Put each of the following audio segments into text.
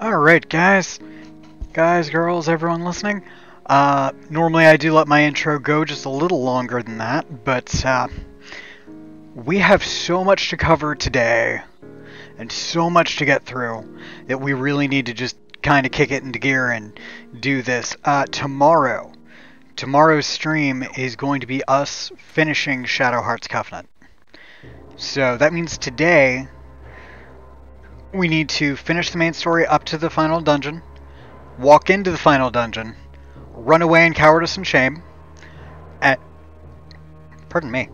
Alright, guys, girls, everyone listening. Normally I do let my intro go just a little longer than that, but we have so much to cover today, and so much to get through, that we really need to just kind of kick it into gear and do this. Tomorrow's stream is going to be us finishing Shadow Heart's Covenant. So that means today we need to finish the main story up to the final dungeon, walk into the final dungeon, run away in cowardice and shame, pardon me,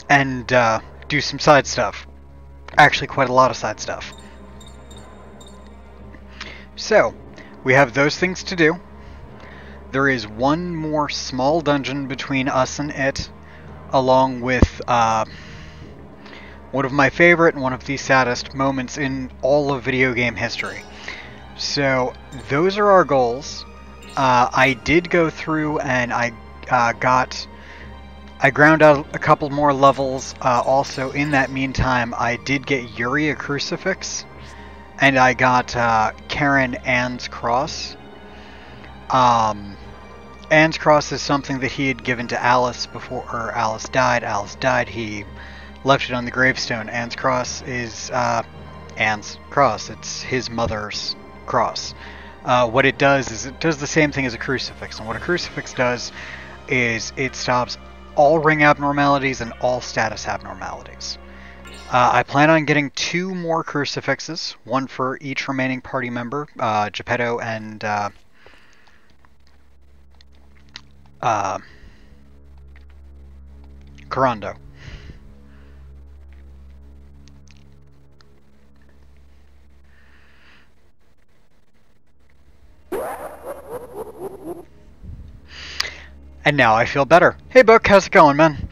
and do some side stuff. Actually, quite a lot of side stuff. So, we have those things to do. There is one more small dungeon between us and it, along with one of my favorite and one of the saddest moments in all of video game history. So those are our goals. I did go through and I ground out a couple more levels. Also in that meantime, I did get Yuri a crucifix, and I got Karen Anne's cross. Anne's cross is something that he had given to Alice before Alice died. He left it on the gravestone. Anne's cross is Anne's cross. It's his mother's cross. What it does is it does the same thing as a crucifix, and what a crucifix does is it stops all ring abnormalities and all status abnormalities. I plan on getting 2 more crucifixes, one for each remaining party member, Geppetto and Corando. And now I feel better. Hey Book, how's it going, man?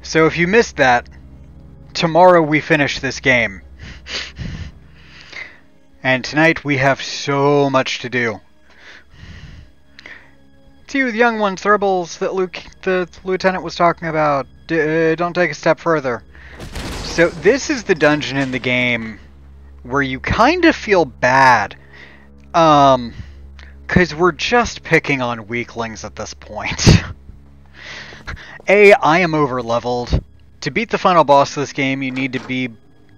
So if you missed that, tomorrow we finish this game. And tonight we have so much to do. To you, the young ones, the rebels that the lieutenant was talking about, don't take a step further. So this is the dungeon in the game where you kind of feel bad. Because we're just picking on weaklings at this point. I am over-leveled. To beat the final boss of this game, you need to be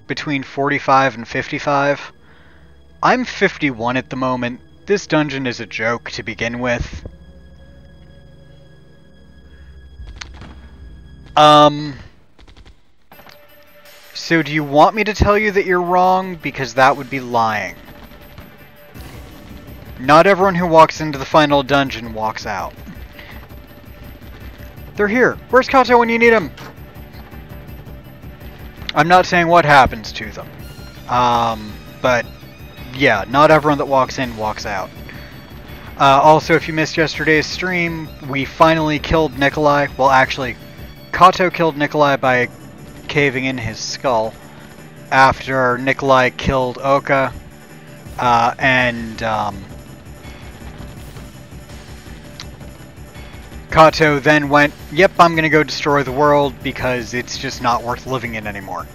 between 45 and 55. I'm 51 at the moment. This dungeon is a joke to begin with. So do you want me to tell you that you're wrong? Because that would be lying. Not everyone who walks into the final dungeon walks out. They're here. Where's Kato when you need him? I'm not saying what happens to them. But yeah, not everyone that walks in walks out. Also, if you missed yesterday's stream, we finally killed Nikolai. Well, actually, Kato killed Nikolai by caving in his skull after Nikolai killed Oka, Kato then went, yep, I'm gonna go destroy the world because it's just not worth living in anymore.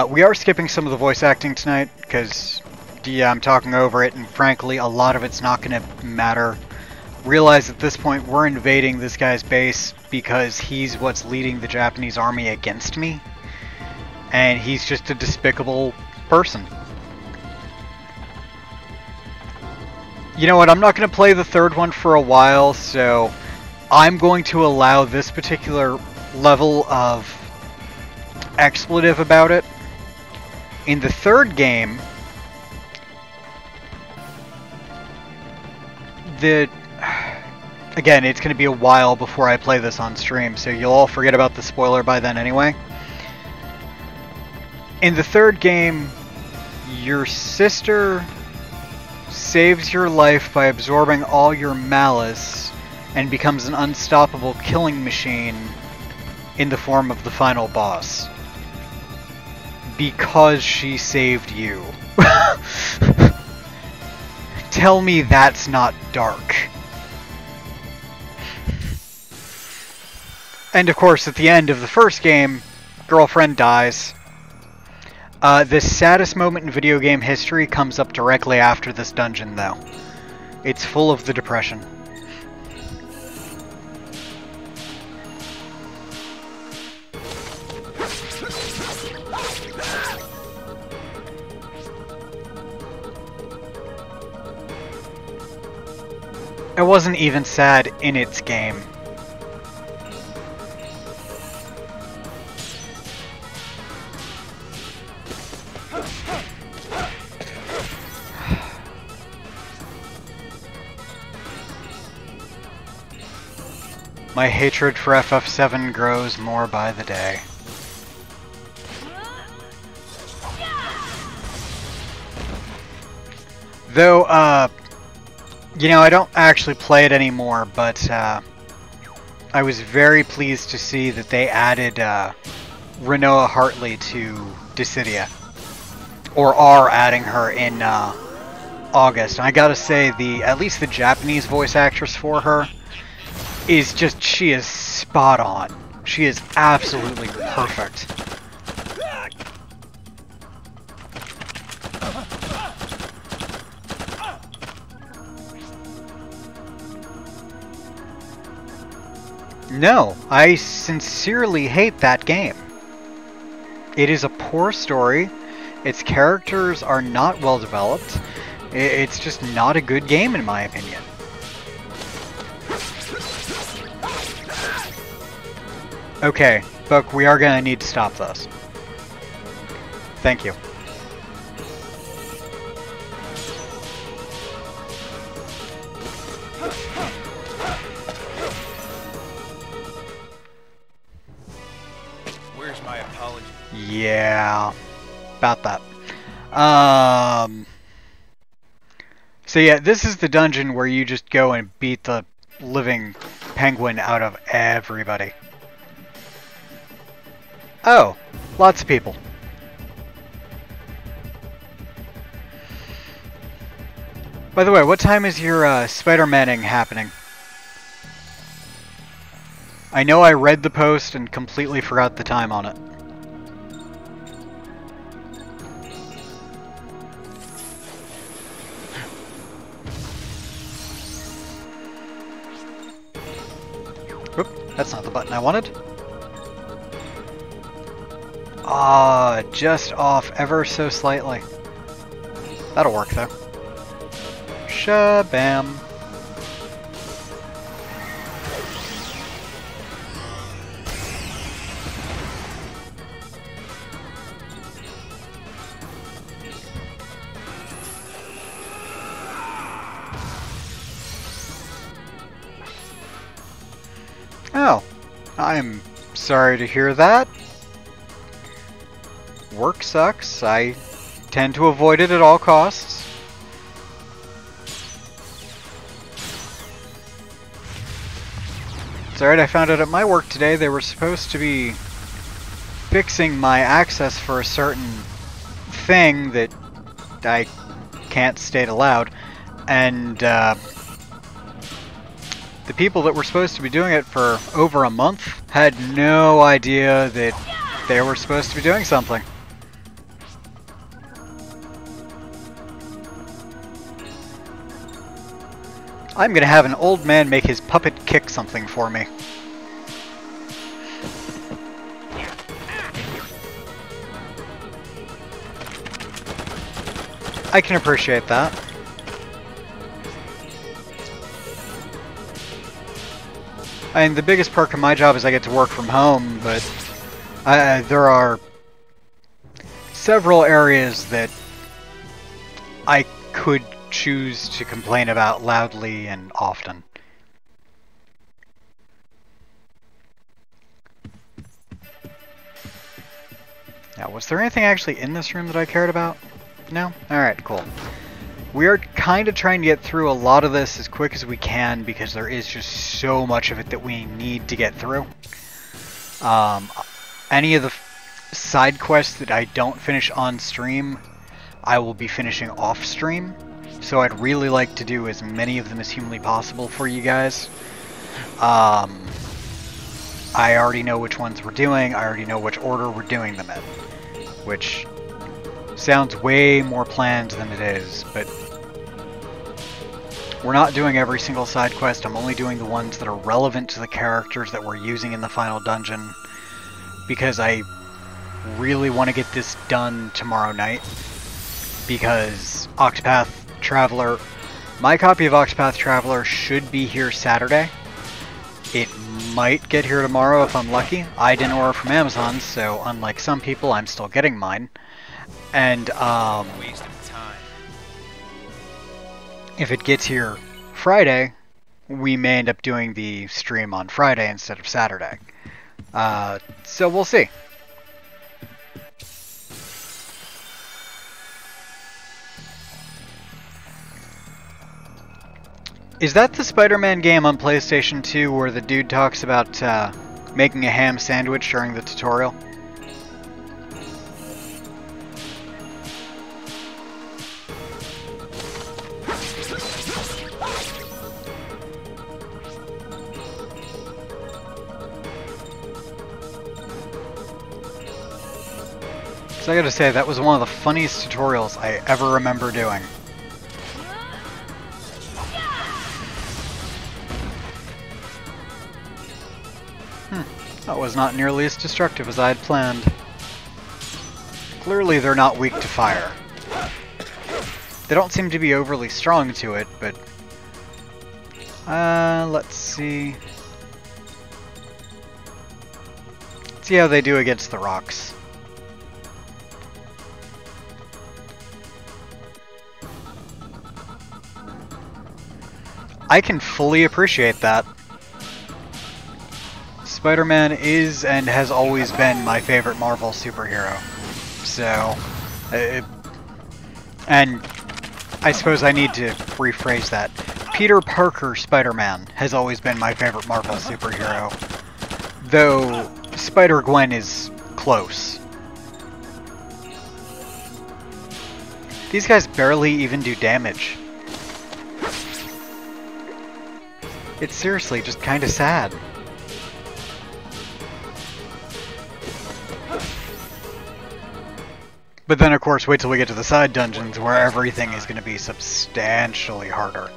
We are skipping some of the voice acting tonight because, yeah, I'm talking over it, and frankly, a lot of it's not gonna matter. Realize at this point we're invading this guy's base because he's what's leading the Japanese army against me, and he's just a despicable person. You know what, I'm not going to play the third one for a while, so I'm going to allow this particular level of expletive about it. In the third game, again, it's going to be a while before I play this on stream, so you'll all forget about the spoiler by then anyway. In the third game, your sister saves your life by absorbing all your malice and becomes an unstoppable killing machine in the form of the final boss. Because she saved you. Tell me that's not dark. And of course, at the end of the first game, girlfriend dies. The saddest moment in video game history comes up directly after this dungeon, though. It's full of the depression. It wasn't even sad in its game. My hatred for FF7 grows more by the day. Though, you know, I don't actually play it anymore, but I was very pleased to see that they added Rinoa Hartley to Dissidia. Or are adding her in August. And I gotta say, at least the Japanese voice actress for her is just, she is spot on. She is absolutely perfect. No, I sincerely hate that game. It is a poor story. Its characters are not well developed. It's just not a good game in my opinion. Okay, Book, we are gonna need to stop this. Thank you. Where's my apology? Yeah, about that. So yeah, this is the dungeon where you just go and beat the living penguin out of everybody. Oh, lots of people. By the way, what time is your Spider-Man-ing happening? I know I read the post and completely forgot the time on it. Oop, that's not the button I wanted. Ah, just off ever so slightly. That'll work though. Shabam. Oh, I'm sorry to hear that. Work sucks. I tend to avoid it at all costs. It's alright, I found out at my work today they were supposed to be fixing my access for a certain thing that I can't state aloud, and the people that were supposed to be doing it for over a month had no idea that they were supposed to be doing something. I'm gonna have an old man make his puppet kick something for me. I can appreciate that. I mean, the biggest perk of my job is I get to work from home, but there are several areas that I could choose to complain about loudly and often. Now, was there anything actually in this room that I cared about? No? Alright, cool. We are kind of trying to get through a lot of this as quick as we can because there is just so much of it that we need to get through. Any of the side quests that I don't finish on stream, I will be finishing off stream. So I'd really like to do as many of them as humanly possible for you guys. I already know which ones we're doing. I already know which order we're doing them in. Which Sounds way more planned than it is, but we're not doing every single side quest. I'm only doing the ones that are relevant to the characters that we're using in the final dungeon, because I really want to get this done tomorrow night, because Octopath Traveler, my copy of Octopath Traveler should be here Saturday. It might get here tomorrow if I'm lucky. I didn't order from Amazon, so unlike some people, I'm still getting mine. And if it gets here Friday, we may end up doing the stream on Friday instead of Saturday. So we'll see. Is that the Spider-Man game on PlayStation 2 where the dude talks about making a ham sandwich during the tutorial? So I gotta say, that was one of the funniest tutorials I ever remember doing. That was not nearly as destructive as I had planned. Clearly they're not weak to fire. They don't seem to be overly strong to it, but... let's see... Let's see how they do against the rocks. I can fully appreciate that. Spider-Man is and has always been my favorite Marvel superhero. So, and I suppose I need to rephrase that. Peter Parker Spider-Man has always been my favorite Marvel superhero. Though, Spider-Gwen is close. These guys barely even do damage. It's seriously just kinda sad. But then, of course, wait till we get to the side dungeons, where everything is going to be substantially harder.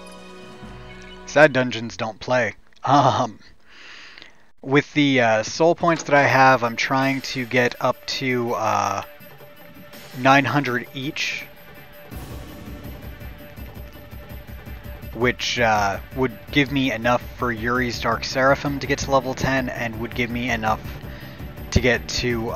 Side dungeons don't play. With the soul points that I have, I'm trying to get up to 900 each, which would give me enough for Yuri's Dark Seraphim to get to level 10, and would give me enough to get to...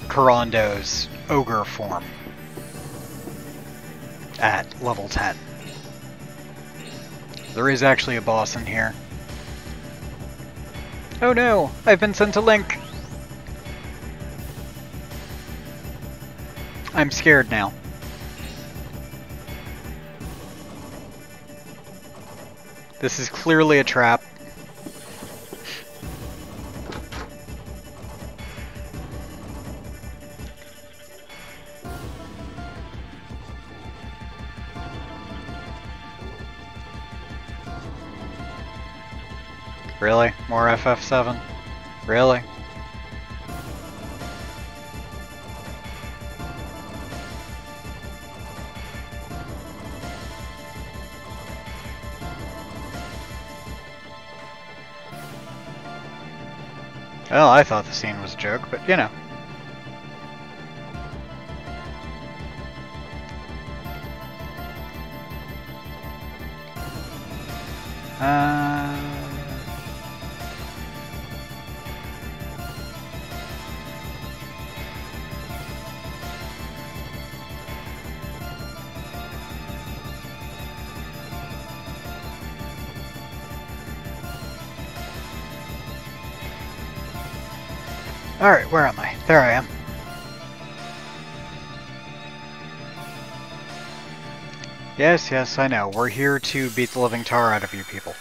Karando's ogre form at level 10. There is actually a boss in here. Oh no! I've been sent a link! I'm scared now. This is clearly a trap. Really? More FF7? Really? Well, I thought the scene was a joke, but you know. Alright, where am I? There I am. Yes, yes, I know. We're here to beat the living tar out of you people.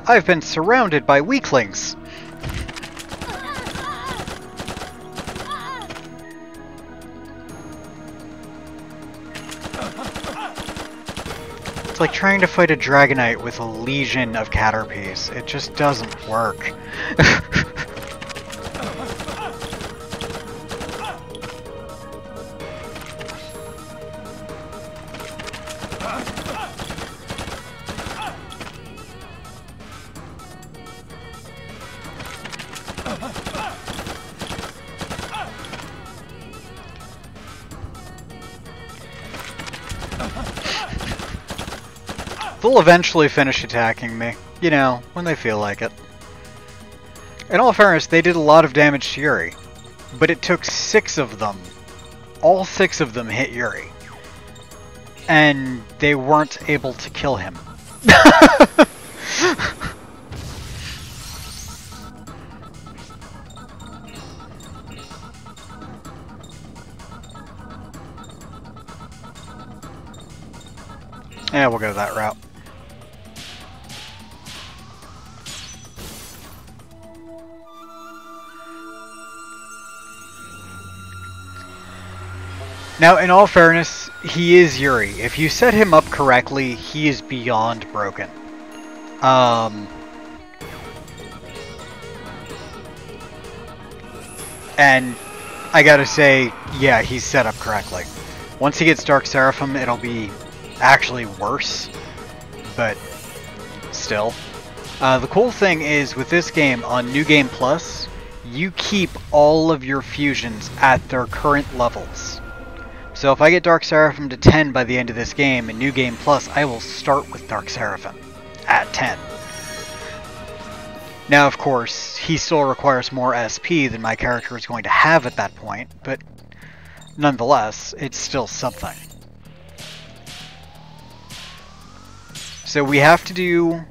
I've been surrounded by weaklings! It's like trying to fight a Dragonite with a legion of Caterpies. It just doesn't work. They'll eventually finish attacking me, you know, when they feel like it. In all fairness, they did a lot of damage to Yuri, but it took 6 of them. All 6 of them hit Yuri. And they weren't able to kill him. Yeah, we'll go that route. Now, in all fairness, he is Yuri. If you set him up correctly, he is beyond broken. And I gotta say, yeah, he's set up correctly. Once he gets Dark Seraphim, it'll be actually worse, but still. The cool thing is, with this game, on New Game Plus, you keep all of your fusions at their current levels. So if I get Dark Seraphim to 10 by the end of this game, in New Game Plus, I will start with Dark Seraphim at 10. Now, of course, he still requires more SP than my character is going to have at that point, but nonetheless, it's still something. So we have to do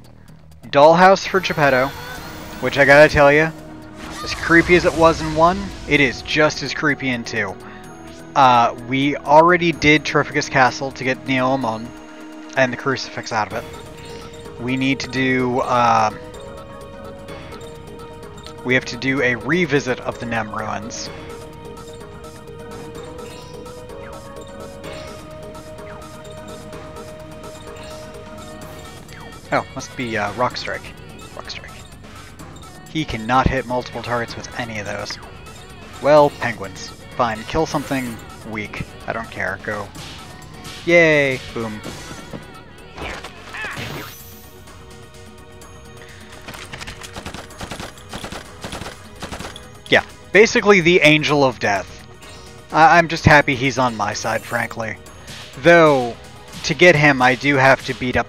Dollhouse for Geppetto, which I gotta tell you, as creepy as it was in 1, it is just as creepy in 2. We already did Terrificus Castle to get Neomon and the Crucifix out of it. We need to do, we have to do a revisit of the Nem Ruins. Oh, must be Rock Strike. Rock Strike. He cannot hit multiple targets with any of those. Well, penguins. Fine, kill something weak. I don't care. Go. Yay! Boom. Yeah, basically the Angel of Death. I'm just happy he's on my side, frankly. Though, to get him, I do have to beat up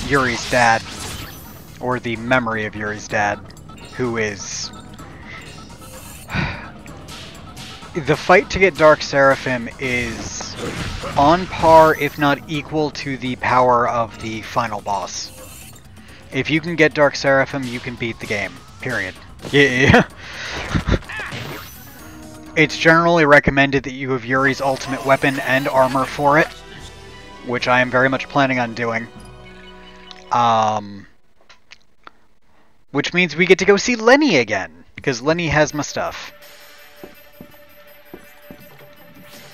Yuri's dad, or the memory of Yuri's dad, who is... The fight to get Dark Seraphim is on par, if not equal, to the power of the final boss. If you can get Dark Seraphim, you can beat the game. Period. Yeah. It's generally recommended that you have Yuri's ultimate weapon and armor for it, which I am very much planning on doing. Which means we get to go see Lenny again, because Lenny has my stuff.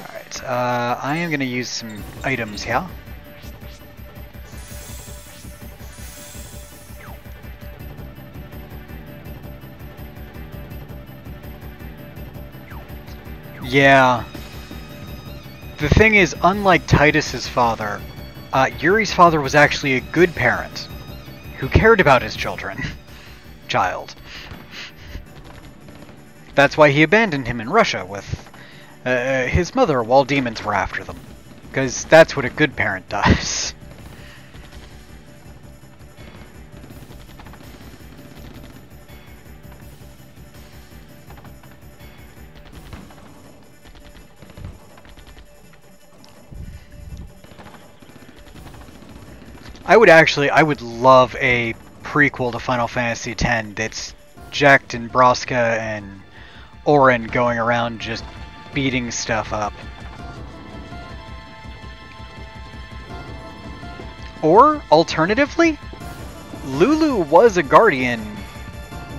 Alright, I am going to use some items here. Yeah. The thing is, unlike Titus's father, Yuri's father was actually a good parent who cared about his child. That's why he abandoned him in Russia with his mother while demons were after them. Because that's what a good parent does. I would love a prequel to Final Fantasy X that's Jack and Broska and Orin going around just beating stuff up. Or, alternatively, Lulu was a Guardian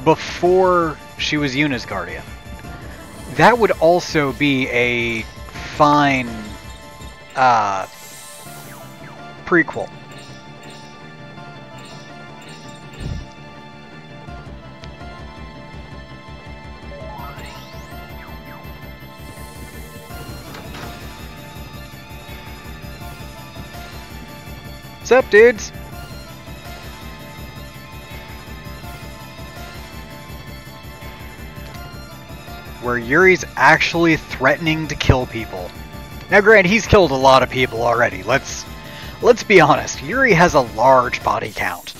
before she was Yuna's Guardian. That would also be a fine prequel. What's up, dudes? Where Yuri's actually threatening to kill people. Now, granted, he's killed a lot of people already. Let's be honest. Yuri has a large body count.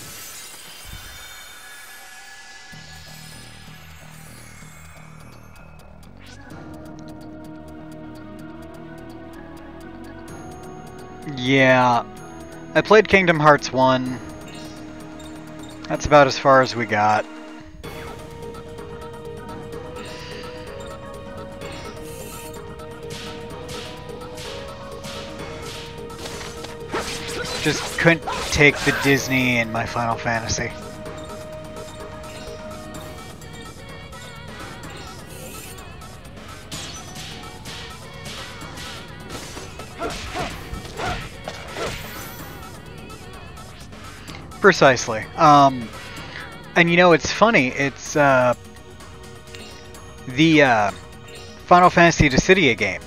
Yeah. I played Kingdom Hearts 1. That's about as far as we got. Just couldn't take the Disney in my Final Fantasy. Precisely. And you know, it's funny, it's the Final Fantasy Dissidia game.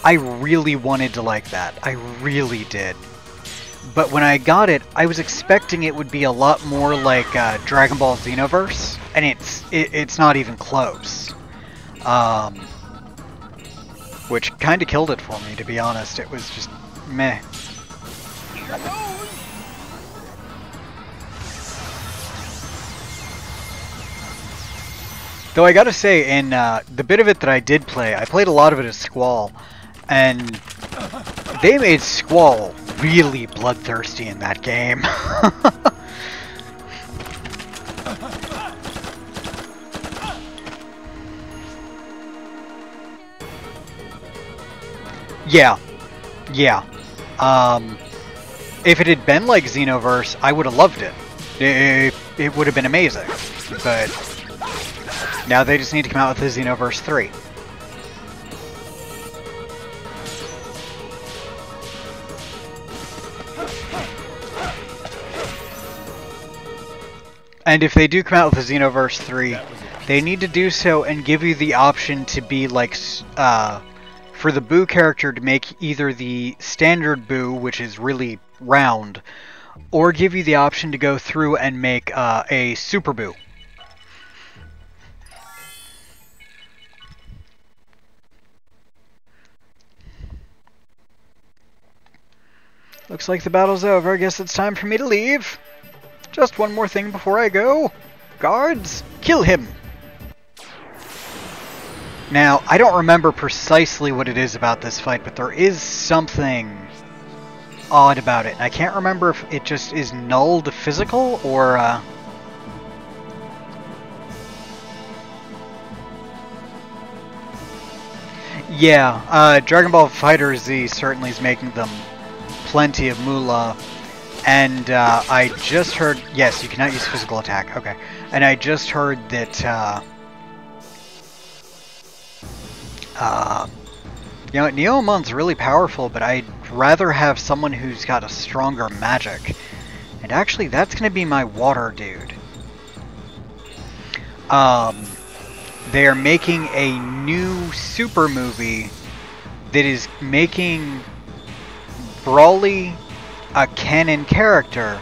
I really wanted to like that. I really did. But when I got it, I was expecting it would be a lot more like Dragon Ball Xenoverse, and it's not even close. Which kind of killed it for me, to be honest. It was just meh. Though I gotta say, in the bit of it that I did play, I played a lot of it as Squall, and they made Squall really bloodthirsty in that game. Yeah. If it had been like Xenoverse, I would have loved it. It would have been amazing. But now they just need to come out with the Xenoverse 3. And if they do come out with a Xenoverse 3, they need to do so and give you the option to be like, for the Boo character to make either the standard Boo, which is really round, or give you the option to go through and make a Super Boo. Looks like the battle's over. I guess it's time for me to leave. Just one more thing before I go. Guards, kill him! Now, I don't remember precisely what it is about this fight, but there is something odd about it. I can't remember if it just is null to physical, or, Yeah, Dragon Ball FighterZ certainly is making them plenty of moolah. And I just heard, yes, you cannot use physical attack, okay. And I just heard that, you know, Neomon's really powerful, but I'd rather have someone who's got a stronger magic. And actually, that's going to be my water dude. They are making a new super movie that is making Brawly a canon character,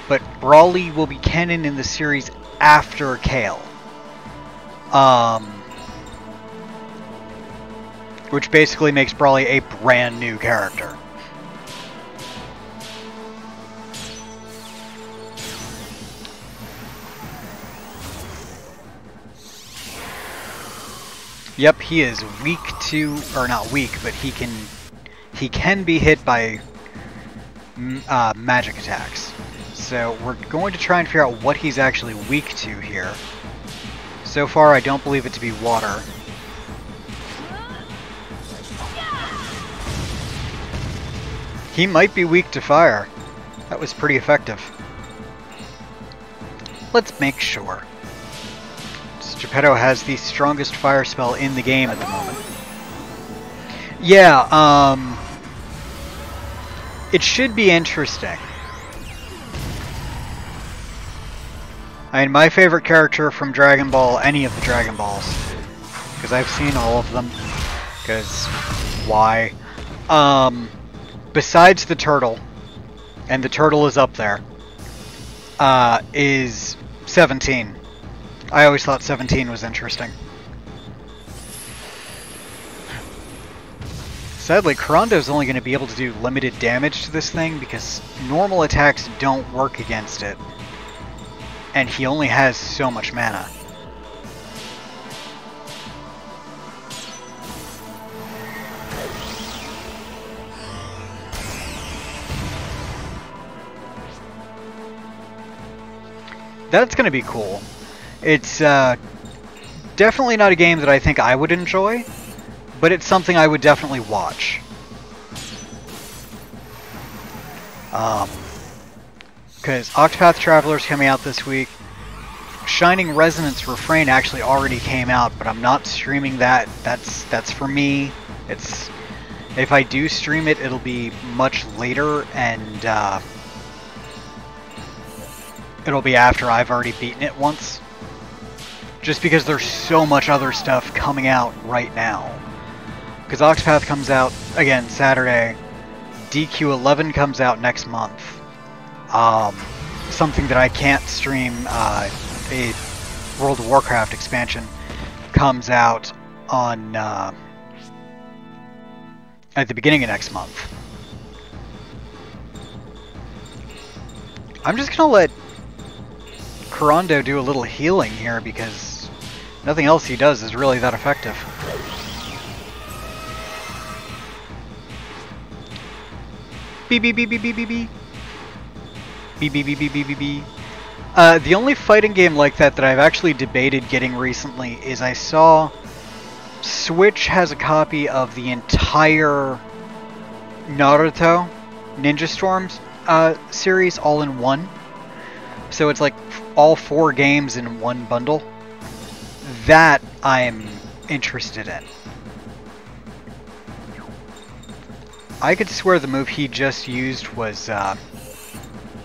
but Brawly will be canon in the series after Kale. Which basically makes Brawly a brand new character. Yep, he is weak to, or not weak, but he can be hit by magic attacks. So we're going to try and figure out what he's actually weak to here. So far, I don't believe it to be water. He might be weak to fire. That was pretty effective. Let's make sure. Geppetto has the strongest fire spell in the game at the moment. Yeah, It should be interesting. I mean, my favorite character from Dragon Ball, any of the Dragon Balls, because I've seen all of them, because why? Besides the turtle, and the turtle is up there, is 17. I always thought 17 was interesting. Sadly, Kurando's only going to be able to do limited damage to this thing because normal attacks don't work against it. And he only has so much mana. That's going to be cool. It's definitely not a game that I think I would enjoy, but it's something I would definitely watch. Because Octopath Traveler's coming out this week. Shining Resonance Refrain actually already came out, but I'm not streaming that. That's for me. It's if I do stream it, it'll be much later, and it'll be after I've already beaten it once. Just because there's so much other stuff coming out right now. Because Octopath comes out, again, Saturday. DQ11 comes out next month. Something that I can't stream, a World of Warcraft expansion, comes out on, at the beginning of next month. I'm just gonna let Kurando do a little healing here because nothing else he does is really that effective. Beep beep beep beep beep beep beep. Beep beep beep beep beep beep beep. The only fighting game like that I've actually debated getting recently is I saw Switch has a copy of the entire Naruto Ninja Storms series all in one. So it's like all 4 games in one bundle. That I'm interested in. I could swear the move he just used was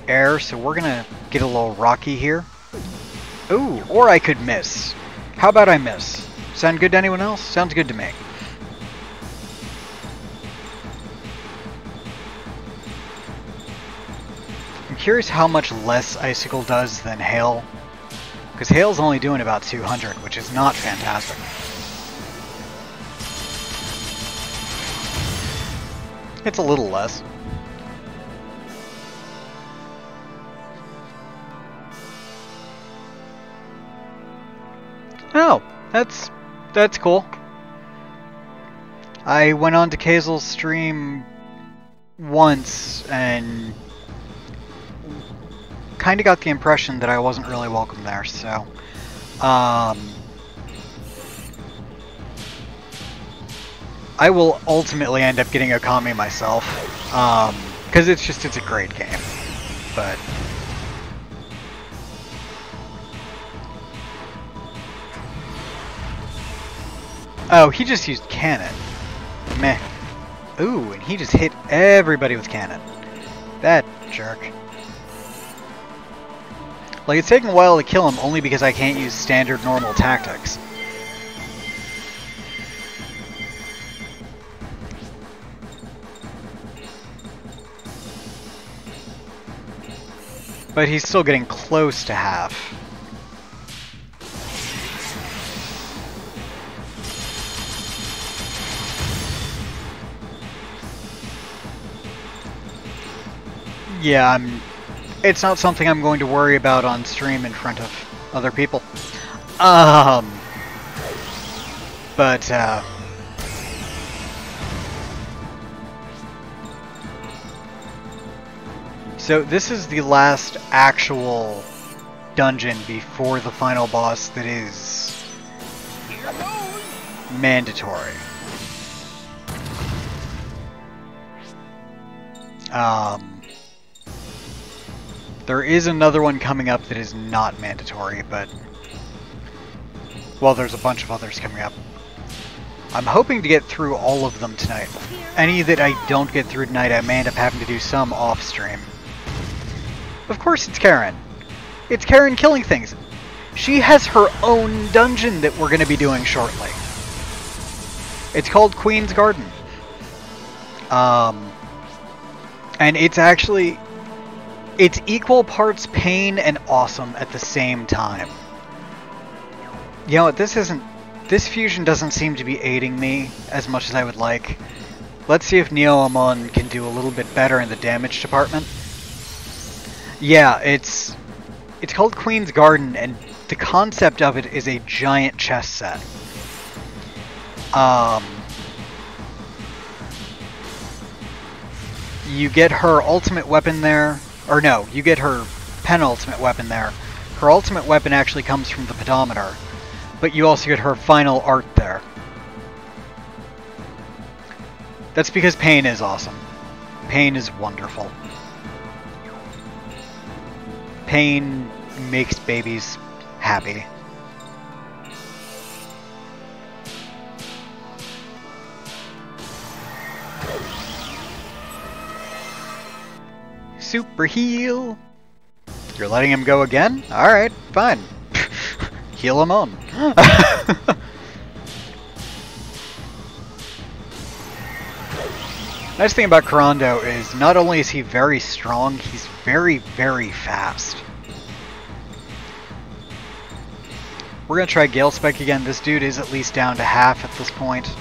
air, so we're gonna get a little rocky here. Ooh, or I could miss. How about I miss? Sound good to anyone else? Sounds good to me. I'm curious how much less Icicle does than Hail. Because Hail's only doing about 200, which is not fantastic. It's a little less. Oh, that's cool. I went on to Kazel's stream once and kind of got the impression that I wasn't really welcome there, so I will ultimately end up getting Okami myself, because it's a great game, but oh, he just used cannon. Meh. Ooh, and he just hit everybody with cannon. That jerk. Like, it's taking a while to kill him only because I can't use standard normal tactics. But he's still getting close to half. Yeah, it's not something I'm going to worry about on stream in front of other people. But so this is the last actual dungeon before the final boss that is mandatory. There is another one coming up that is not mandatory, but well, there's a bunch of others coming up. I'm hoping to get through all of them tonight. Any that I don't get through tonight, I may end up having to do some off-stream. Of course it's Karen. It's Karen killing things. She has her own dungeon that we're going to be doing shortly. It's called Queen's Garden. And it's actually... it's equal parts pain and awesome at the same time. You know what, this fusion doesn't seem to be aiding me as much as I would like. Let's see if Neomon can do a little bit better in the damage department. Yeah, it's called Queen's Garden, and the concept of it is a giant chess set. You get her ultimate weapon there, or no, you get her penultimate weapon there. Her ultimate weapon actually comes from the pedometer, but you also get her final art there. That's because Pain is awesome. Pain is wonderful. Pain makes babies happy. Super heal! You're letting him go again? Alright, fine. Heal him on. Nice thing about Kurando is not only is he very strong, he's very, very fast. We're gonna try Gale Spike again. This dude is at least down to half at this point.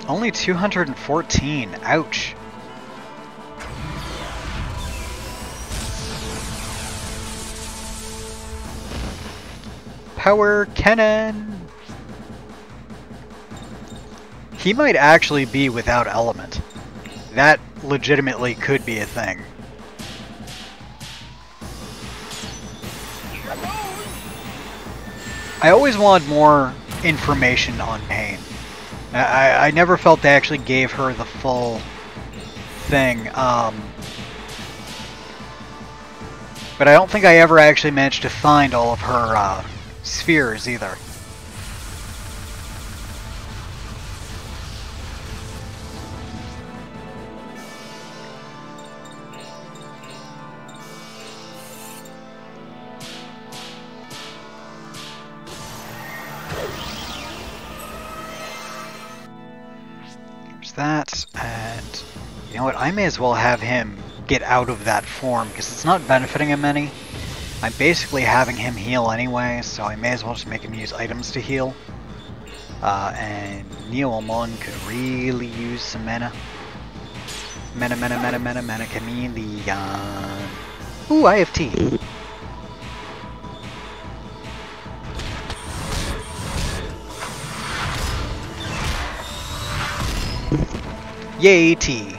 Only 214. Ouch. Power cannon. He might actually be without element. That legitimately could be a thing. I always wanted more information on Pain. I never felt they actually gave her the full thing. But I don't think I ever actually managed to find all of her spheres either. That, and you know what, I may as well have him get out of that form because it's not benefiting him any. I'm basically having him heal anyway, so I may as well just make him use items to heal. And Neomon could really use some mana. Mana, chameleon. Ooh, I have tea. Yay, tea.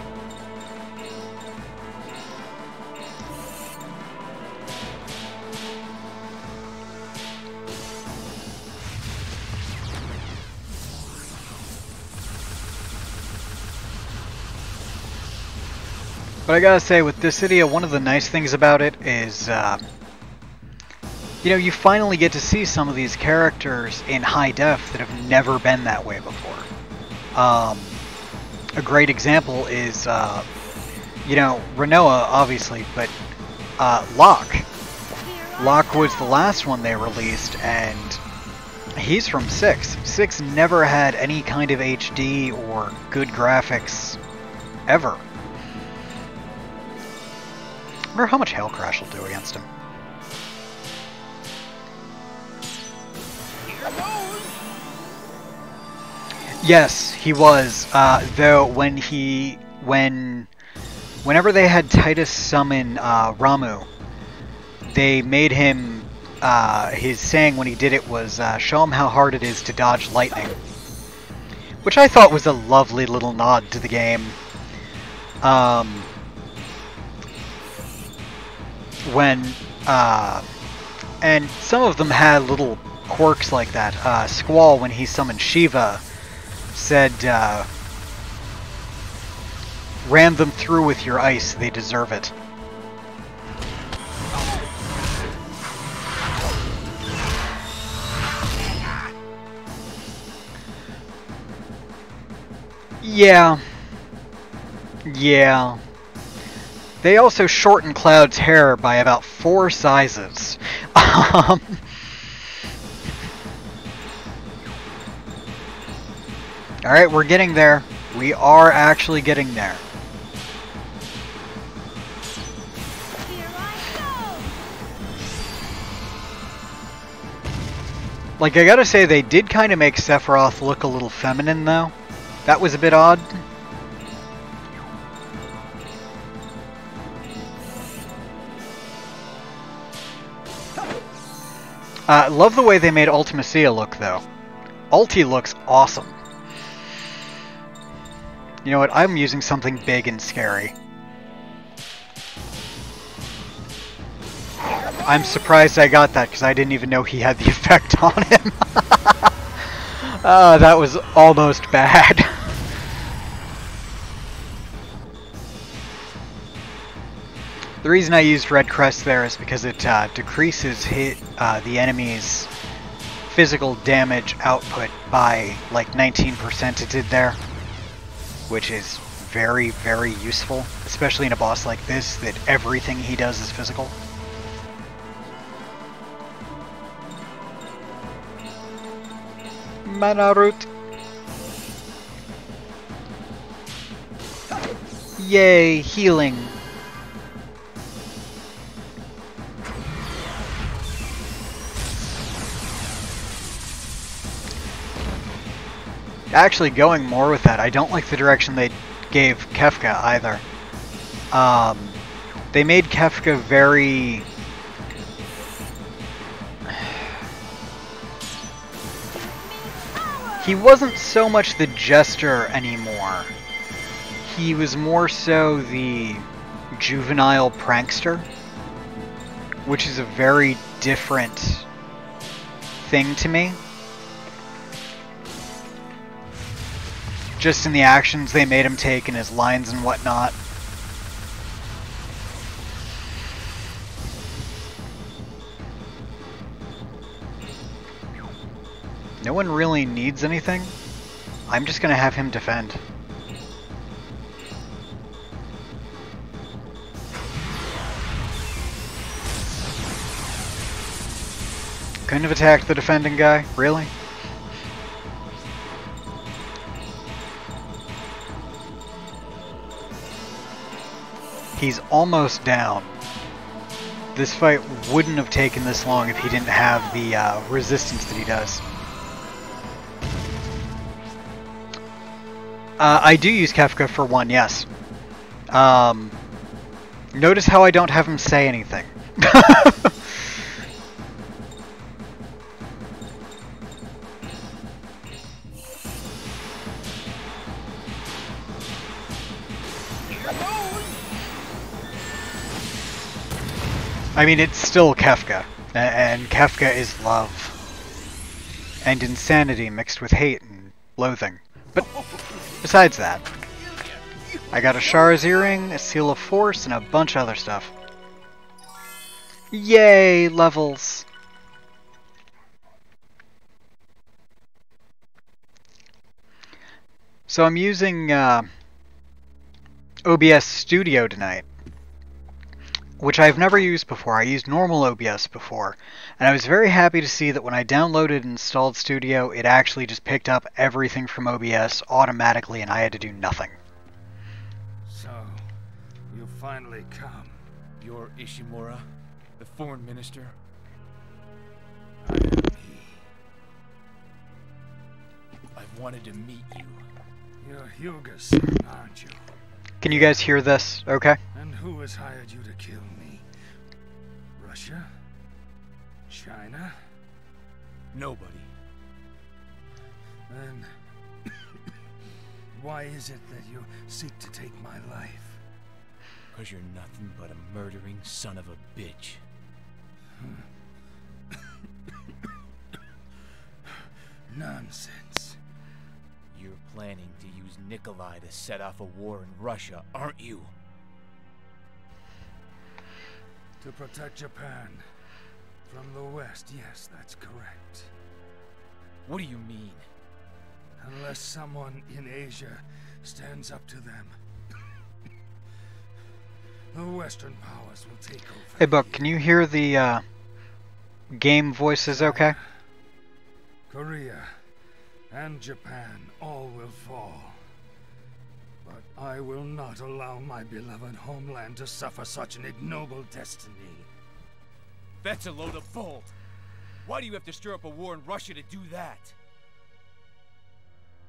But I gotta say, with Dissidia, one of the nice things about it is, you know, you finally get to see some of these characters in high def that have never been that way before. A great example is, you know, Rinoa, obviously, but Locke. Locke was the last one they released, and he's from 6. 6 never had any kind of HD or good graphics ever. I wonder how much Hail Crash will do against him. Yes, he was. Though whenever they had Titus summon Ramuh, they made him his saying when he did it was show him how hard it is to dodge lightning, which I thought was a lovely little nod to the game. And some of them had little quirks like that. Squall, when he summoned Shiva, said, ram them through with your ice, they deserve it. Yeah. Yeah. They also shortened Cloud's hair by about 4 sizes. Alright, we're getting there. We are actually getting there. Like, I gotta say, they did kind of make Sephiroth look a little feminine, though. That was a bit odd. Love the way they made Ultimecia look, though. Ulti looks awesome. You know what? I'm using something big and scary. I'm surprised I got that, because I didn't even know he had the effect on him. That was almost bad. The reason I used Red Crest there is because it decreases the enemy's physical damage output by like 19% it did there, which is very, very useful, especially in a boss like this that everything he does is physical. Mana root. Yay, healing. Actually, going more with that, I don't like the direction they gave Kefka either. They made Kefka very... He wasn't so much the jester anymore. He was more so the juvenile prankster, which is a very different thing to me. Just in the actions they made him take and his lines and whatnot. No one really needs anything. I'm just gonna have him defend. Couldn't have attacked the defending guy, really? He's almost down. This fight wouldn't have taken this long if he didn't have the resistance that he does. I do use Kefka for one, yes. Notice how I don't have him say anything. I mean, it's still Kefka, and Kefka is love. And insanity mixed with hate and loathing. But besides that, I got a Shara's earring, a Seal of Force, and a bunch of other stuff. Yay, levels! So I'm using OBS Studio tonight, which I've never used before. I used normal OBS before, and I was very happy to see that when I downloaded and installed Studio, it actually just picked up everything from OBS automatically and I had to do nothing. So, you finally come. You're Ishimura, the foreign minister? I am he. I've wanted to meet you. You're Hyuga's son, aren't you? Can you guys hear this? Okay. And who has hired you to kill me? Russia? China? Nobody. Then... why is it that you seek to take my life? Because you're nothing but a murdering son of a bitch. Nonsense. You're planning to use Nikolai to set off a war in Russia, aren't you? To protect Japan from the West, yes, that's correct. What do you mean? Unless someone in Asia stands up to them, the Western powers will take over. Hey, Buck, can you hear the game voices okay? Korea and Japan all will fall. But I will not allow my beloved homeland to suffer such an ignoble destiny. That's a load of bull. Why do you have to stir up a war in Russia to do that?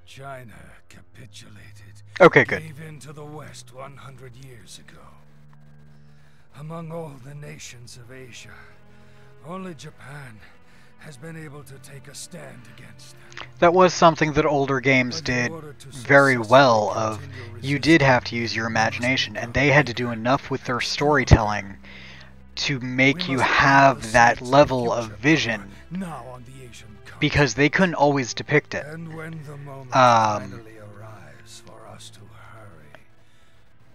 China capitulated. Okay, good. Gave in to the West 100 years ago. Among all the nations of Asia, only Japan has been able to take a stand against them. That was something that older games did very well of, you did have to use your imagination, and they had to do enough with their storytelling to make you have that level of vision, now on the Asian continent. because they couldn't always depict it. And when the moment finally arrives for us to hurry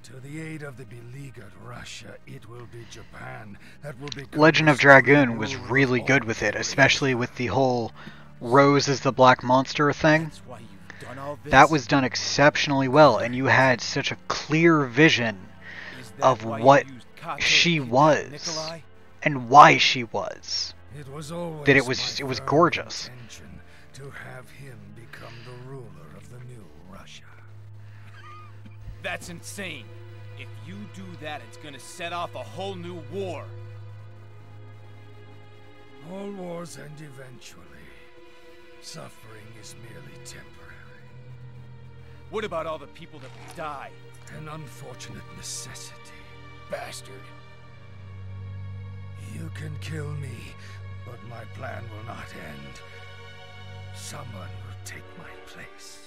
to the aid of the beleaguered Russia, it will be Japan that will become Legend of the Dragoon was ruler really of good all with it, the especially with the whole Rose is the Black Monster thing. That's why you've done all this? That was done exceptionally well, and you had such a clear vision Is that of why you what used Kato she to kidnap was. Nikolai? and why she was. It was always That it was my firm gorgeous. intention to have him become the ruler of the new Russia. That's insane. If you do that, it's gonna set off a whole new war. All wars end eventually. Suffering is merely temporary. What about all the people that die? An unfortunate necessity. Bastard. You can kill me, but my plan will not end. Someone will take my place.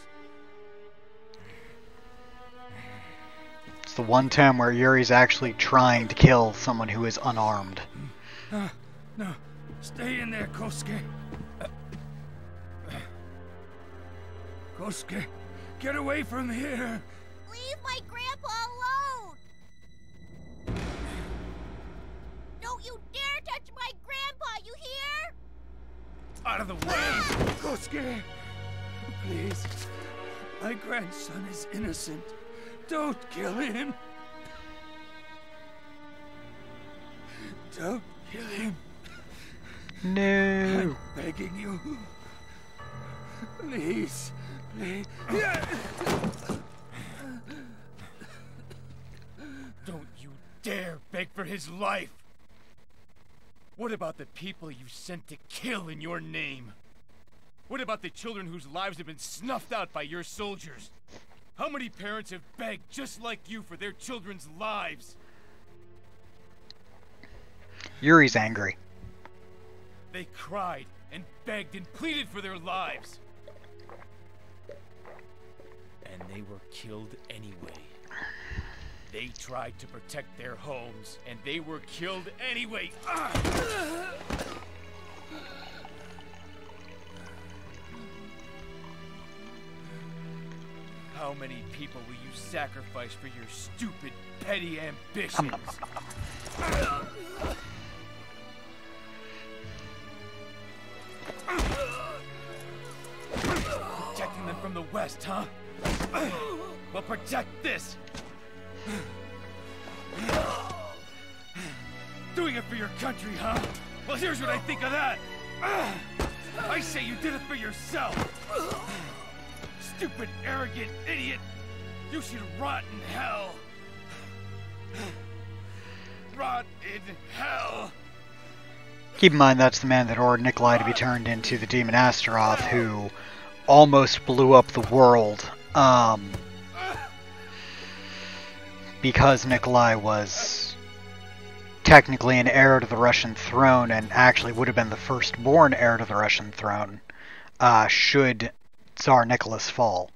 It's the one time where Yuri's actually trying to kill someone who is unarmed. No, stay in there, Kosuke. Kosuke, get away from here. Leave my grandpa alone! Don't you dare touch my grandpa, you hear? Out of the way! Kosuke, please. My grandson is innocent. Don't kill him. Don't kill him. No. I'm begging you. Please. Please. Don't you dare beg for his life! What about the people you sent to kill in your name? What about the children whose lives have been snuffed out by your soldiers? How many parents have begged just like you for their children's lives? Yuri's angry. They cried and begged and pleaded for their lives. And they were killed anyway. They tried to protect their homes, and they were killed anyway. How many people will you sacrifice for your stupid, petty ambitions? Protecting them from the West, huh? Well, protect this! Doing it for your country, huh? Well, here's what I think of that! I say you did it for yourself! Stupid, arrogant idiot! You should rot in hell! Rot in hell! Keep in mind that's the man that ordered Nikolai to be turned into the demon Astaroth, who almost blew up the world, because Nikolai was technically an heir to the Russian throne, and actually would have been the firstborn heir to the Russian throne, should Tsar Nicholas fall.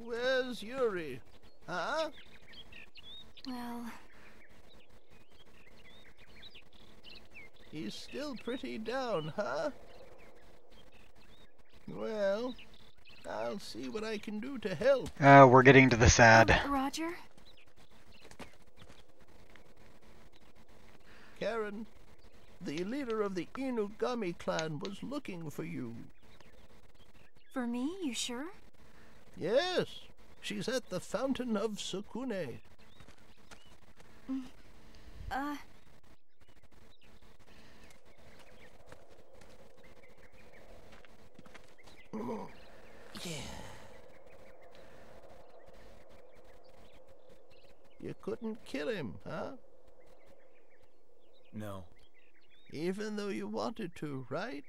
Where's Yuri? Huh? Well, He's still pretty down, huh? Well, I'll see what I can do to help. We're getting to the sad. Roger? Karen, The leader of the Inugami clan was looking for you. For me, you sure? Yes, she's at the Fountain of Sukune. You couldn't kill him, huh? No. Even though you wanted to, right?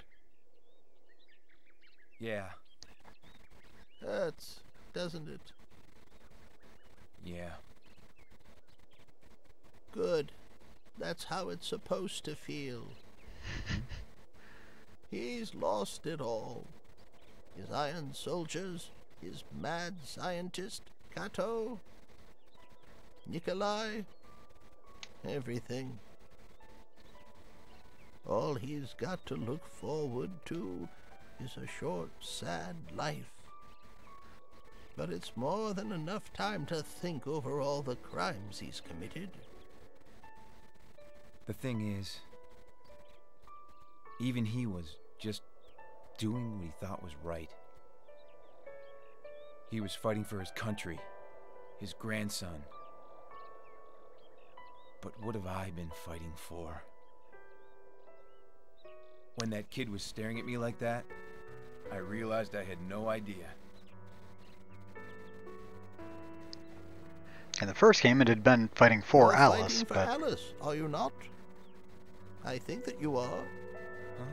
Yeah. Hurts, doesn't it? Yeah. Good. That's how it's supposed to feel. He's lost it all. His iron soldiers, his mad scientist, Kato, Nikolai, everything. All he's got to look forward to is a short, sad life. But it's more than enough time to think over all the crimes he's committed. The thing is, even he was just doing what he thought was right. He was fighting for his country, his grandson. But what have I been fighting for? When that kid was staring at me like that, I realized I had no idea. In the first game, it had been fighting for You're Alice, fighting for but Alice, are you not? I think that you are. Huh?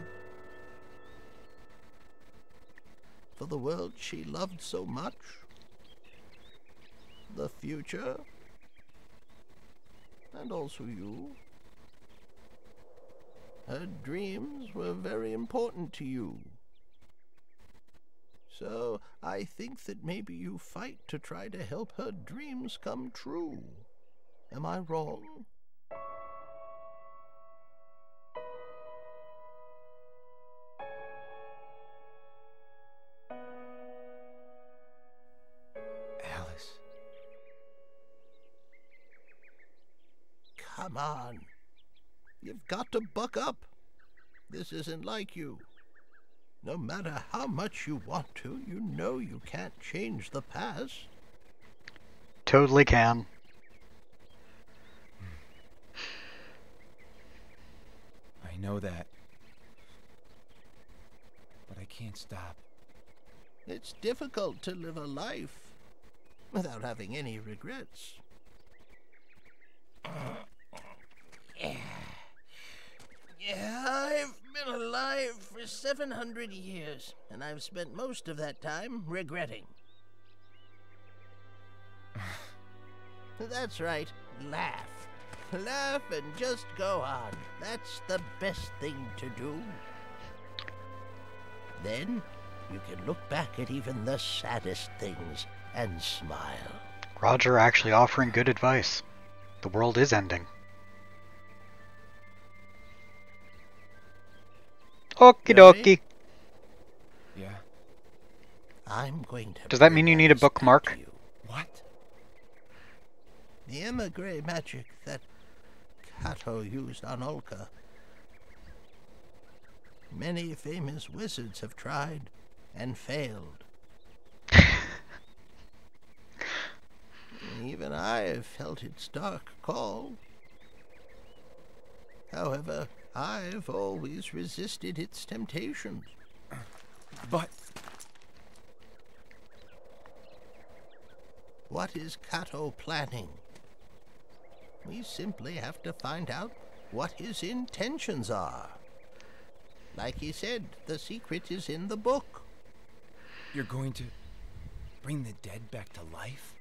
For the world she loved so much. The future. And also you. Her dreams were very important to you. So I think that maybe you fight to try to help her dreams come true. Am I wrong? Alice. Come on. You've got to buck up. This isn't like you. No matter how much you want to, you know you can't change the past. totally can. I know that. But I can't stop. It's difficult to live a life without having any regrets. Yeah, I've been alive for 700 years, and I've spent most of that time regretting. That's right, laugh. Laugh and just go on. That's the best thing to do. Then you can look back at even the saddest things and smile. Roger actually offering good advice. The world is ending. Okie dokie. Yeah? I'm going to... Does that mean bring you need a Alice back bookmark? to you. What? The emigre magic that Kato used on Ulka. Many famous wizards have tried and failed. Even I have felt its dark call. However, I've always resisted its temptations. But... What is Kato planning? We simply have to find out what his intentions are. Like he said, the secret is in the book. You're going to bring the dead back to life?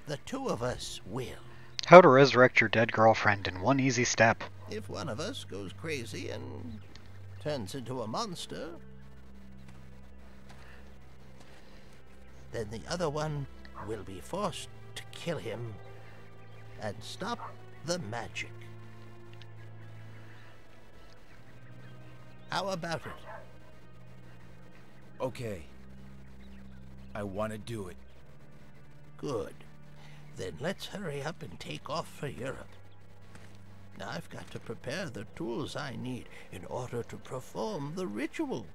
The two of us will. How to resurrect your dead girlfriend in one easy step. If one of us goes crazy and turns into a monster, then the other one will be forced to kill him and stop the magic. How about it? Okay. I want to do it. Good. Then let's hurry up and take off for Europe. I've got to prepare the tools I need in order to perform the ritual.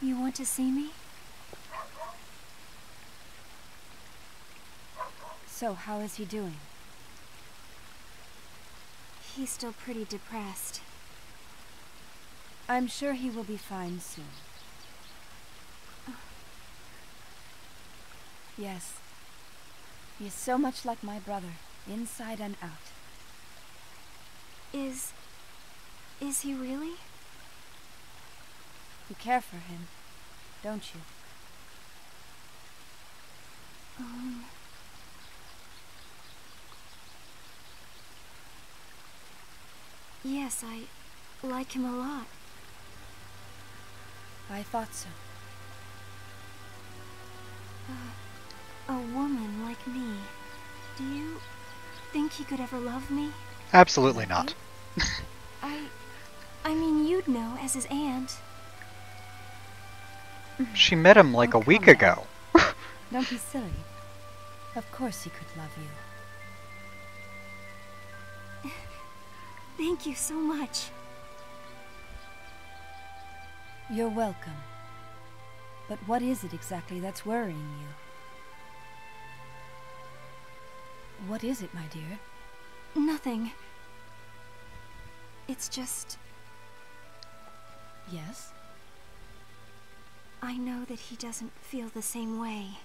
You want to see me? So, how is he doing? He's still pretty depressed. I'm sure he will be fine soon. Yes. He is so much like my brother, inside and out. Is he really? You care for him, don't you? Yes, I like him a lot. I thought so. A woman like me. Do you think he could ever love me? Absolutely not. I mean, you'd know as his aunt. She met him like a week ago. Don't be silly. Of course he could love you. Thank you so much. You're welcome. But what is it exactly that's worrying you? What is it, my dear? Nothing. It's just... Yes? I know that he doesn't feel the same way.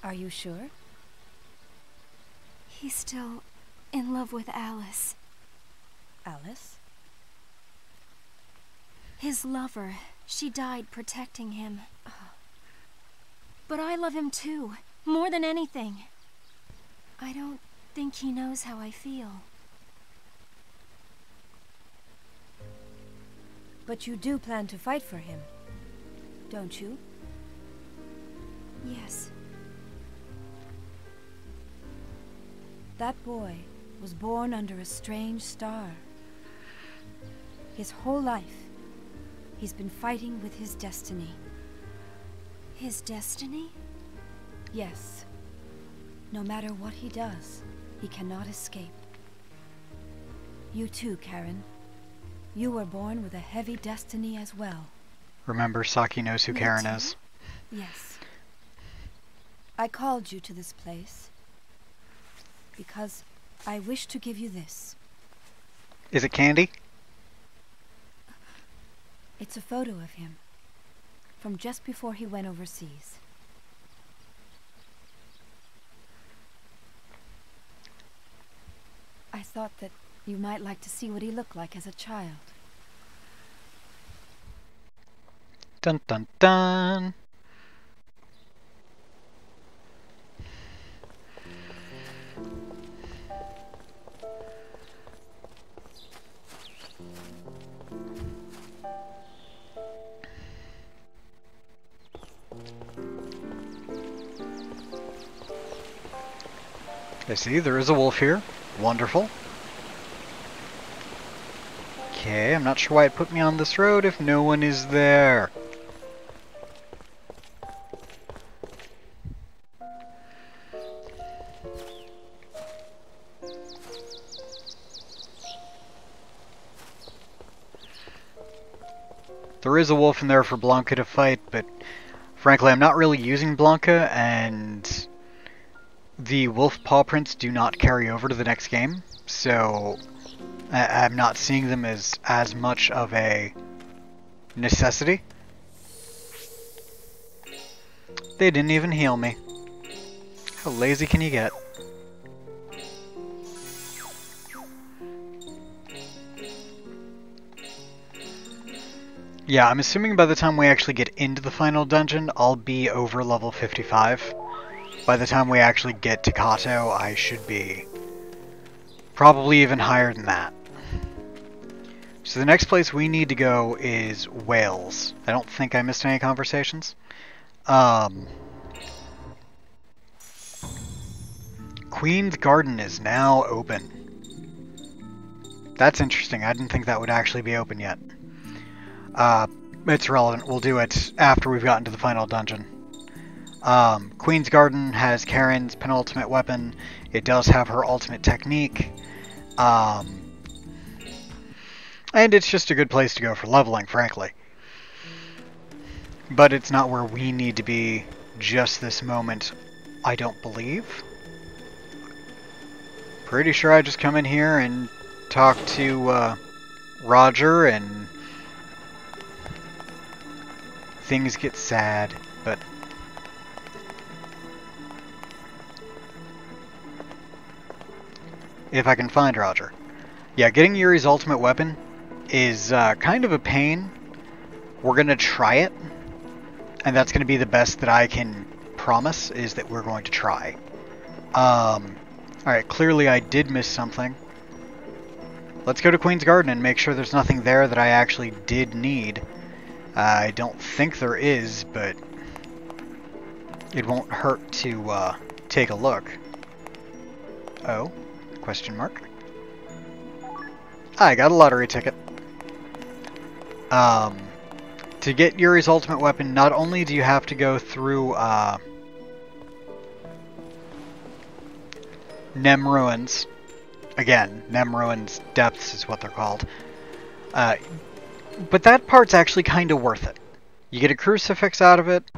Are you sure? He's still in love with Alice. Alice? His lover. She died protecting him. But I love him too, more than anything. I don't think he knows how I feel. But you do plan to fight for him, don't you? Yes. That boy was born under a strange star. His whole life, he's been fighting with his destiny. His destiny? Yes. No matter what he does, he cannot escape. You too, Karen. You were born with a heavy destiny as well. Remember, Saki knows who Karen is. Yes. I called you to this place because I wish to give you this. Is it candy? It's a photo of him from just before he went overseas. I thought that you might like to see what he looked like as a child. Dun dun dun! I see, there is a wolf here. Wonderful. Okay, I'm not sure why it put me on this road if no one is there. There is a wolf in there for Blanca to fight, but frankly I'm not really using Blanca, and the wolf paw prints do not carry over to the next game, so I'm not seeing them as much of a necessity. They didn't even heal me. How lazy can you get? Yeah, I'm assuming by the time we actually get into the final dungeon, I'll be over level 55. By the time we actually get to Kato, I should be probably even higher than that. So the next place we need to go is Wales. I don't think I missed any conversations. Queen's Garden is now open. That's interesting. I didn't think that would actually be open yet. It's relevant. We'll do it after we've gotten to the final dungeon. Queen's Garden has Karen's penultimate weapon. It does have her ultimate technique. And it's just a good place to go for leveling, frankly. But it's not where we need to be just this moment, I don't believe. Pretty sure I just come in here and talk to Roger and things get sad, but if I can find Roger. Yeah, getting Yuri's ultimate weapon is kind of a pain. We're gonna try it, and that's gonna be the best that I can promise, is that we're going to try. Alright, clearly I did miss something. Let's go to Queen's Garden and make sure there's nothing there that I actually did need. I don't think there is, but it won't hurt to take a look. Oh? Question mark. I got a lottery ticket. To get Yuri's ultimate weapon, not only do you have to go through Nem Ruins. Again, Nem Ruins Depths is what they're called. But that part's actually kind of worth it. You get a crucifix out of it,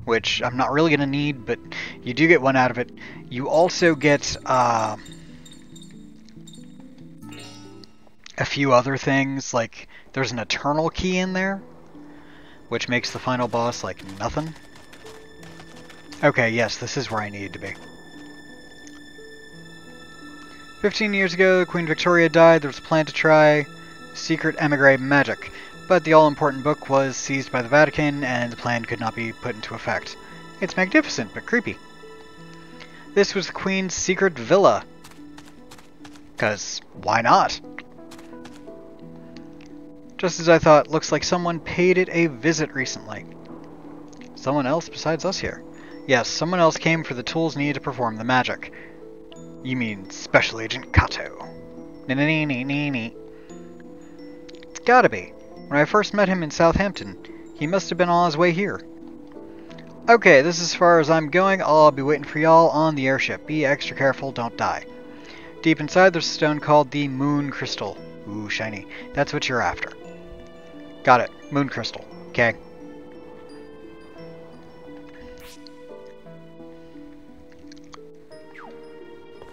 which I'm not really going to need, but you do get one out of it. You also get a few other things, like there's an Eternal Key in there, which makes the final boss like nothing. Okay, yes, this is where I needed to be. 15 years ago, Queen Victoria died. There was a plan to try secret emigre magic, but the all-important book was seized by the Vatican, and the plan could not be put into effect. It's magnificent, but creepy. This was the Queen's secret villa. 'Cause why not? Just as I thought, looks like someone paid it a visit recently. Someone else besides us here. Yes, someone else came for the tools needed to perform the magic. You mean Special Agent Kato. It's gotta be. When I first met him in Southampton, he must have been on his way here. Okay, this is as far as I'm going. I'll be waiting for y'all on the airship. Be extra careful, don't die. Deep inside there's a stone called the Moon Crystal. Ooh, shiny. That's what you're after. Got it. Moon Crystal. Okay.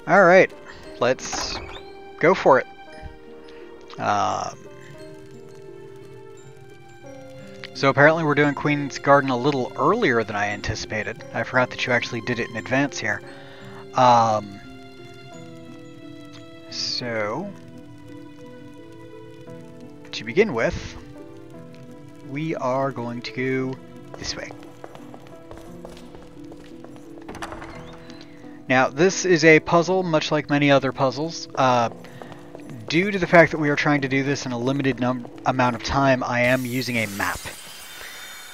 Alright. Let's go for it. So apparently we're doing Queen's Garden a little earlier than I anticipated. I forgot that you actually did it in advance here. So, to begin with, we are going to go this way. Now, this is a puzzle, much like many other puzzles. Due to the fact that we are trying to do this in a limited amount of time, I am using a map.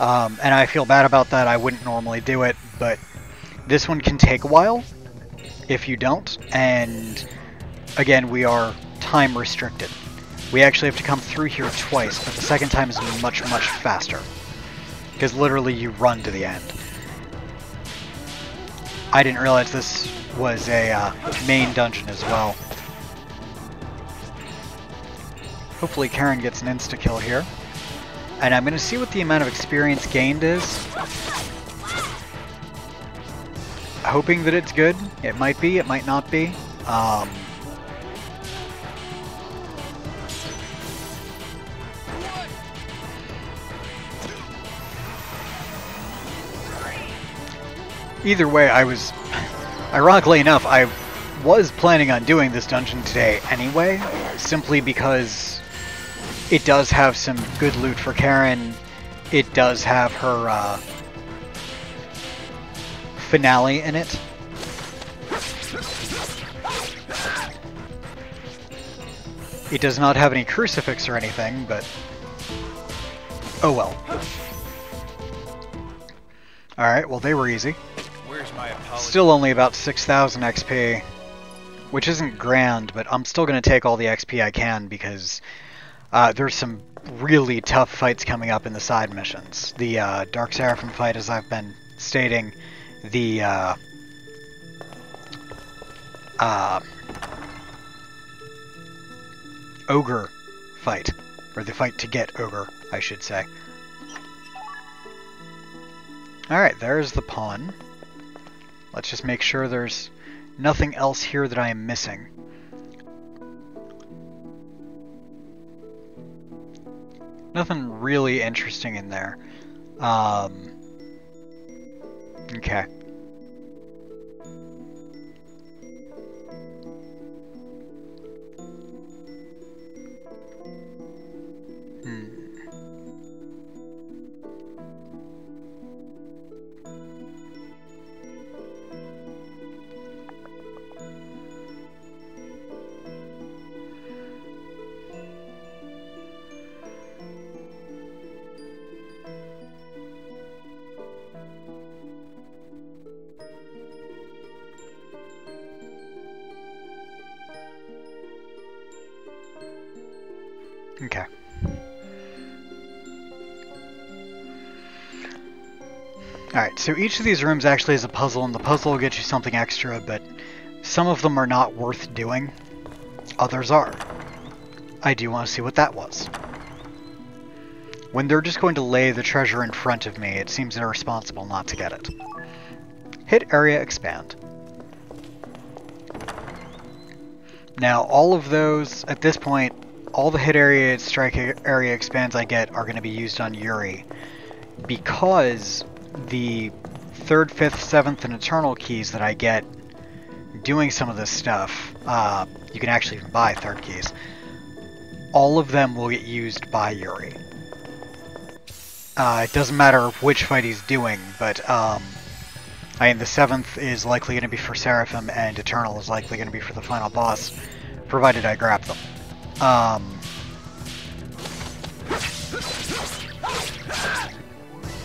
And I feel bad about that. I wouldn't normally do it, but this one can take a while if you don't, and again, we are time restricted. We actually have to come through here twice, but the second time is much, much faster. Because literally you run to the end. I didn't realize this was a main dungeon as well. Hopefully Karen gets an insta-kill here. And I'm going to see what the amount of experience gained is. Hoping that it's good. It might be, it might not be. Either way, ironically enough, I was planning on doing this dungeon today anyway, simply because it does have some good loot for Karen. It does have her finale in it. It does not have any crucifix or anything, but oh well. Alright, well they were easy. Where's my apology? Still only about 6,000 XP. which isn't grand, but I'm still going to take all the XP I can because there's some really tough fights coming up in the side missions. The Dark Seraphim fight, as I've been stating, the Ogre fight, or the fight to get Ogre, I should say. Alright, there's the pawn. Let's just make sure there's nothing else here that I am missing. Nothing really interesting in there. Okay. Okay. Alright, so each of these rooms actually is a puzzle, and the puzzle will get you something extra, but some of them are not worth doing. Others are. I do want to see what that was. When they're just going to lay the treasure in front of me, it seems irresponsible not to get it. Hit area expand. Now, all of those, at this point, all the hit area, strike area expands I get are going to be used on Yuri, because the 3rd, 5th, 7th, and Eternal keys that I get doing some of this stuff, you can actually even buy 3rd keys, all of them will get used by Yuri. It doesn't matter which fight he's doing, but I mean, the 7th is likely going to be for Seraphim, and Eternal is likely going to be for the final boss, provided I grab them.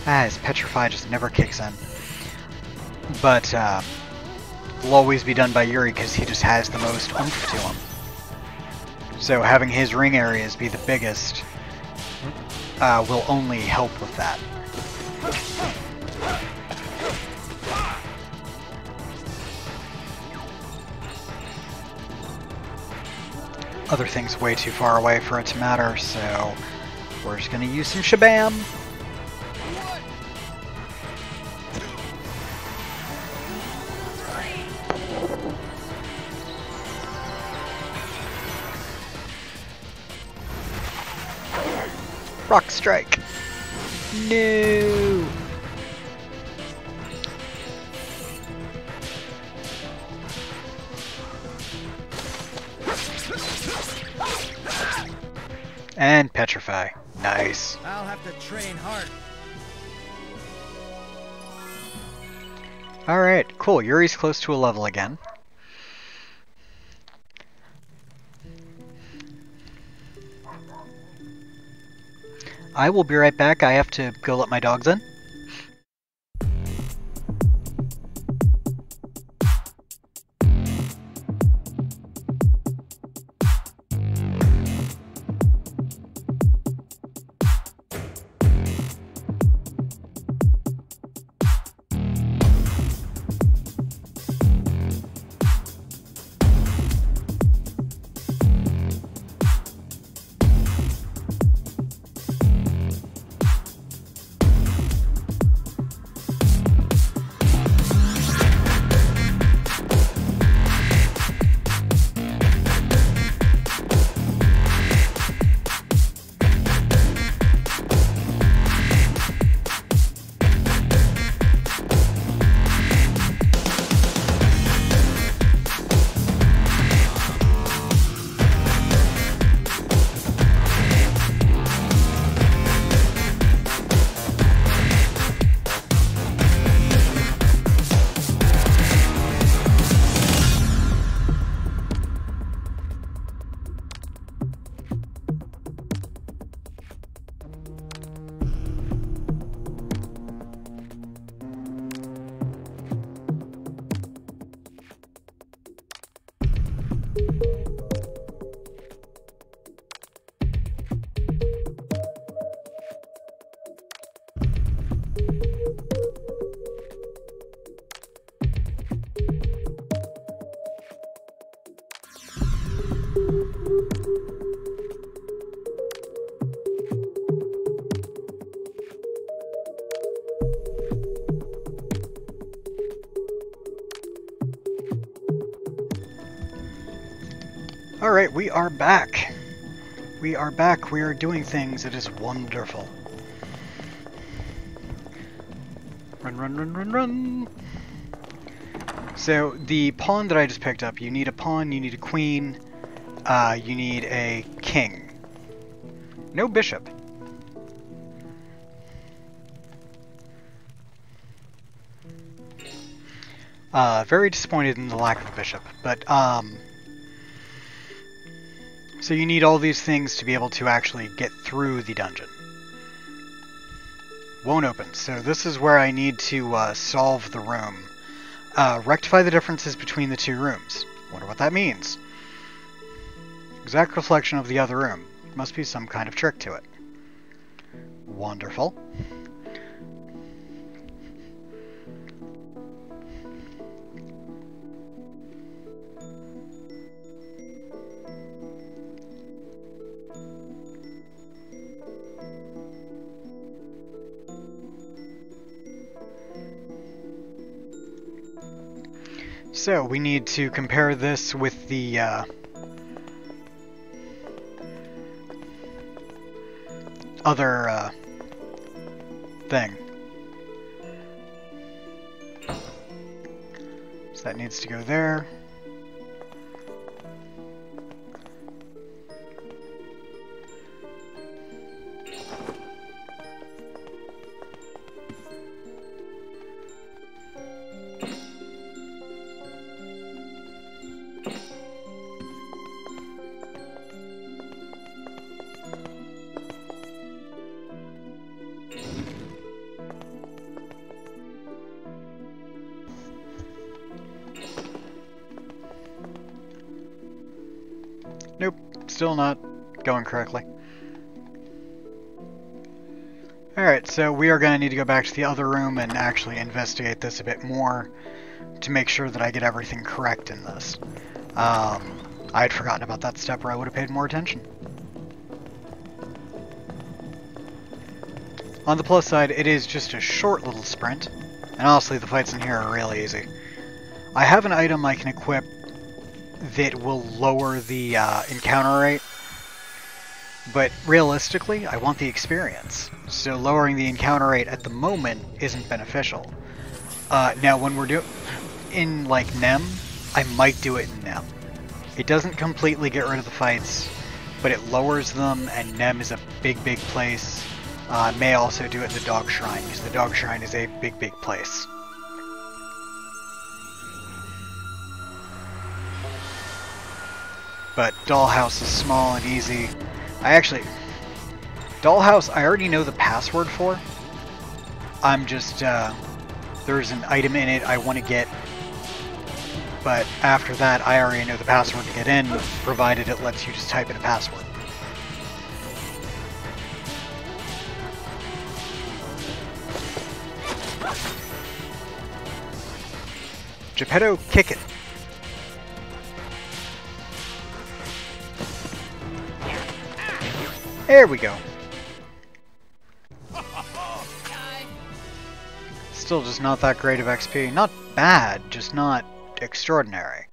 His Petrify just never kicks in. But, will always be done by Yuri because he just has the most oomph to him. So having his ring areas be the biggest will only help with that. Other things way too far away for it to matter, so we're just gonna use some Shabam. Rock Strike. No. And Petrify. Nice. I'll have to train hard. Alright, cool. Yuri's close to a level again. I will be right back. I have to go let my dogs in. Alright, we are back. We are back. We are doing things. It is wonderful. Run, run, run, run, run. So, the pawn that I just picked up, you need a pawn, you need a queen, you need a king. No bishop. Very disappointed in the lack of a bishop, but, so you need all these things to be able to actually get through the dungeon. Won't open, so this is where I need to, solve the room. Rectify the differences between the two rooms. Wonder what that means. Exact reflection of the other room. Must be some kind of trick to it. Wonderful. So, we need to compare this with the, other, thing. So that needs to go there. Nope, still not going correctly. Alright, so we are going to need to go back to the other room and actually investigate this a bit more to make sure that I get everything correct in this. I had forgotten about that step, or I would have paid more attention. On the plus side, it is just a short little sprint, and honestly the fights in here are really easy. I have an item I can equip that will lower the encounter rate, but realistically I want the experience, so lowering the encounter rate at the moment isn't beneficial. Now when we're in like Nem, I might do it in Nem. It doesn't completely get rid of the fights, but it lowers them, and Nem is a big place. May also do it in the Dog Shrine, because the Dog Shrine is a big place. But Dollhouse is small and easy. Dollhouse, I already know the password for. I'm just, there's an item in it I want to get, but after that I already know the password to get in, provided it lets you just type in a password. Geppetto, kick it. There we go. Still just not that great of XP. Not bad, just not extraordinary.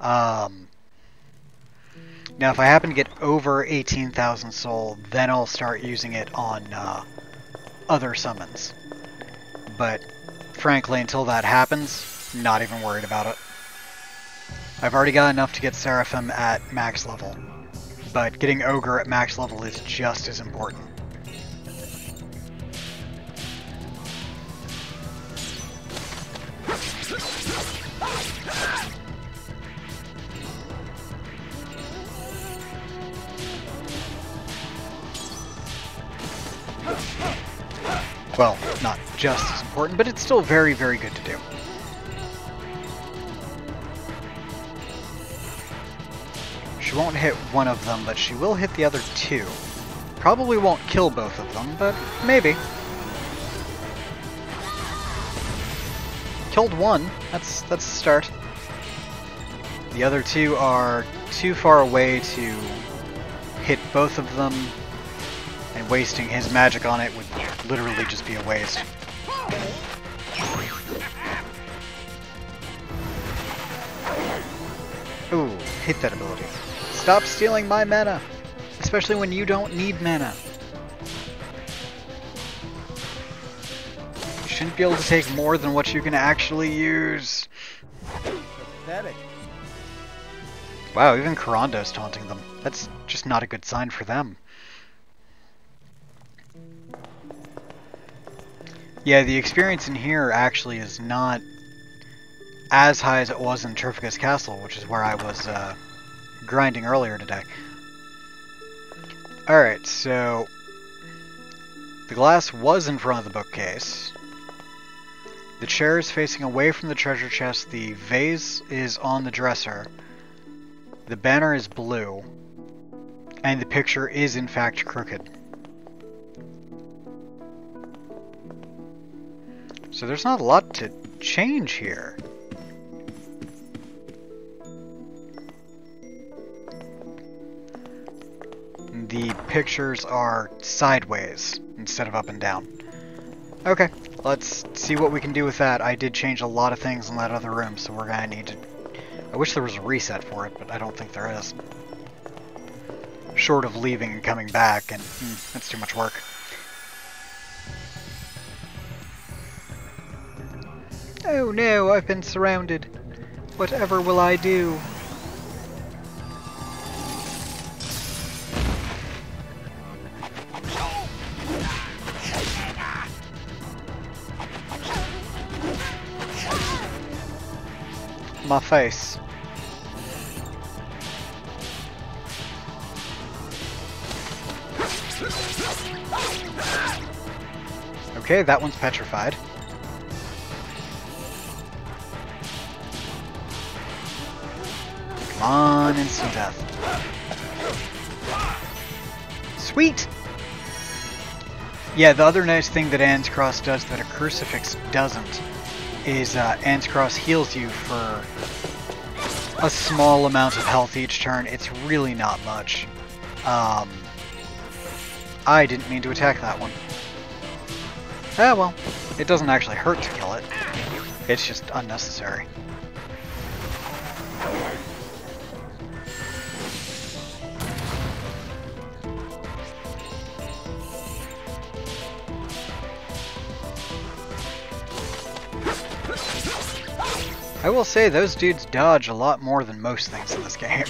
Now if I happen to get over 18,000 soul, then I'll start using it on other summons. But frankly, until that happens, not even worried about it. I've already got enough to get Seraphim at max level, but getting Ogre at max level is just as important. Well, not just as important, but it's still very, very good to do. She won't hit one of them, but she will hit the other two. Probably won't kill both of them, but maybe. Killed one. That's a start. The other two are too far away to hit both of them, and wasting his magic on it would literally just be a waste. Ooh, hate that ability. Stop stealing my mana! Especially when you don't need mana. You shouldn't be able to take more than what you can actually use. Pathetic. Wow, even Karando's taunting them. That's just not a good sign for them. Yeah, the experience in here actually is not as high as it was in Turfica's Castle, which is where I was grinding earlier today. Alright, so the glass was in front of the bookcase. The chair is facing away from the treasure chest. The vase is on the dresser. The banner is blue. And the picture is in fact crooked. So there's not a lot to change here. The pictures are sideways instead of up and down. Okay, let's see what we can do with that. I did change a lot of things in that other room, so we're gonna need to... I wish there was a reset for it, but I don't think there is. Short of leaving and coming back, and that's too much work. Oh no, I've been surrounded. Whatever will I do? My face. Okay, that one's petrified. Come on, instant death. Sweet! Yeah, the other nice thing that Anne's Cross does that a Crucifix doesn't is Anne's Cross heals you for a small amount of health each turn. It's really not much. I didn't mean to attack that one. Ah, well, it doesn't actually hurt to kill it. It's just unnecessary. I will say those dudes dodge a lot more than most things in this game.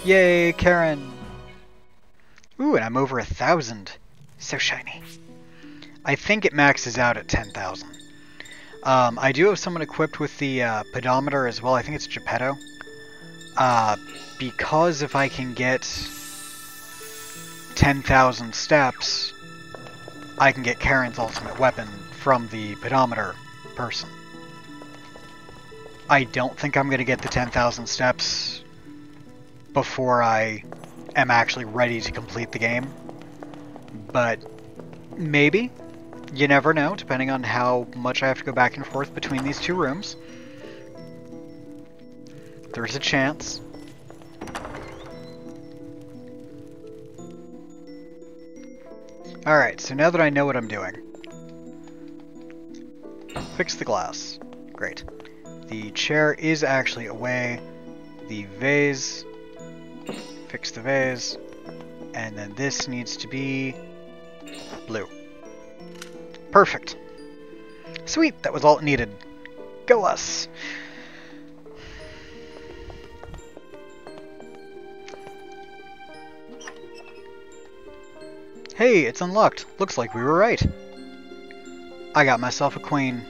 Yay, Karen! Ooh, and I'm over 1,000. So shiny. I think it maxes out at 10,000. I do have someone equipped with the pedometer as well. I think it's Geppetto. Because if I can get 10,000 steps, I can get Karen's ultimate weapon from the pedometer person. I don't think I'm going to get the 10,000 steps before I am actually ready to complete the game. But maybe. You never know, depending on how much I have to go back and forth between these two rooms. There's a chance. Alright, so now that I know what I'm doing. Fix the glass. Great. The chair is actually away. The vase. Fix the vase. And then this needs to be blue. Perfect. Sweet, that was all it needed. Go us! Hey, it's unlocked. Looks like we were right. I got myself a queen.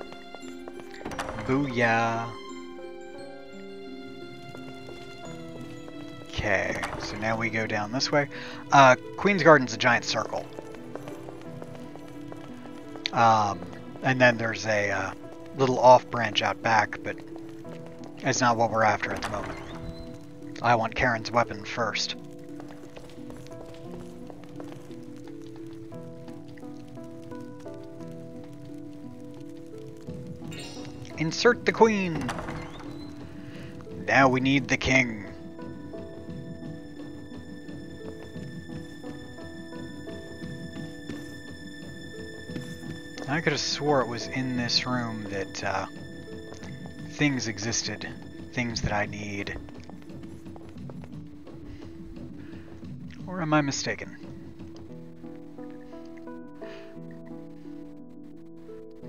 Booyah. Okay, so now we go down this way. Queen's Garden's a giant circle. And then there's a little off branch out back, but it's not what we're after at the moment. I want Karen's weapon first. Insert the queen! Now we need the king. I could have swore it was in this room that things existed. Things that I need. Or am I mistaken?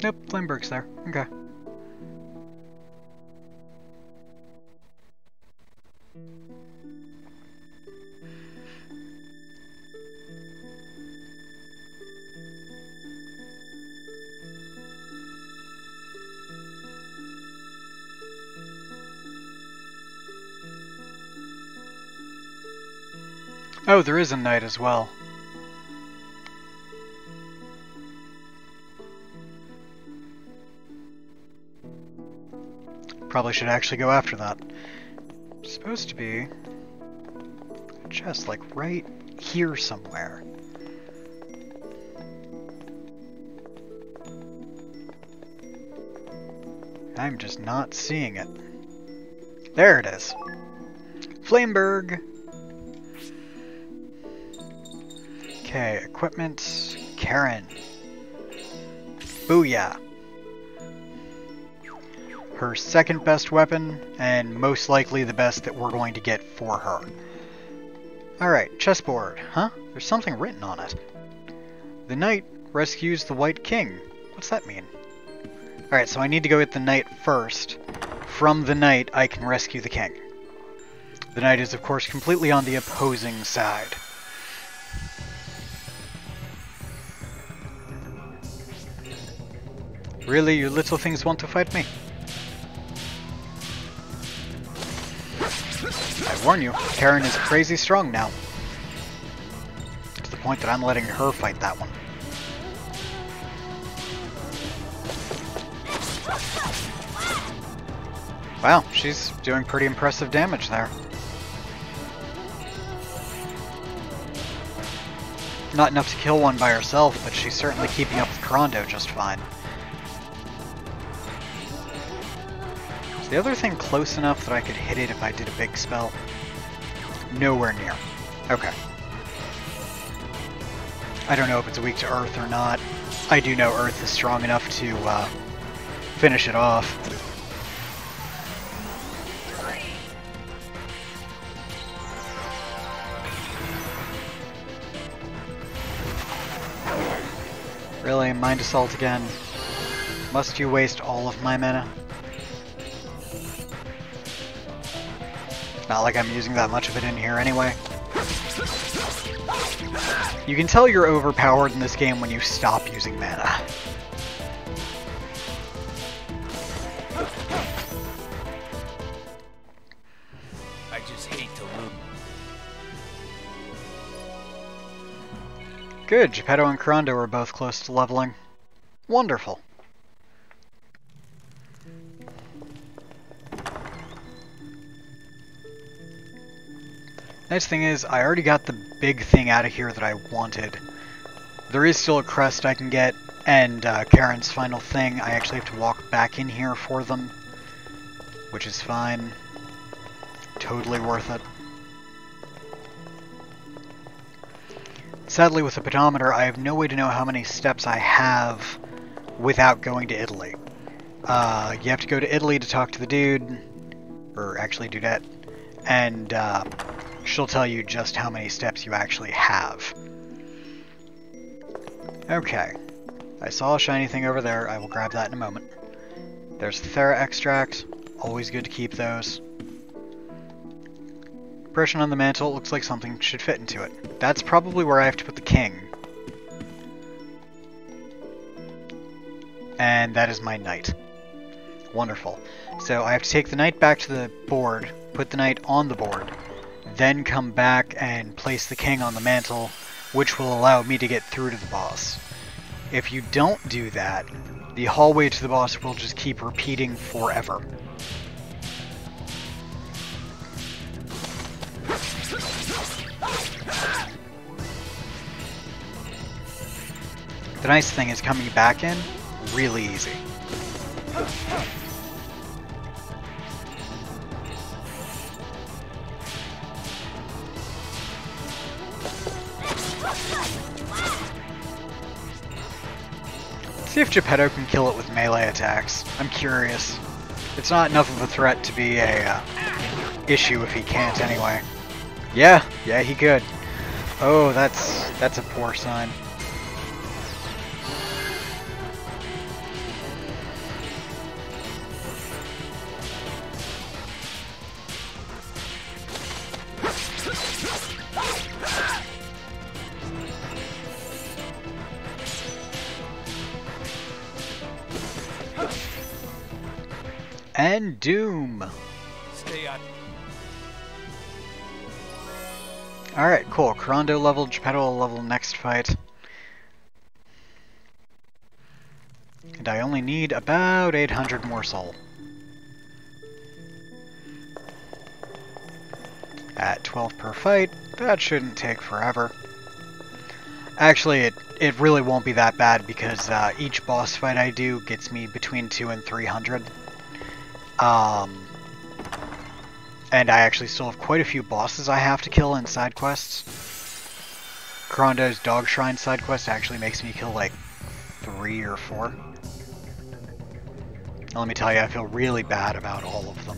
Nope, Flameberg's there. Okay. Oh, there is a knight as well. Probably should actually go after that. It's supposed to be a chest, like right here somewhere. I'm just not seeing it. There it is. Flameberg! Okay, equipment, Karen. Booyah! Her second best weapon, and most likely the best that we're going to get for her. Alright, chessboard. Huh? There's something written on it. The knight rescues the White King. What's that mean? Alright, so I need to go get the knight first. From the knight, I can rescue the king. The knight is, of course, completely on the opposing side. Really, you little things want to fight me? I warn you, Karen is crazy strong now. To the point that I'm letting her fight that one. Wow, she's doing pretty impressive damage there. Not enough to kill one by herself, but she's certainly keeping up with Kurando just fine. Is the other thing close enough that I could hit it if I did a big spell? Nowhere near. Okay. I don't know if it's weak to Earth or not. I do know Earth is strong enough to finish it off. Really? Mind Assault again? Must you waste all of my mana? Not like I'm using that much of it in here anyway. You can tell you're overpowered in this game when you stop using mana. I just hate to lose. Good, Geppetto and Kurando are both close to leveling. Wonderful. Nice thing is, I already got the big thing out of here that I wanted. There is still a crest I can get, and Karen's final thing, I actually have to walk back in here for them, which is fine. Totally worth it. Sadly, with the pedometer, I have no way to know how many steps I have without going to Italy. You have to go to Italy to talk to the dude, or actually dudette, and she'll tell you just how many steps you actually have. Okay. I saw a shiny thing over there. I will grab that in a moment. There's the Thera extract. Always good to keep those. Impression on the mantle. Looks like something should fit into it. That's probably where I have to put the king. And that is my knight. Wonderful. So I have to take the knight back to the board, put the knight on the board, then come back and place the king on the mantle, which will allow me to get through to the boss. If you don't do that, the hallway to the boss will just keep repeating forever. The nice thing is coming back in, really easy. See if Geppetto can kill it with melee attacks. I'm curious. It's not enough of a threat to be a issue if he can't anyway. Yeah, he could. Oh, that's a poor sign. And Doom. Stay on. Alright, cool. Kurando level, Geppetto level next fight. And I only need about 800 more soul. At 12 per fight, that shouldn't take forever. Actually, it really won't be that bad because each boss fight I do gets me between 200 and 300. And I actually still have quite a few bosses I have to kill in side quests. Kurando's Dog Shrine side quest actually makes me kill like 3 or 4. Let me tell you, I feel really bad about all of them.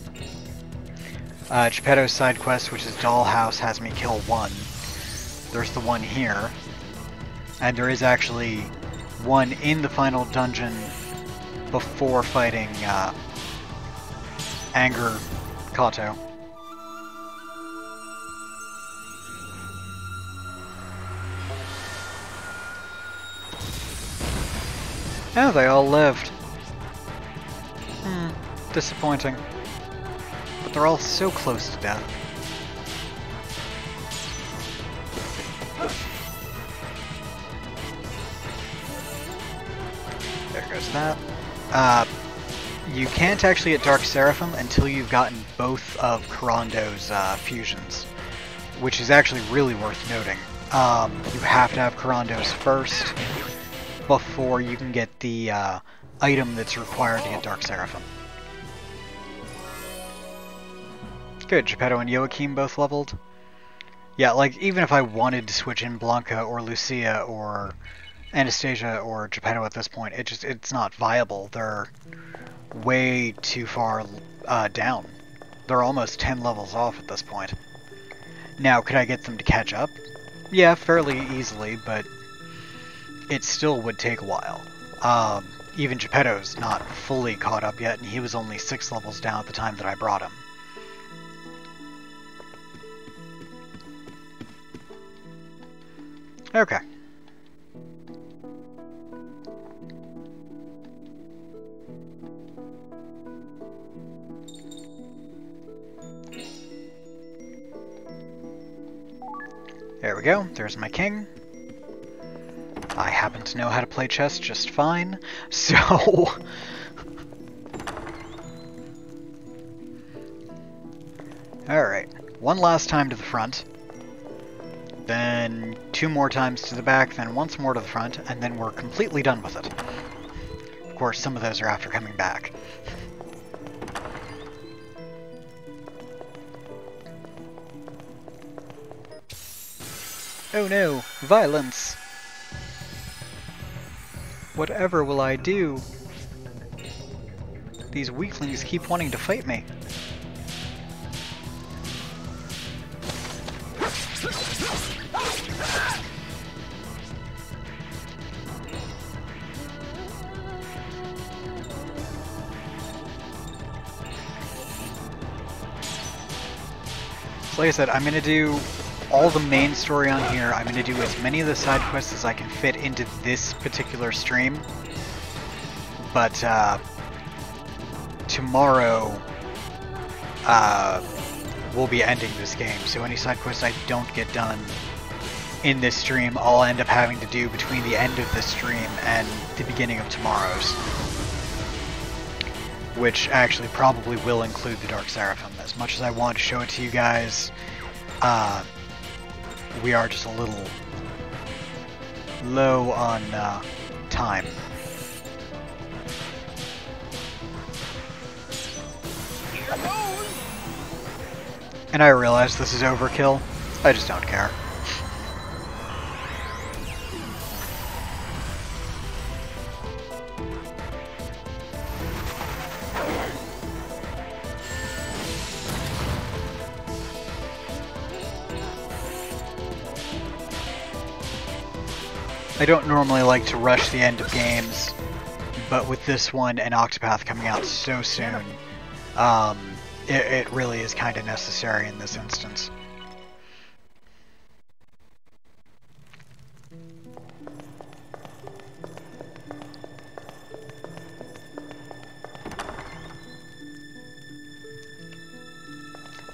Geppetto's side quest, which is Dollhouse, has me kill 1. There's the one here. And there is actually one in the final dungeon before fighting Anger Kato. Oh, they all lived. Disappointing. But they're all so close to death. There goes that. You can't actually get Dark Seraphim until you've gotten both of Kurando's fusions, which is actually really worth noting. You have to have Kurando's first before you can get the item that's required to get Dark Seraphim. Good, Geppetto and Joachim both leveled. Yeah, like, even if I wanted to switch in Blanca or Lucia or Anastasia or Geppetto at this point, it's not viable. They're way too far down. They're almost 10 levels off at this point. Now, could I get them to catch up? Yeah, fairly easily, but it still would take a while. Even Geppetto's not fully caught up yet, and he was only 6 levels down at the time that I brought him. Okay. There we go, there's my king. I happen to know how to play chess just fine, so... Alright, one last time to the front, then 2 more times to the back, then once more to the front, and then we're completely done with it. Of course, some of those are after coming back. Oh no, violence! Whatever will I do? These weaklings keep wanting to fight me. So like I said, I'm going to do all the main story on here. I'm going to do as many of the side quests as I can fit into this particular stream. But tomorrow we'll be ending this game, so any side quests I don't get done in this stream, I'll end up having to do between the end of this stream and the beginning of tomorrow's. Which actually probably will include the Dark Seraphim. As much as I want to show it to you guys, we are just a little low on time. And I realize this is overkill. I just don't care. I don't normally like to rush the end of games, but with this one and Octopath coming out so soon, it really is kind of necessary in this instance.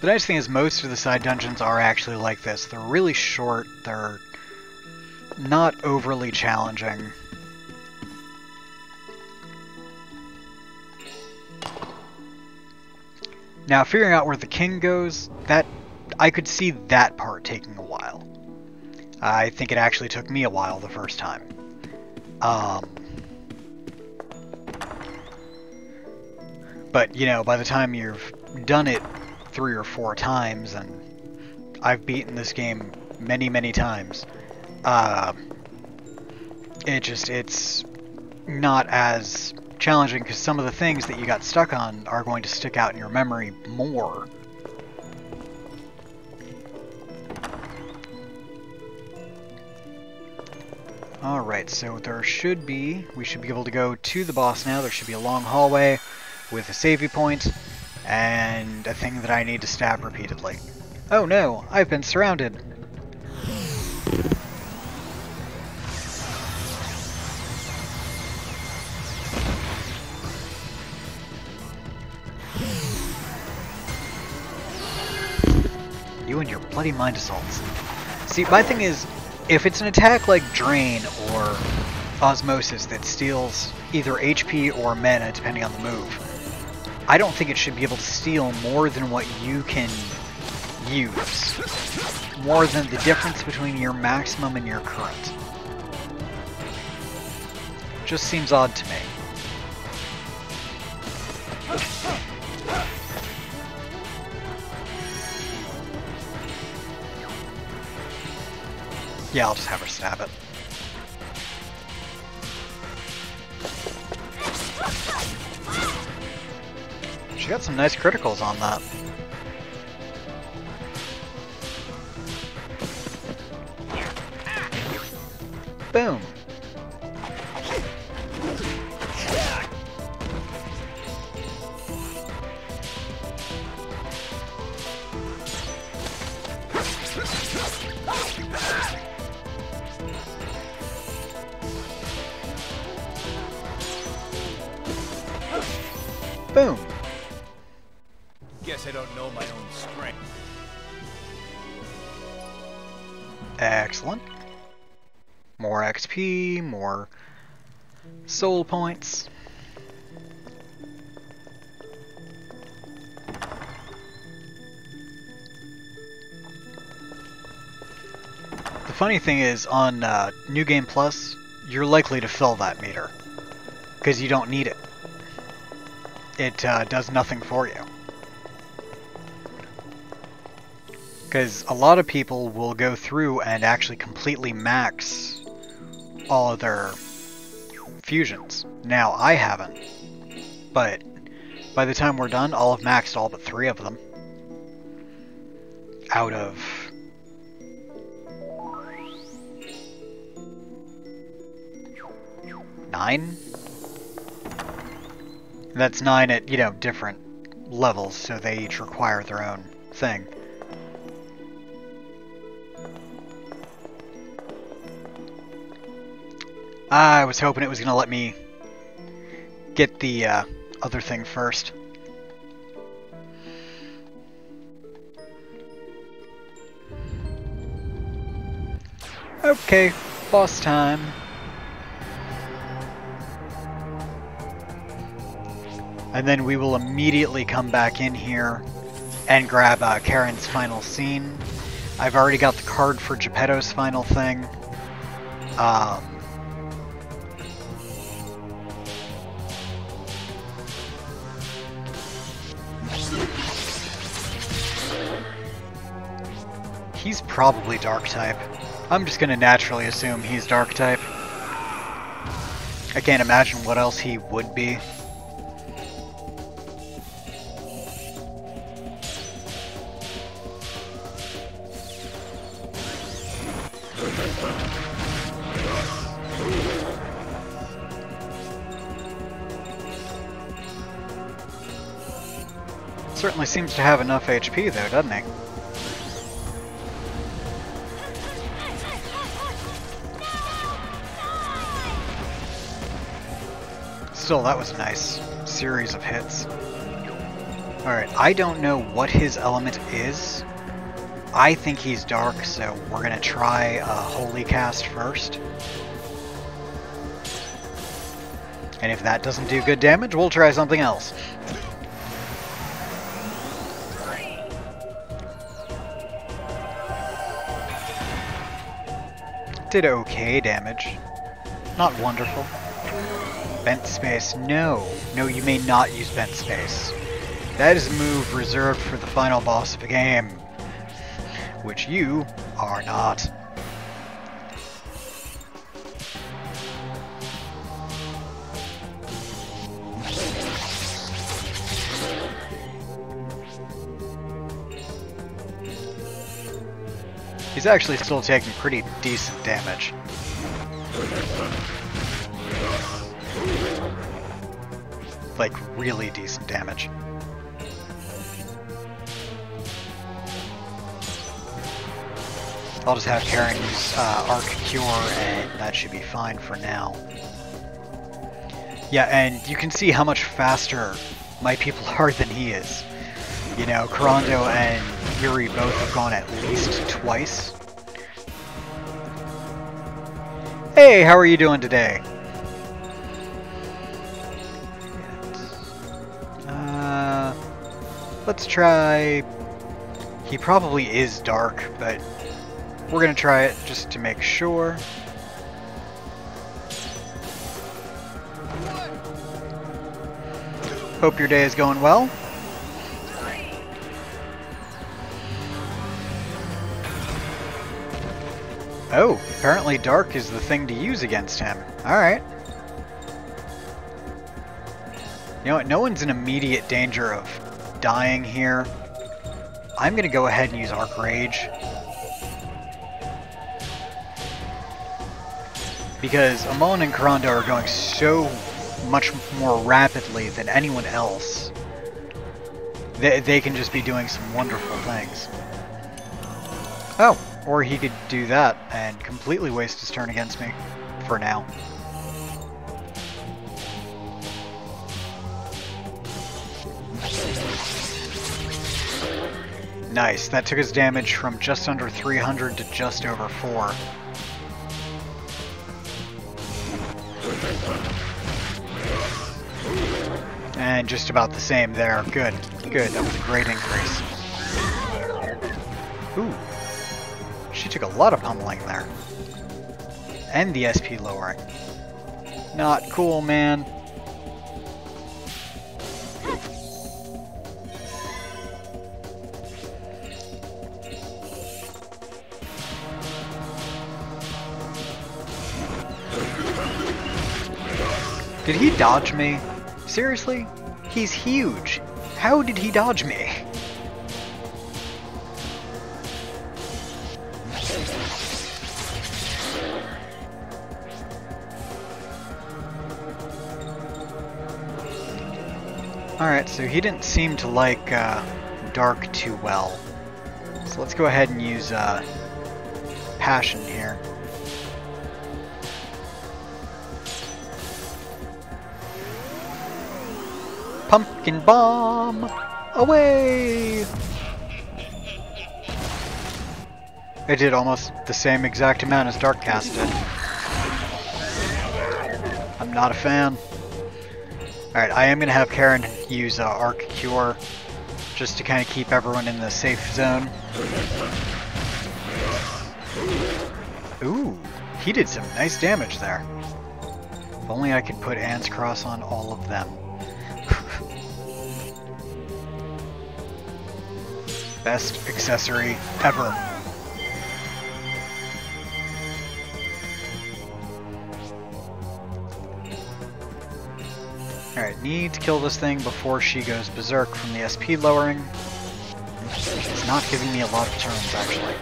The nice thing is most of the side dungeons are actually like this. They're really short, they're not overly challenging. Now, figuring out where the king goes, that I could see that part taking a while. I think it actually took me a while the first time. But, you know, by the time you've done it 3 or 4 times, and I've beaten this game many, many times, it's not as challenging because some of the things that you got stuck on are going to stick out in your memory more. Alright, so we should be able to go to the boss now. There should be a long hallway with a savey point, and a thing that I need to stab repeatedly. Oh no, I've been surrounded! You and your bloody mind assaults. See, my thing is, if it's an attack like Drain or Osmosis that steals either HP or mana depending on the move, I don't think it should be able to steal more than what you can use. More than the difference between your maximum and your current. Just seems odd to me. Yeah, I'll just have her stab it. She got some nice criticals on that. Boom. Boom. Guess I don't know my own strength. Excellent. More XP, more soul points. The funny thing is, on New Game Plus, you're likely to fill that meter, because you don't need it. It does nothing for you. Because a lot of people will go through and actually completely max all of their fusions. Now, I haven't, but by the time we're done, I'll have maxed all but 3 of them. Out of 9? That's 9 at, you know, different levels, so they each require their own thing. I was hoping it was going to let me get the other thing first. Okay, boss time. And then we will immediately come back in here and grab Charon's final scene. I've already got the card for Geppetto's final thing. He's probably Dark type. I'm just gonna naturally assume he's Dark type. I can't imagine what else he would be. Certainly seems to have enough HP though, doesn't he? Still, that was a nice series of hits. Alright, I don't know what his element is. I think he's dark, so we're gonna try a Holy Cast first. And if that doesn't do good damage, we'll try something else. Did okay damage. Not wonderful. Bent Space, no. No, you may not use Bent Space. That is a move reserved for the final boss of the game. Which you are not. He's actually still taking pretty decent damage. Like, really decent damage. I'll just have Karen use Arc Cure, and that should be fine for now. Yeah, and you can see how much faster my people are than he is. You know, Kurando and Yuri both have gone at least twice. Hey, how are you doing today? Let's try... He probably is dark, but we're gonna try it just to make sure. Hope your day is going well. Oh, apparently dark is the thing to use against him. Alright. You know what, no one's in immediate danger of dying here. I'm gonna go ahead and use Arc Rage. Because Amon and Kurando are going so much more rapidly than anyone else. They can just be doing some wonderful things. Oh, or he could do that and completely waste his turn against me. For now. Nice, that took his damage from just under 300 to just over 4. And just about the same there. Good, good, that was a great increase. Ooh, she took a lot of pummeling there. And the SP lowering. Not cool, man. Did he dodge me? Seriously? He's huge. How did he dodge me? Alright, so he didn't seem to like dark too well. So let's go ahead and use Passion here. Pumpkin Bomb! Away! It did almost the same exact amount as Dark Cast did. I'm not a fan. Alright, I am going to have Karen use Arc Cure just to kind of keep everyone in the safe zone. Ooh, he did some nice damage there. If only I could put Anne's Cross on all of them. Best accessory ever. Alright, need to kill this thing before she goes berserk from the SP lowering. She's not giving me a lot of turns, actually.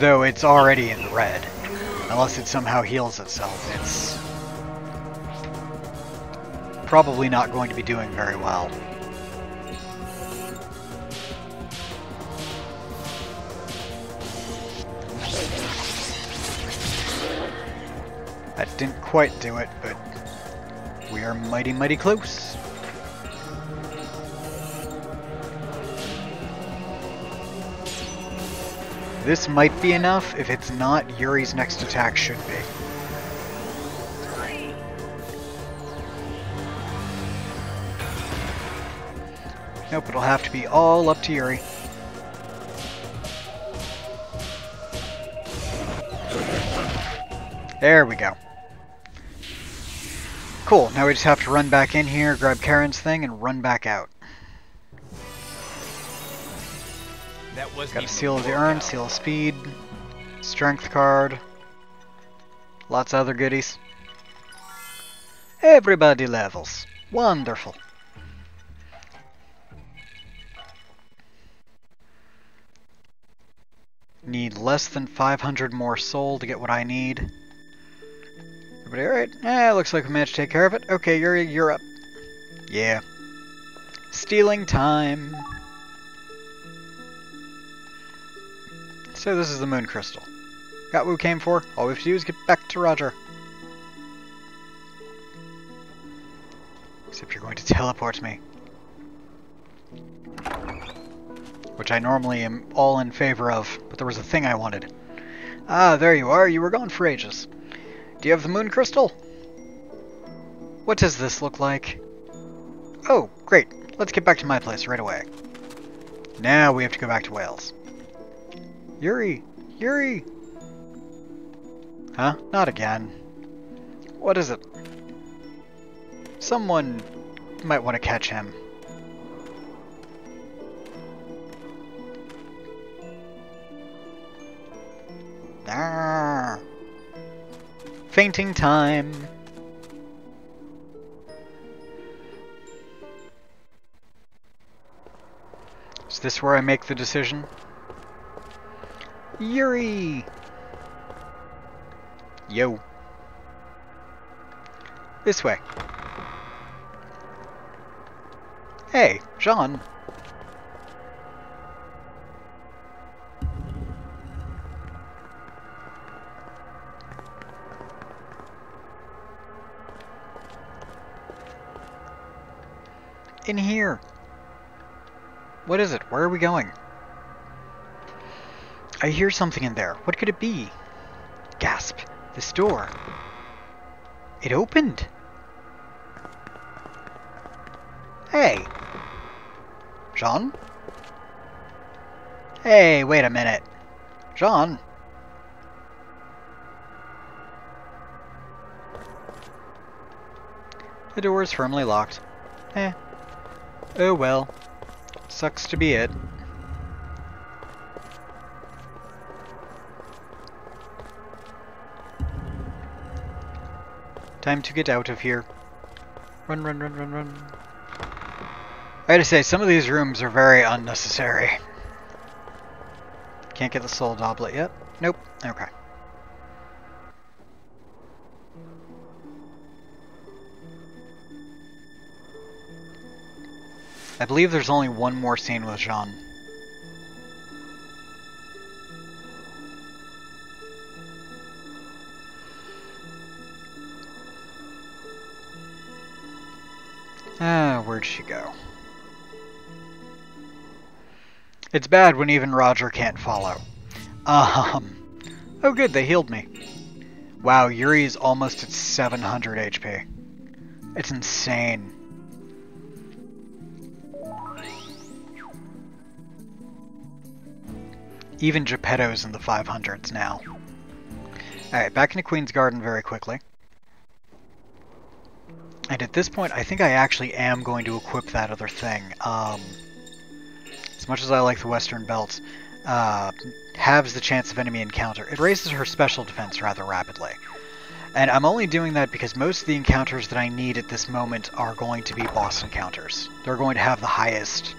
Though it's already in the red. Unless it somehow heals itself, it's probably not going to be doing very well. That didn't quite do it, but we are mighty, mighty close. This might be enough. If it's not, Yuri's next attack should be. Nope, it'll have to be all up to Yuri. There we go. Cool, now we just have to run back in here, grab Karen's thing, and run back out. Got a Seal of the Urn, Seal of Speed, Strength card, lots of other goodies. Everybody levels. Wonderful. Need less than 500 more soul to get what I need. Everybody alright? Looks like we managed to take care of it. Okay, you're up. Yeah. Stealing time. So this is the Moon Crystal. Got what we came for. All we have to do is get back to Roger. Except you're going to teleport me. Which I normally am all in favor of, but there was a thing I wanted. Ah, there you are. You were gone for ages. Do you have the Moon Crystal? What does this look like? Oh, great. Let's get back to my place right away. Now we have to go back to Wales. Yuri! Yuri! Huh? Not again. What is it? Someone might want to catch him. Ah. Fainting time. Is this where I make the decision? Yuri! Yo. This way. Hey, Jean. In here. What is it? Where are we going? I hear something in there. What could it be? Gasp. This door. It opened. Hey. Jean? Hey, wait a minute. Jean? The door is firmly locked. Oh well. Sucks to be it. Time to get out of here. Run, run, run, run, run. I gotta say, some of these rooms are very unnecessary. Can't get the soul doblet yet? Nope. Okay. I believe there's only one more scene with Jean. Where'd she go? It's bad when even Roger can't follow. Oh good, they healed me. Wow, Yuri's almost at 700 HP. It's insane. Even Geppetto's in the 500s now. Alright, back into Queen's Garden very quickly. And at this point, I think I actually am going to equip that other thing. As much as I like the Western Belt, halves the chance of enemy encounter. It raises her special defense rather rapidly. And I'm only doing that because most of the encounters that I need at this moment are going to be boss encounters. They're going to have the highest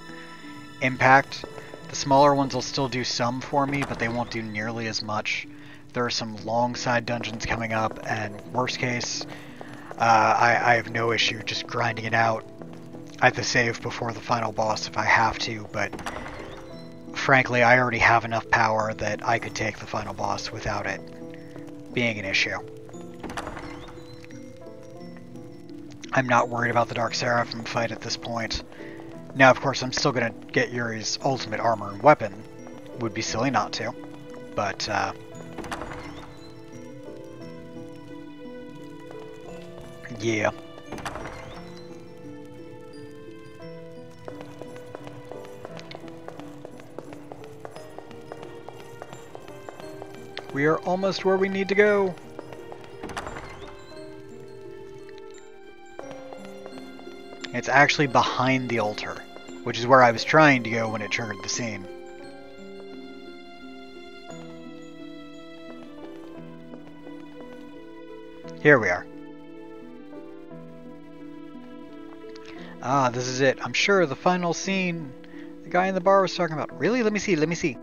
impact. The smaller ones will still do some for me, but they won't do nearly as much. There are some long side dungeons coming up, and worst case, I have no issue just grinding it out at the save before the final boss if I have to, but frankly, I already have enough power that I could take the final boss without it being an issue. I'm not worried about the Dark Seraphim fight at this point. Now, of course, I'm still going to get Yuri's ultimate armor and weapon. Would be silly not to. But, yeah. We are almost where we need to go. It's actually behind the altar, which is where I was trying to go when it triggered the scene. Here we are. Ah, this is it. I'm sure the final scene the guy in the bar was talking about. Really? Let me see, let me see.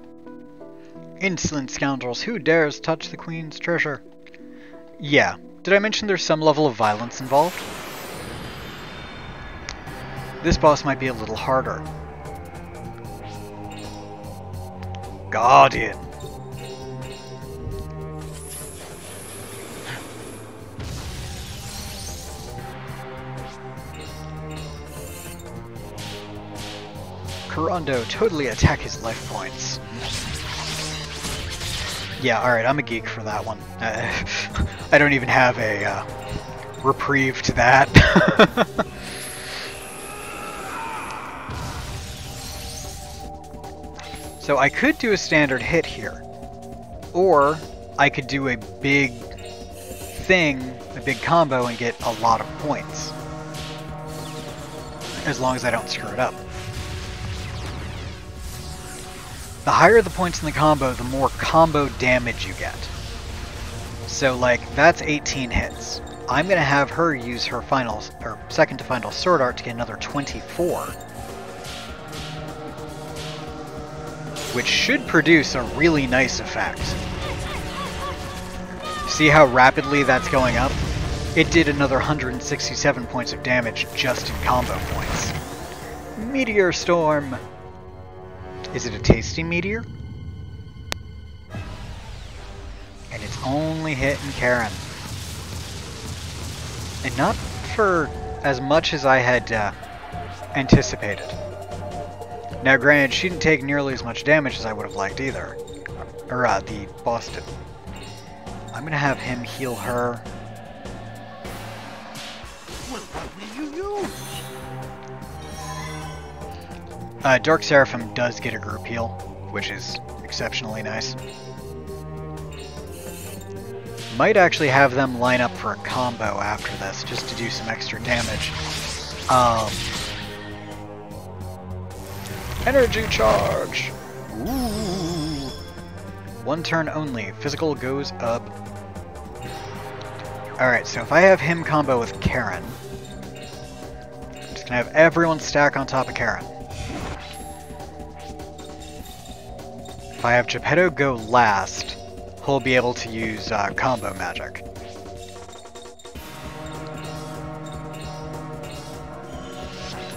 Insolent scoundrels, who dares touch the Queen's treasure? Yeah. Did I mention there's some level of violence involved? This boss might be a little harder. Guardian. Kurando, totally attack his life points. Yeah, alright, I'm a geek for that one. I don't even have a reprieve to that. So I could do a standard hit here, or I could do a big thing, a big combo, and get a lot of points. As long as I don't screw it up. The higher the points in the combo, the more combo damage you get. So like, that's 18 hits. I'm going to have her use her final, or second to final sword art to get another 24. Which should produce a really nice effect. See how rapidly that's going up? It did another 167 points of damage just in combo points. Meteor Storm! Is it a tasty meteor? And it's only hitting Karen. And not for as much as I had anticipated. Now granted, she didn't take nearly as much damage as I would have liked either. Or, the boss did. I'm gonna have him heal her. What will you use? Dark Seraphim does get a group heal, which is exceptionally nice. Might actually have them line up for a combo after this, just to do some extra damage. Energy charge! Ooh! One turn only. Physical goes up. Alright, so if I have him combo with Karen, I'm just gonna have everyone stack on top of Karen. If I have Geppetto go last, he'll be able to use combo magic.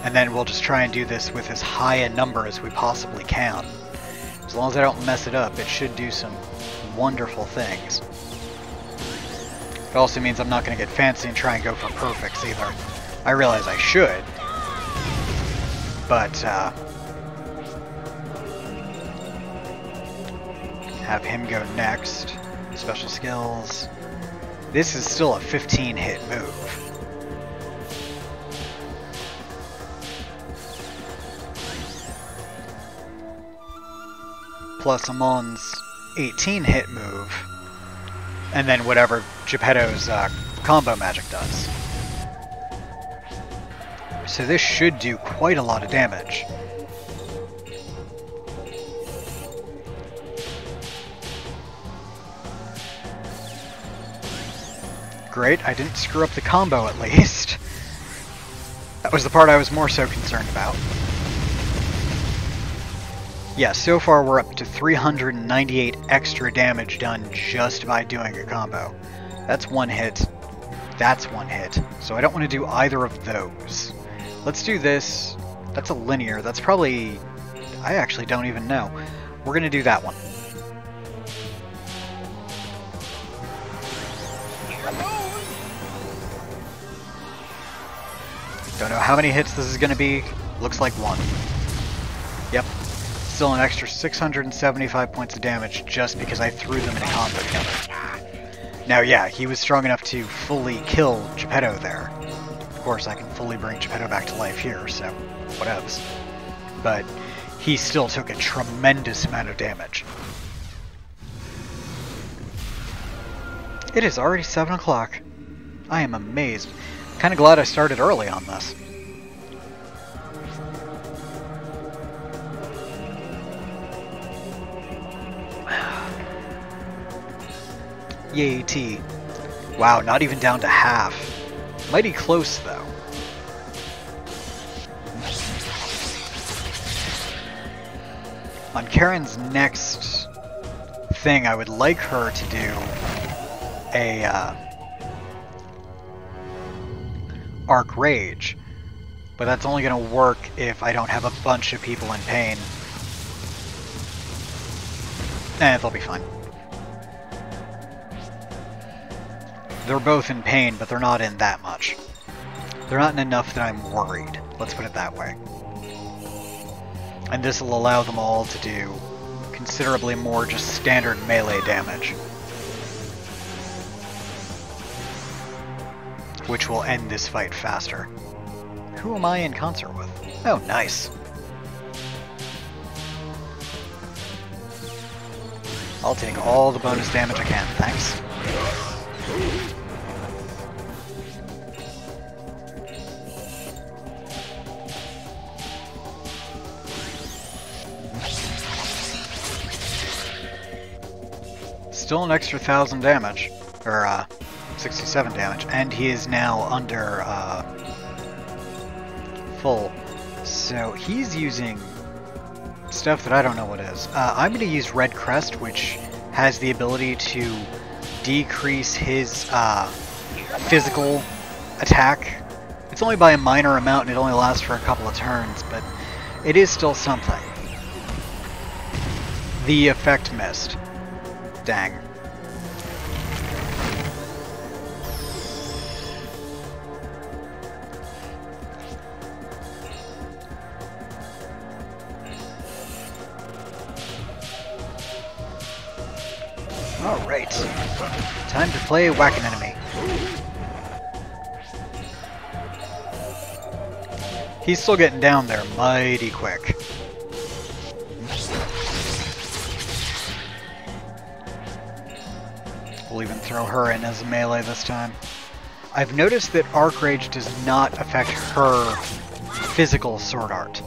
And then we'll just try and do this with as high a number as we possibly can. As long as I don't mess it up, it should do some wonderful things. It also means I'm not going to get fancy and try and go for perfects either. I realize I should, but have him go next. Special skills. This is still a 15-hit move. Plus Amon's 18-hit move, and then whatever Geppetto's combo magic does. So this should do quite a lot of damage. Great, I didn't screw up the combo at least. That was the part I was more so concerned about. Yeah, so far we're up to 398 extra damage done just by doing a combo. That's one hit. That's one hit. So I don't want to do either of those. Let's do this. That's a linear. That's probably... I actually don't even know. We're going to do that one. Don't know how many hits this is going to be. Looks like one. Yep. Still an extra 675 points of damage just because I threw them in a combo together. Now, yeah, he was strong enough to fully kill Geppetto there. Of course, I can fully bring Geppetto back to life here, so whatevs. But he still took a tremendous amount of damage. It is already 7 o'clock. I am amazed. Kind of glad I started early on this. Yay, T. Wow, not even down to half. Mighty close, though. On Karen's next thing, I would like her to do a Arc Rage, but that's only going to work if I don't have a bunch of people in pain. They'll be fine. They're both in pain, but they're not in that much. They're not in enough that I'm worried. Let's put it that way. And this will allow them all to do considerably more just standard melee damage. Which will end this fight faster. Who am I in concert with? Oh, nice. I'll take all the bonus damage I can, thanks. Still an extra 1,000 damage, or 67 damage, and he is now under full. So he's using stuff that I don't know what is. I'm going to use Red Crest, which has the ability to decrease his physical attack. It's only by a minor amount and it only lasts for a couple of turns, but it is still something. The effect missed. Dang. Alright. Time to play Whack an Enemy. He's still getting down there mighty quick. We'll even throw her in as a melee this time. I've noticed that Arc Rage does not affect her physical sword art.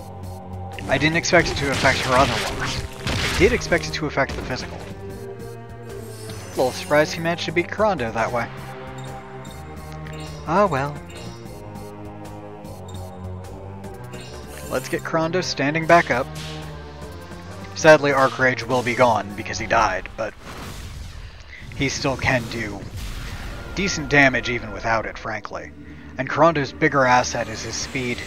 I didn't expect it to affect her other ones. I did expect it to affect the physical. A little surprised he managed to beat Kurando that way. Ah well. Let's get Kurando standing back up. Sadly, Arc Rage will be gone because he died, but he still can do decent damage even without it, frankly. And Kurando's bigger asset is his speed.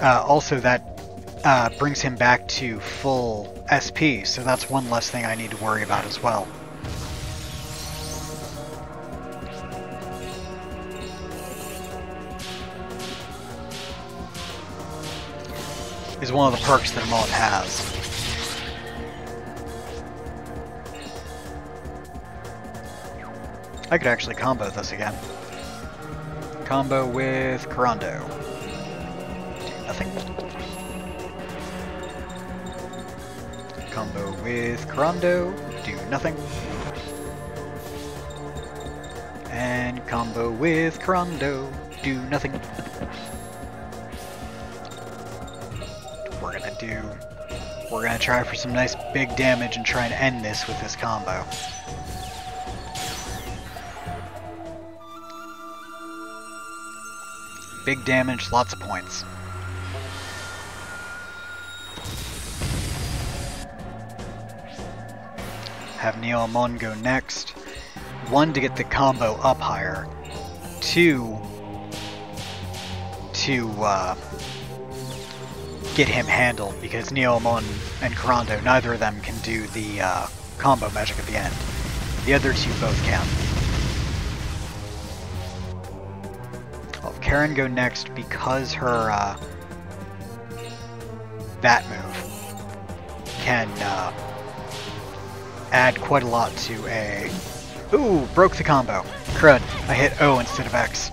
Also, that brings him back to full SP, so that's one less thing I need to worry about as well. Is one of the perks that Mullet has. I could actually combo this again. Combo with Kurando. Do nothing. Combo with Kurando. Do nothing. And combo with Kurando. Do nothing. We're gonna try for some nice big damage and try and end this with this combo. Big damage, lots of points. have Neomon go next. 1, to get the combo up higher. 2, to get him handled, because Neomon and Kurando, neither of them can do the combo magic at the end. The other two both can. I'll have Karen go next because her that move can add quite a lot to a... Ooh, broke the combo. Crud, I hit O instead of X.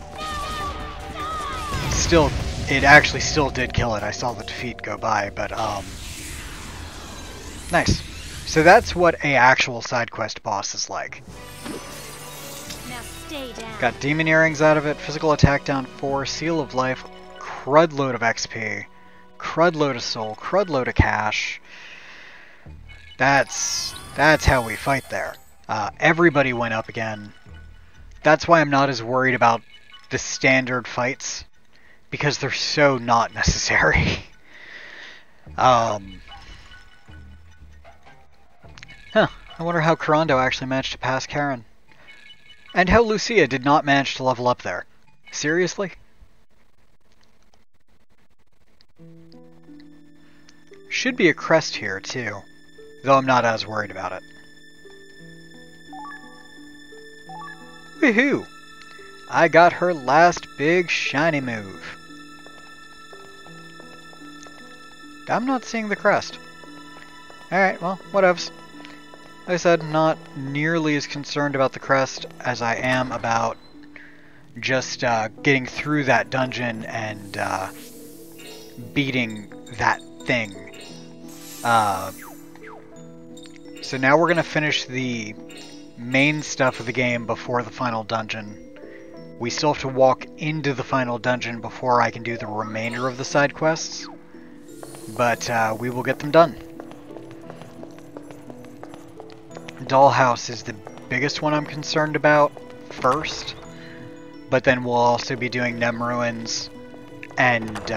Still, it actually still did kill it. I saw the defeat go by, but nice. So that's what a actual side quest boss is like. Now stay down. Got demon earrings out of it, physical attack down 4, seal of life, crud load of XP, crud load of soul, crud load of cash. That's how we fight there. Everybody went up again. That's why I'm not as worried about the standard fights, because they're so not necessary. I wonder how Kurando actually managed to pass Karen. And how Lucia did not manage to level up there. Seriously? Should be a crest here, too. Though I'm not as worried about it. Woohoo! I got her last big shiny move. I'm not seeing the crest. Alright, well, whatevs. Like I said, not nearly as concerned about the crest as I am about just getting through that dungeon and beating that thing. So now we're going to finish the main stuff of the game before the final dungeon. We still have to walk into the final dungeon before I can do the remainder of the side quests, but we will get them done. Dollhouse is the biggest one I'm concerned about first, but then we'll also be doing Nem Ruins, and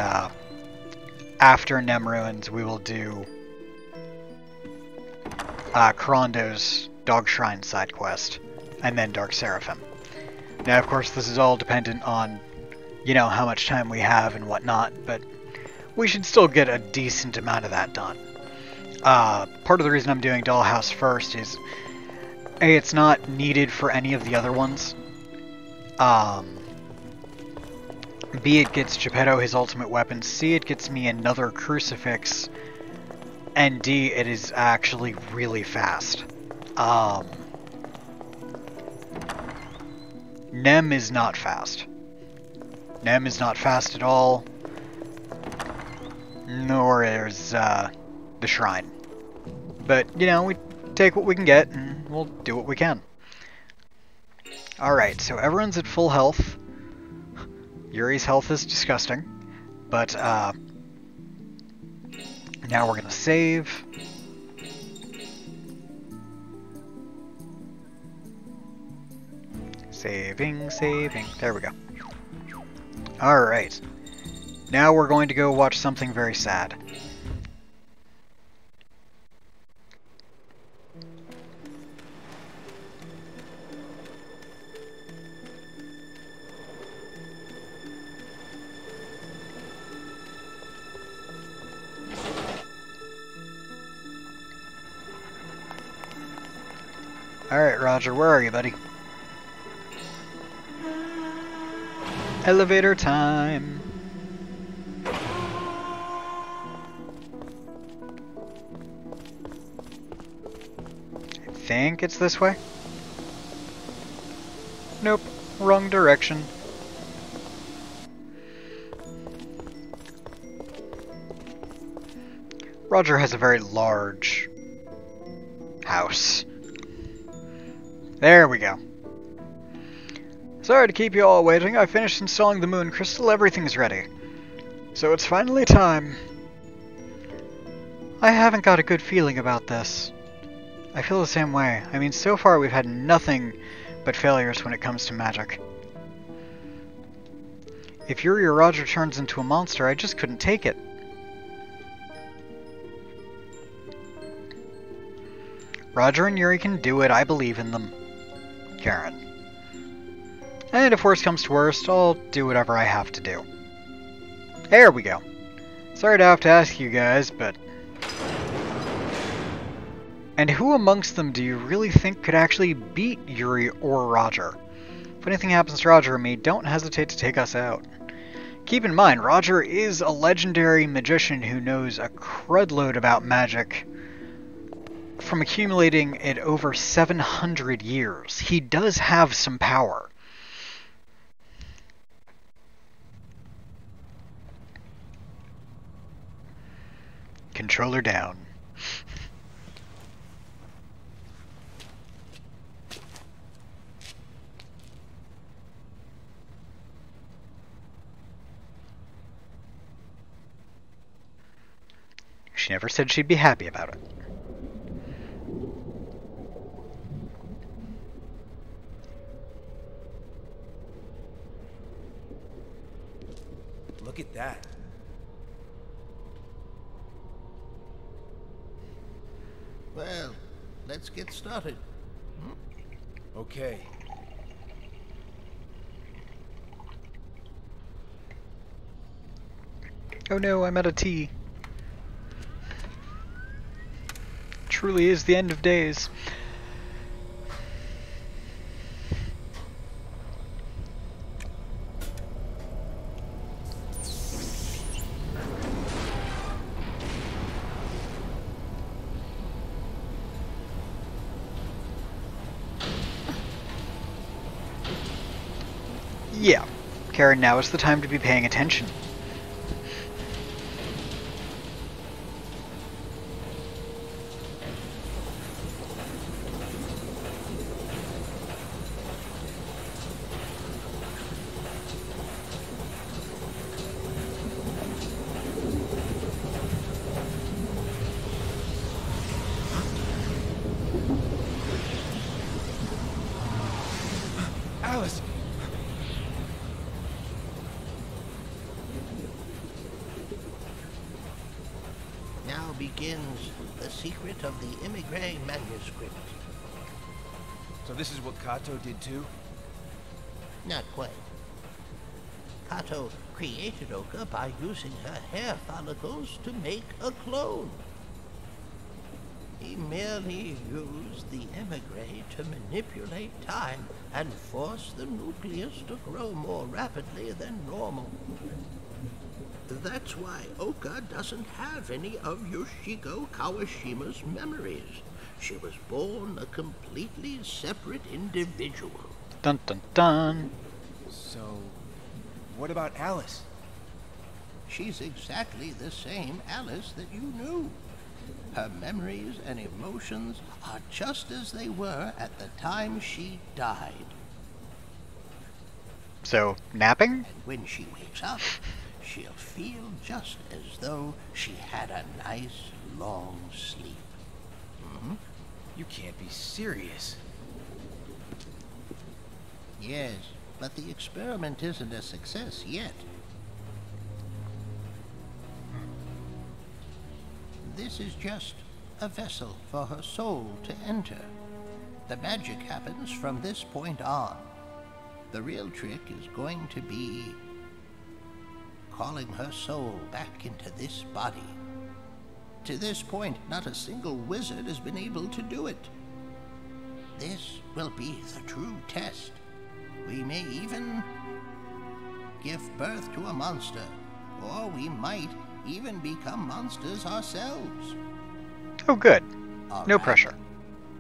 after Nem Ruins we will do Kurando's Dog Shrine side quest, and then Dark Seraphim. Now, of course, this is all dependent on, you know, how much time we have and whatnot, but we should still get a decent amount of that done. Part of the reason I'm doing Dollhouse first is, A, it's not needed for any of the other ones. B, it gets Geppetto his ultimate weapon. C, it gets me another crucifix. And D, it is actually really fast. Nem is not fast. Nem is not fast at all. Nor is the Shrine. But, you know, we take what we can get, and we'll do what we can. Alright, so everyone's at full health. Yuri's health is disgusting. But, now we're gonna save. Saving. There we go. Alright. Now we're going to go watch something very sad. Alright, Roger, where are you, buddy? Elevator time! I think it's this way? Nope, wrong direction. Roger has a very large house. There we go. Sorry to keep you all waiting. I finished installing the moon crystal. Everything's ready. So it's finally time. I haven't got a good feeling about this. I feel the same way. I mean, so far we've had nothing but failures when it comes to magic. If Yuri or Roger turns into a monster, I just couldn't take it. Roger and Yuri can do it. I believe in them. Karen. And if worst comes to worst, I'll do whatever I have to do. There we go. Sorry to have to ask you guys, but... And who amongst them do you really think could actually beat Yuri or Roger? If anything happens to Roger or me, don't hesitate to take us out. Keep in mind, Roger is a legendary magician who knows a crud load about magic from accumulating it over 700 years. He does have some power. Controller down. She never said she'd be happy about it. Look at that. Well, let's get started. Okay. Oh no, I'm at a T. Truly is the end of days. Yeah, Karen, now is the time to be paying attention. Alice! Now begins the secret of the Emigre manuscript. So this is what Kato did too? Not quite. Kato created Oka by using her hair follicles to make a clone. He merely used the emigre to manipulate time and force the nucleus to grow more rapidly than normal. That's why Oka doesn't have any of Yoshiko Kawashima's memories. She was born a completely separate individual. Dun dun dun. So, what about Alice? She's exactly the same Alice that you knew. Her memories and emotions are just as they were at the time she died. So, napping? And when she wakes up, she'll feel just as though she had a nice long sleep. You can't be serious. Yes, but the experiment isn't a success yet. This is just a vessel for her soul to enter. The magic happens from this point on. The real trick is going to be calling her soul back into this body. To this point, not a single wizard has been able to do it. This will be the true test. We may even give birth to a monster, or we might even become monsters ourselves. Oh, good. All No right. pressure.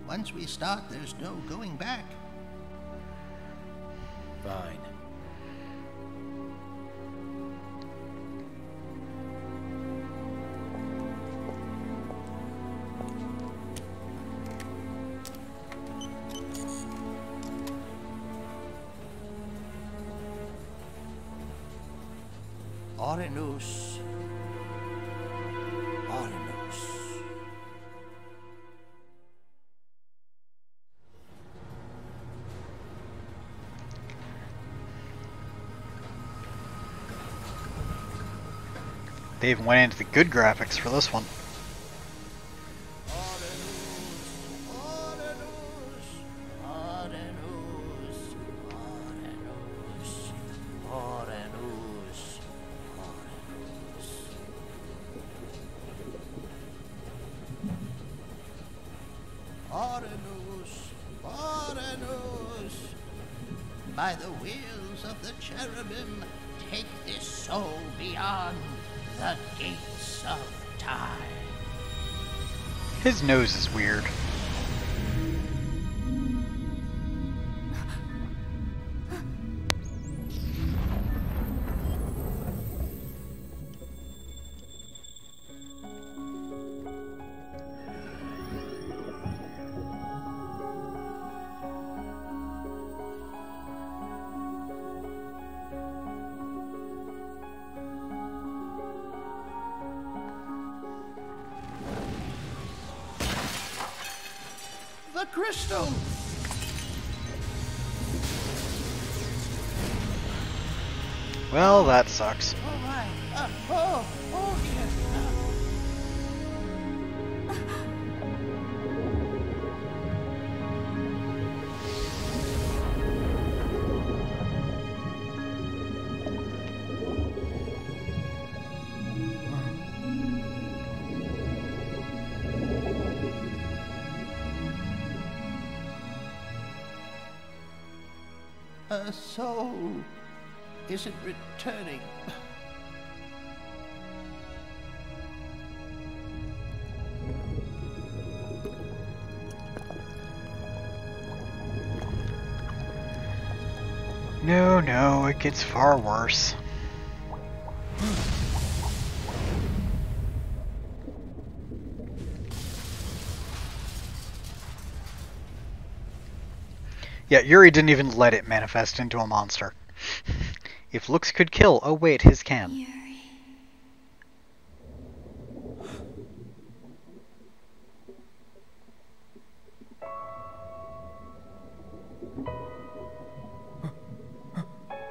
Once we start, there's no going back. Fine. Orinus. Orinus. They even went into the good graphics for this one. By the wheels of the cherubim, take this soul beyond the gates of time. His nose is weird. The crystal! Well, that sucks. Oh my! Oh yes! Her soul isn't returning. No, it gets far worse. Yeah, Yuri didn't even let it manifest into a monster. If looks could kill, oh wait, his can. Yuri.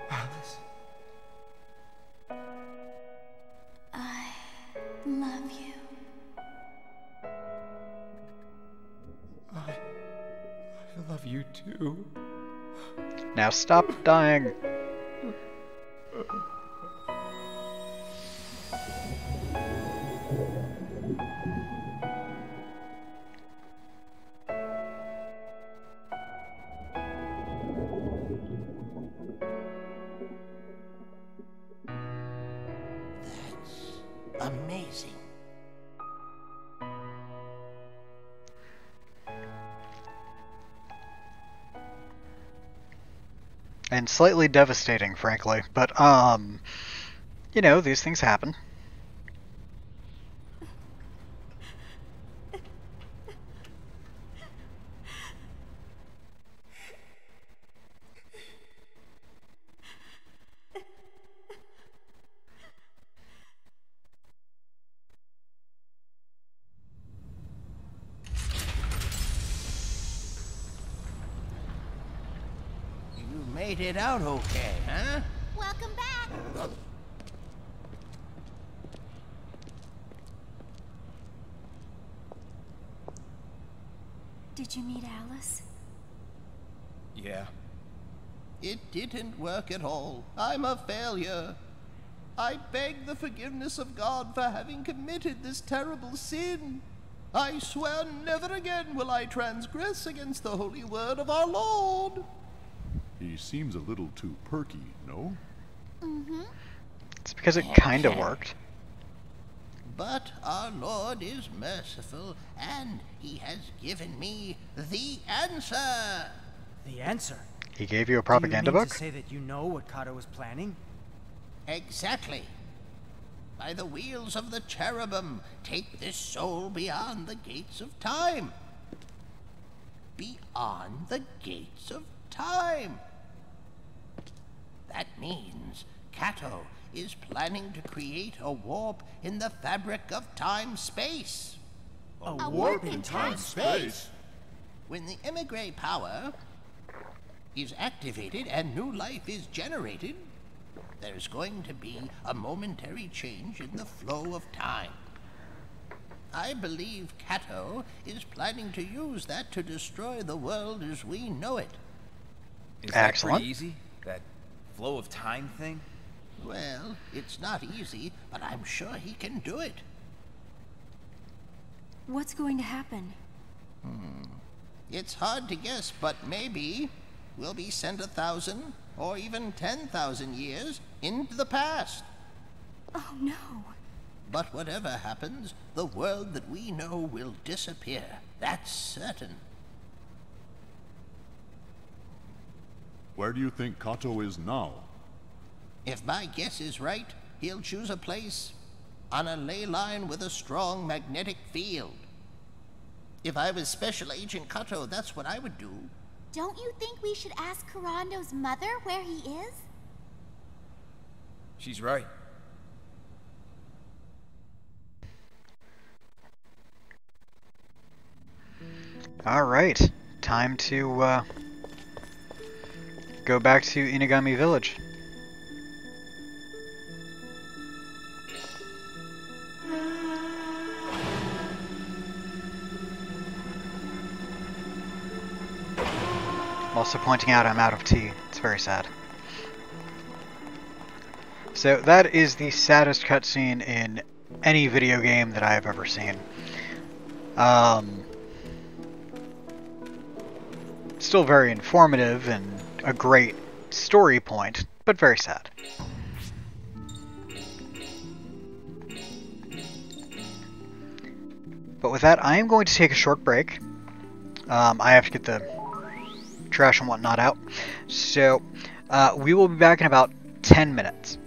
Alice. I love you. I love you too. Now stop dying. That's amazing. And slightly devastating, frankly. But, you know, these things happen. You made it out okay, huh? Welcome back. Did you meet Alice? Yeah. It didn't work at all. I'm a failure. I beg the forgiveness of God for having committed this terrible sin. I swear never again will I transgress against the holy word of our Lord. He seems a little too perky, no? It's because it kinda worked. But our Lord is merciful, and he has given me the answer. The answer? He gave you a propaganda Do you mean book? to say that you know what Kato was planning? Exactly. By the wheels of the cherubim, take this soul beyond the gates of time. Beyond the gates of time. That means Kato is planning to create a warp in the fabric of time-space. A warp in time-space? When the emigre power is activated and new life is generated, there's going to be a momentary change in the flow of time. I believe Kato is planning to use that to destroy the world as we know it. Is that Excellent. pretty easy? That flow of time thing? Well, it's not easy, but I'm sure he can do it. What's going to happen? It's hard to guess, but maybe we'll be sent 1,000, or even 10,000 years into the past. Oh, no. But whatever happens, the world that we know will disappear. That's certain. Where do you think Kato is now? If my guess is right, he'll choose a place on a ley line with a strong magnetic field. If I was Special Agent Kato, that's what I would do. Don't you think we should ask Karando's mother where he is? She's right. Alright, time to go back to Inagami Village. I'm also pointing out I'm out of tea. It's very sad. So that is the saddest cutscene in any video game that I have ever seen. Still very informative and a great story point, but very sad. But with that, I am going to take a short break. I have to get the trash and whatnot out. So, we will be back in about 10 minutes.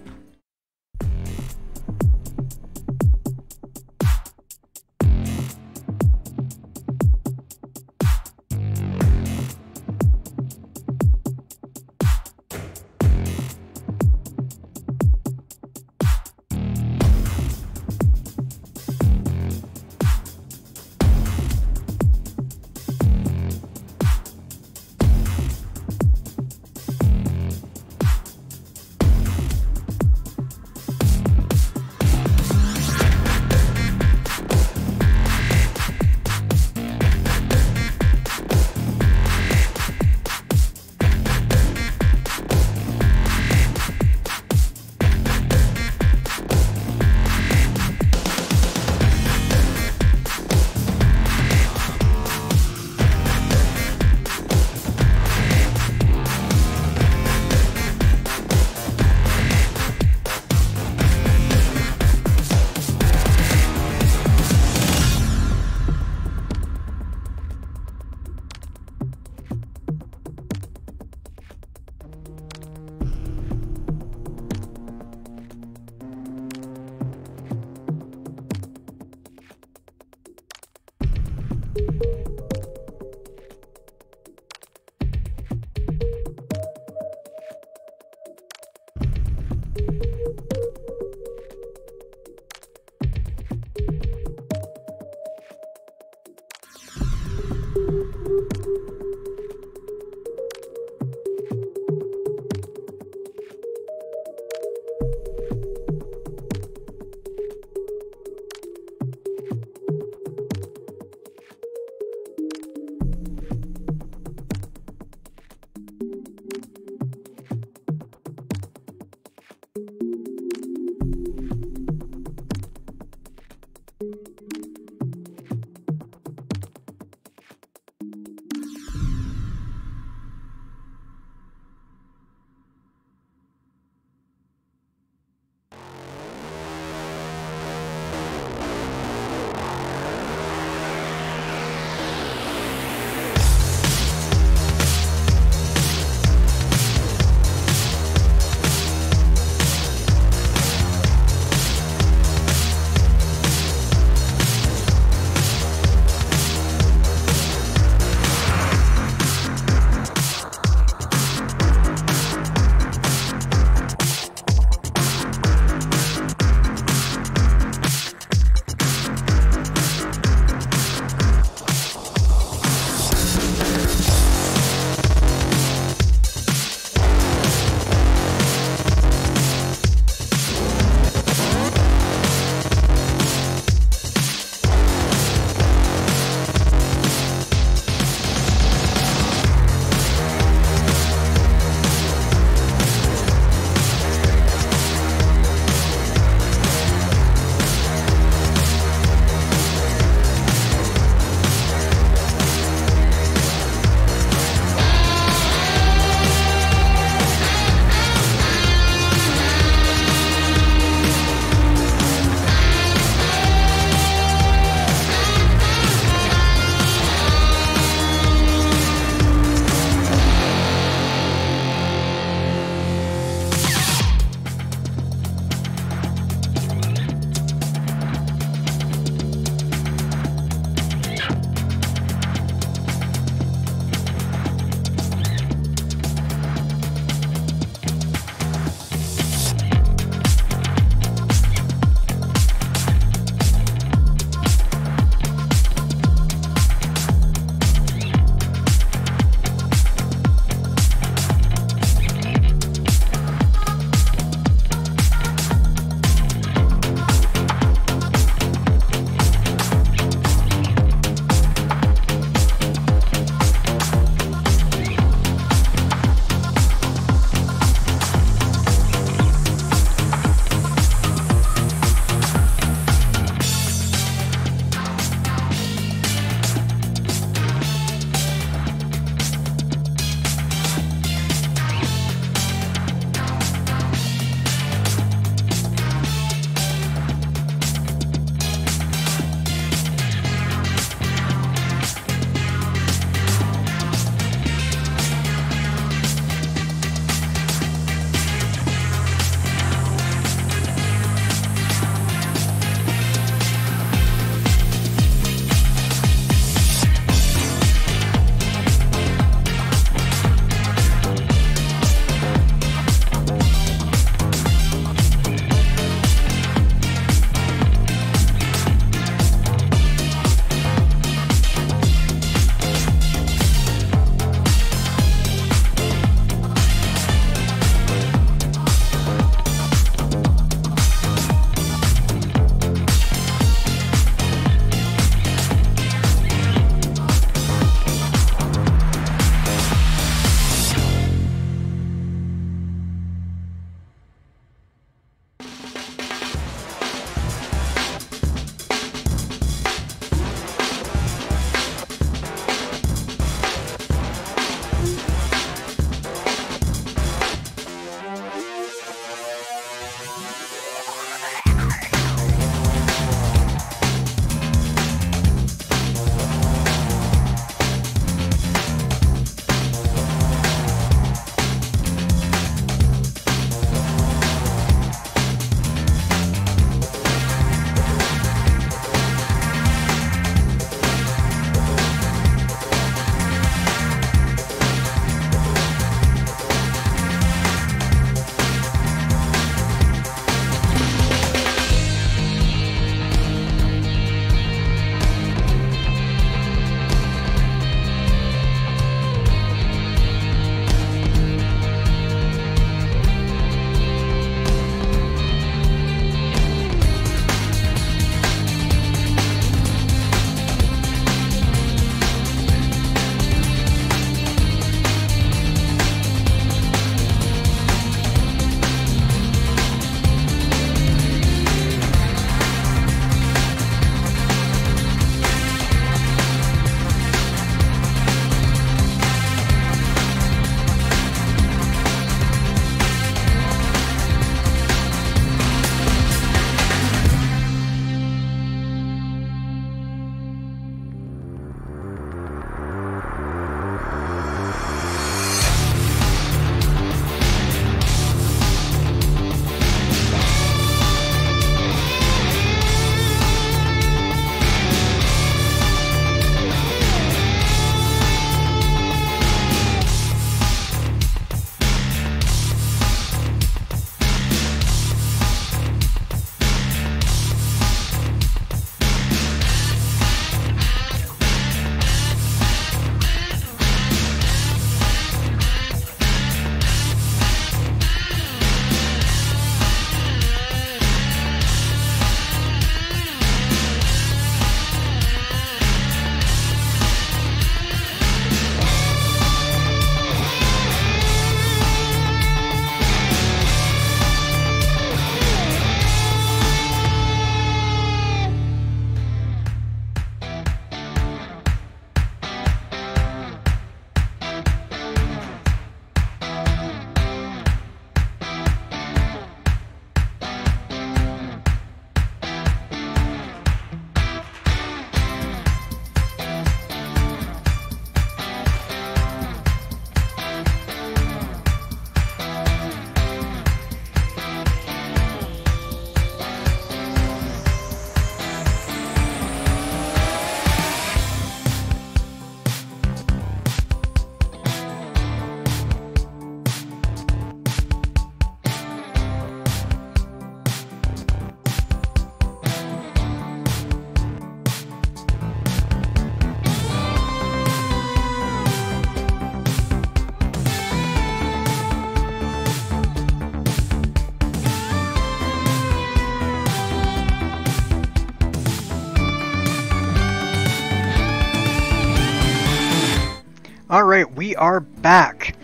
Alright, we are back.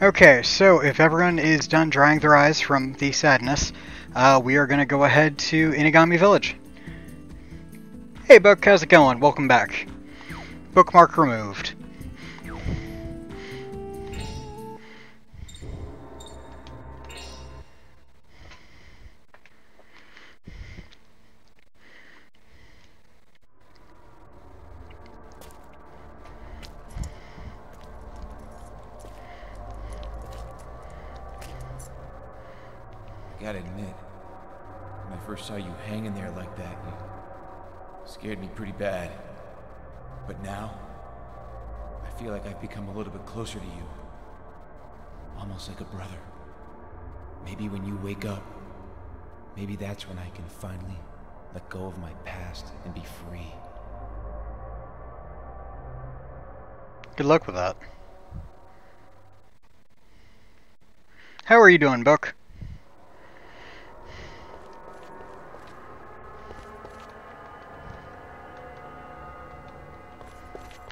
Okay, so if everyone is done drying their eyes from the sadness, we are going to go ahead to Inagami Village. Hey Book, how's it going? Welcome back. Bookmark removed. I gotta admit, when I first saw you hanging there like that, you scared me pretty bad. But now, I feel like I've become a little bit closer to you. Almost like a brother. Maybe when you wake up, maybe that's when I can finally let go of my past and be free. Good luck with that. How are you doing, Book?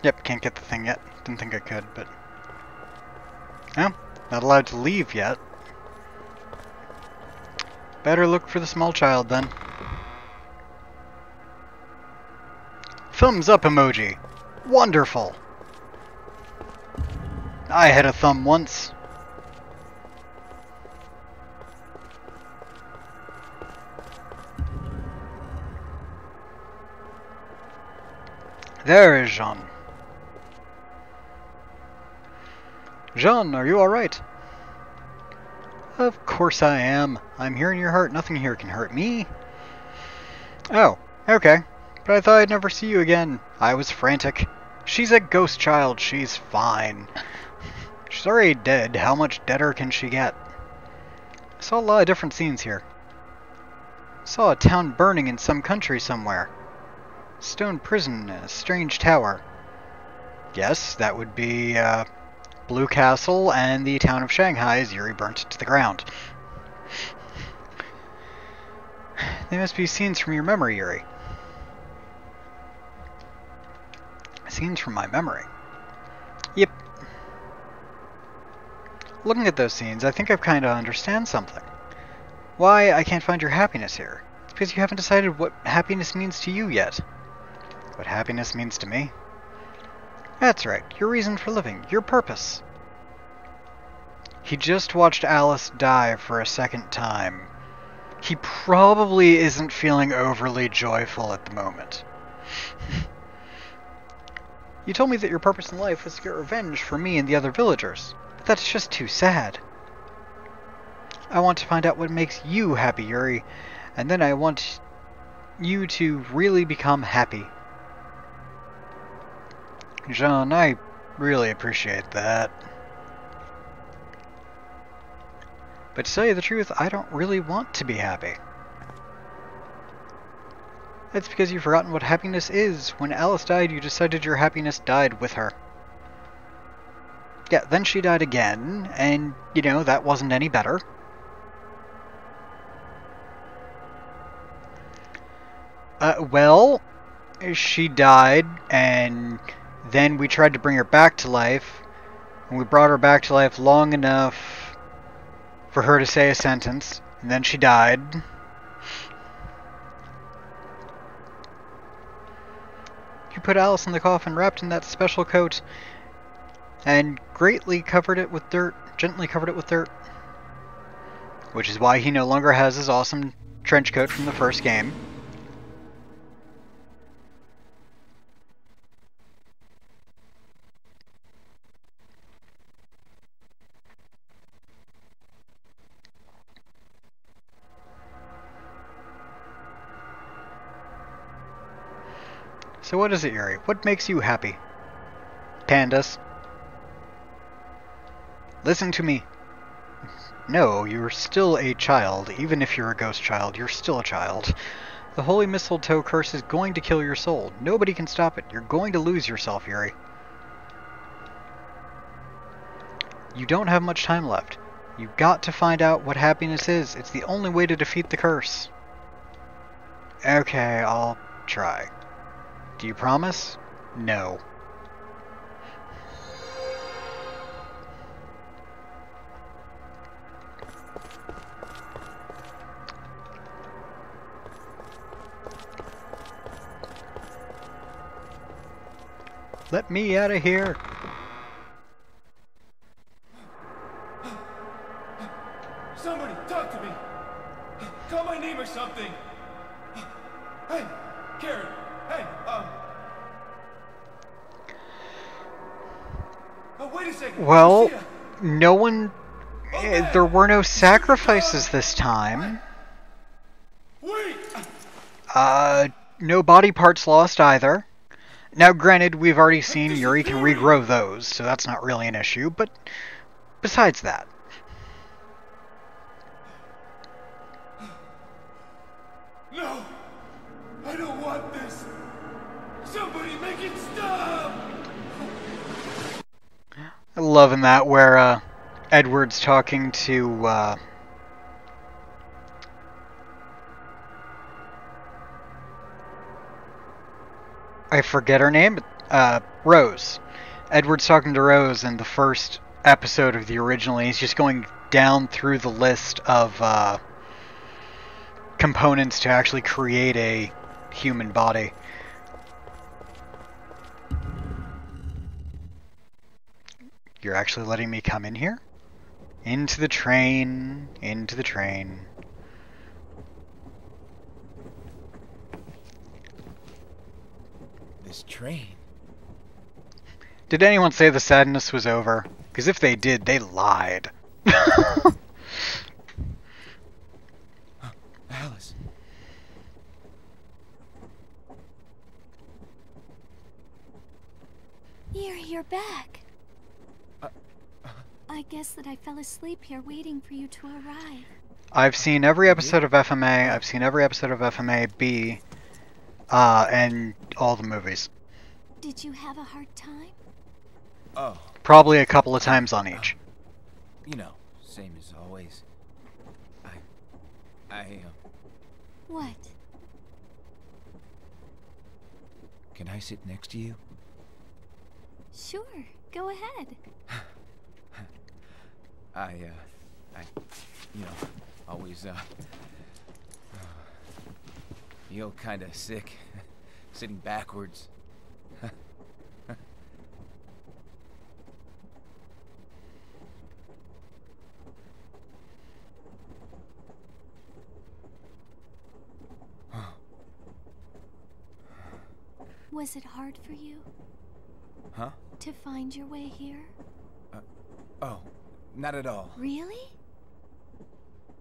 Yep, can't get the thing yet. Didn't think I could, but... Oh, not allowed to leave yet. Better look for the small child, then. Thumbs up emoji. Wonderful! I had a thumb once. There is Jean. Jean, are you alright? Of course I am. I'm here in your heart. Nothing here can hurt me. Oh, okay. But I thought I'd never see you again. I was frantic. She's a ghost child. She's fine. She's already dead. How much deader can she get? I saw a lot of different scenes here. I saw a town burning in some country somewhere. Stone prison and a strange tower. Yes, that would be, Blue Castle and the town of Shanghai as Yuri burnt it to the ground. They must be scenes from your memory, Yuri. Scenes from my memory. Yep. Looking at those scenes, I think I kind of understand something. Why I can't find your happiness here. It's because you haven't decided what happiness means to you yet. What happiness means to me? That's right, your reason for living, your purpose. He just watched Alice die for a second time. He probably isn't feeling overly joyful at the moment. You told me that your purpose in life was to get revenge for me and the other villagers, but that's just too sad. I want to find out what makes you happy, Yuri, and then I want you to really become happy. Jean, I really appreciate that. But to tell you the truth, I don't really want to be happy. That's because you've forgotten what happiness is. When Alice died, you decided your happiness died with her. Yeah, then she died again, and, you know, that wasn't any better. Well, she died, and then we tried to bring her back to life, and we brought her back to life long enough for her to say a sentence, and then she died. You put Alice in the coffin wrapped in that special coat, and gently covered it with dirt, which is why he no longer has his awesome trench coat from the first game. So what is it, Yuri? What makes you happy? Pandas. Listen to me. No, you're still a child. Even if you're a ghost child, you're still a child. The Holy Mistletoe curse is going to kill your soul. Nobody can stop it. You're going to lose yourself, Yuri. You don't have much time left. You've got to find out what happiness is. It's the only way to defeat the curse. Okay, I'll try. Do you promise? No. Let me out of here. Somebody, talk to me. Call my name or something. Hey, Karen. Hey, Oh, wait a second. Well, Lucia. no one... Okay. There were no sacrifices this time. Wait. No body parts lost either. Now, granted, we've already seen Yuri can regrow those, so that's not really an issue, but besides that. No, I don't want this. Somebody make it stop. I'm loving that where, Edward's talking to, I forget her name, Rose. Edward's talking to Rose in the first episode of the original, and he's just going down through the list of, components to actually create a human body. You're actually letting me come in here? Into the train, into the train. This train. Did anyone say the sadness was over? Because if they did, they lied. Alice. You're back. I guess that I fell asleep here waiting for you to arrive. I've seen every episode of FMA, I've seen every episode of FMA B, and all the movies. Did you have a hard time? Oh. Probably a couple of times on each. You know, same as always. What? Can I sit next to you? Sure, go ahead. I, you know, always, feel kinda sick, sitting backwards. Was it hard for you? Huh? To find your way here? Oh, not at all. Really?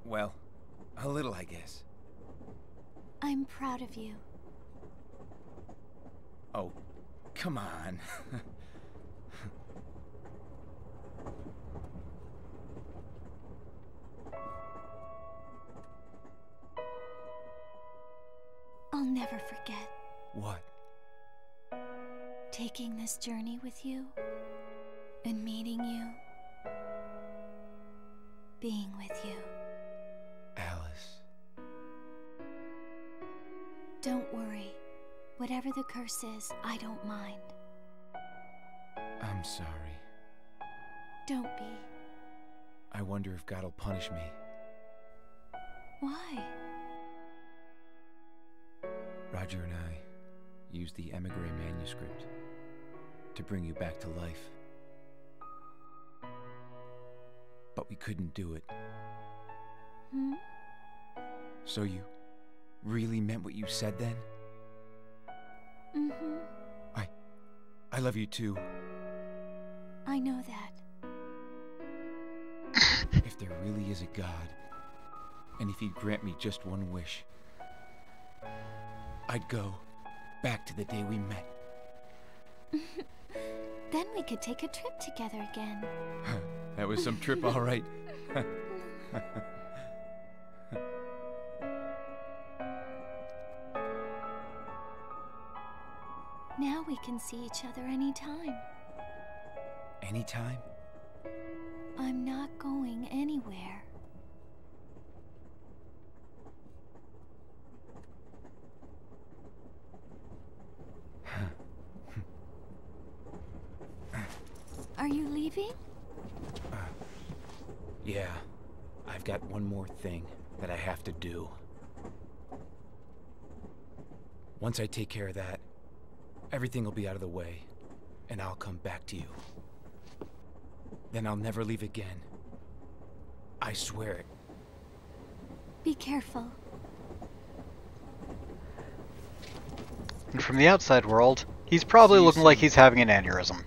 Well, a little, I guess. I'm proud of you. Oh, come on. I'll never forget What? taking this journey with you and meeting you, being with you. Alice. Don't worry. Whatever the curse is, I don't mind. I'm sorry. Don't be. I wonder if God will punish me. Why? Roger and I used the Emigre manuscript to bring you back to life. But we couldn't do it. Hmm? So you really meant what you said then? Mm-hmm. I love you too. I know that. If there really is a God, and if he'd grant me just one wish, I'd go back to the day we met. Then we could take a trip together again. That was some trip, all right. Now we can see each other anytime. Anytime? I'm not going anywhere. Are you leaving? Yeah. I've got one more thing that I have to do. Once I take care of that, everything will be out of the way, and I'll come back to you. Then I'll never leave again. I swear it. Be careful. And from the outside world, he's probably See you looking like soon. he's having an aneurysm.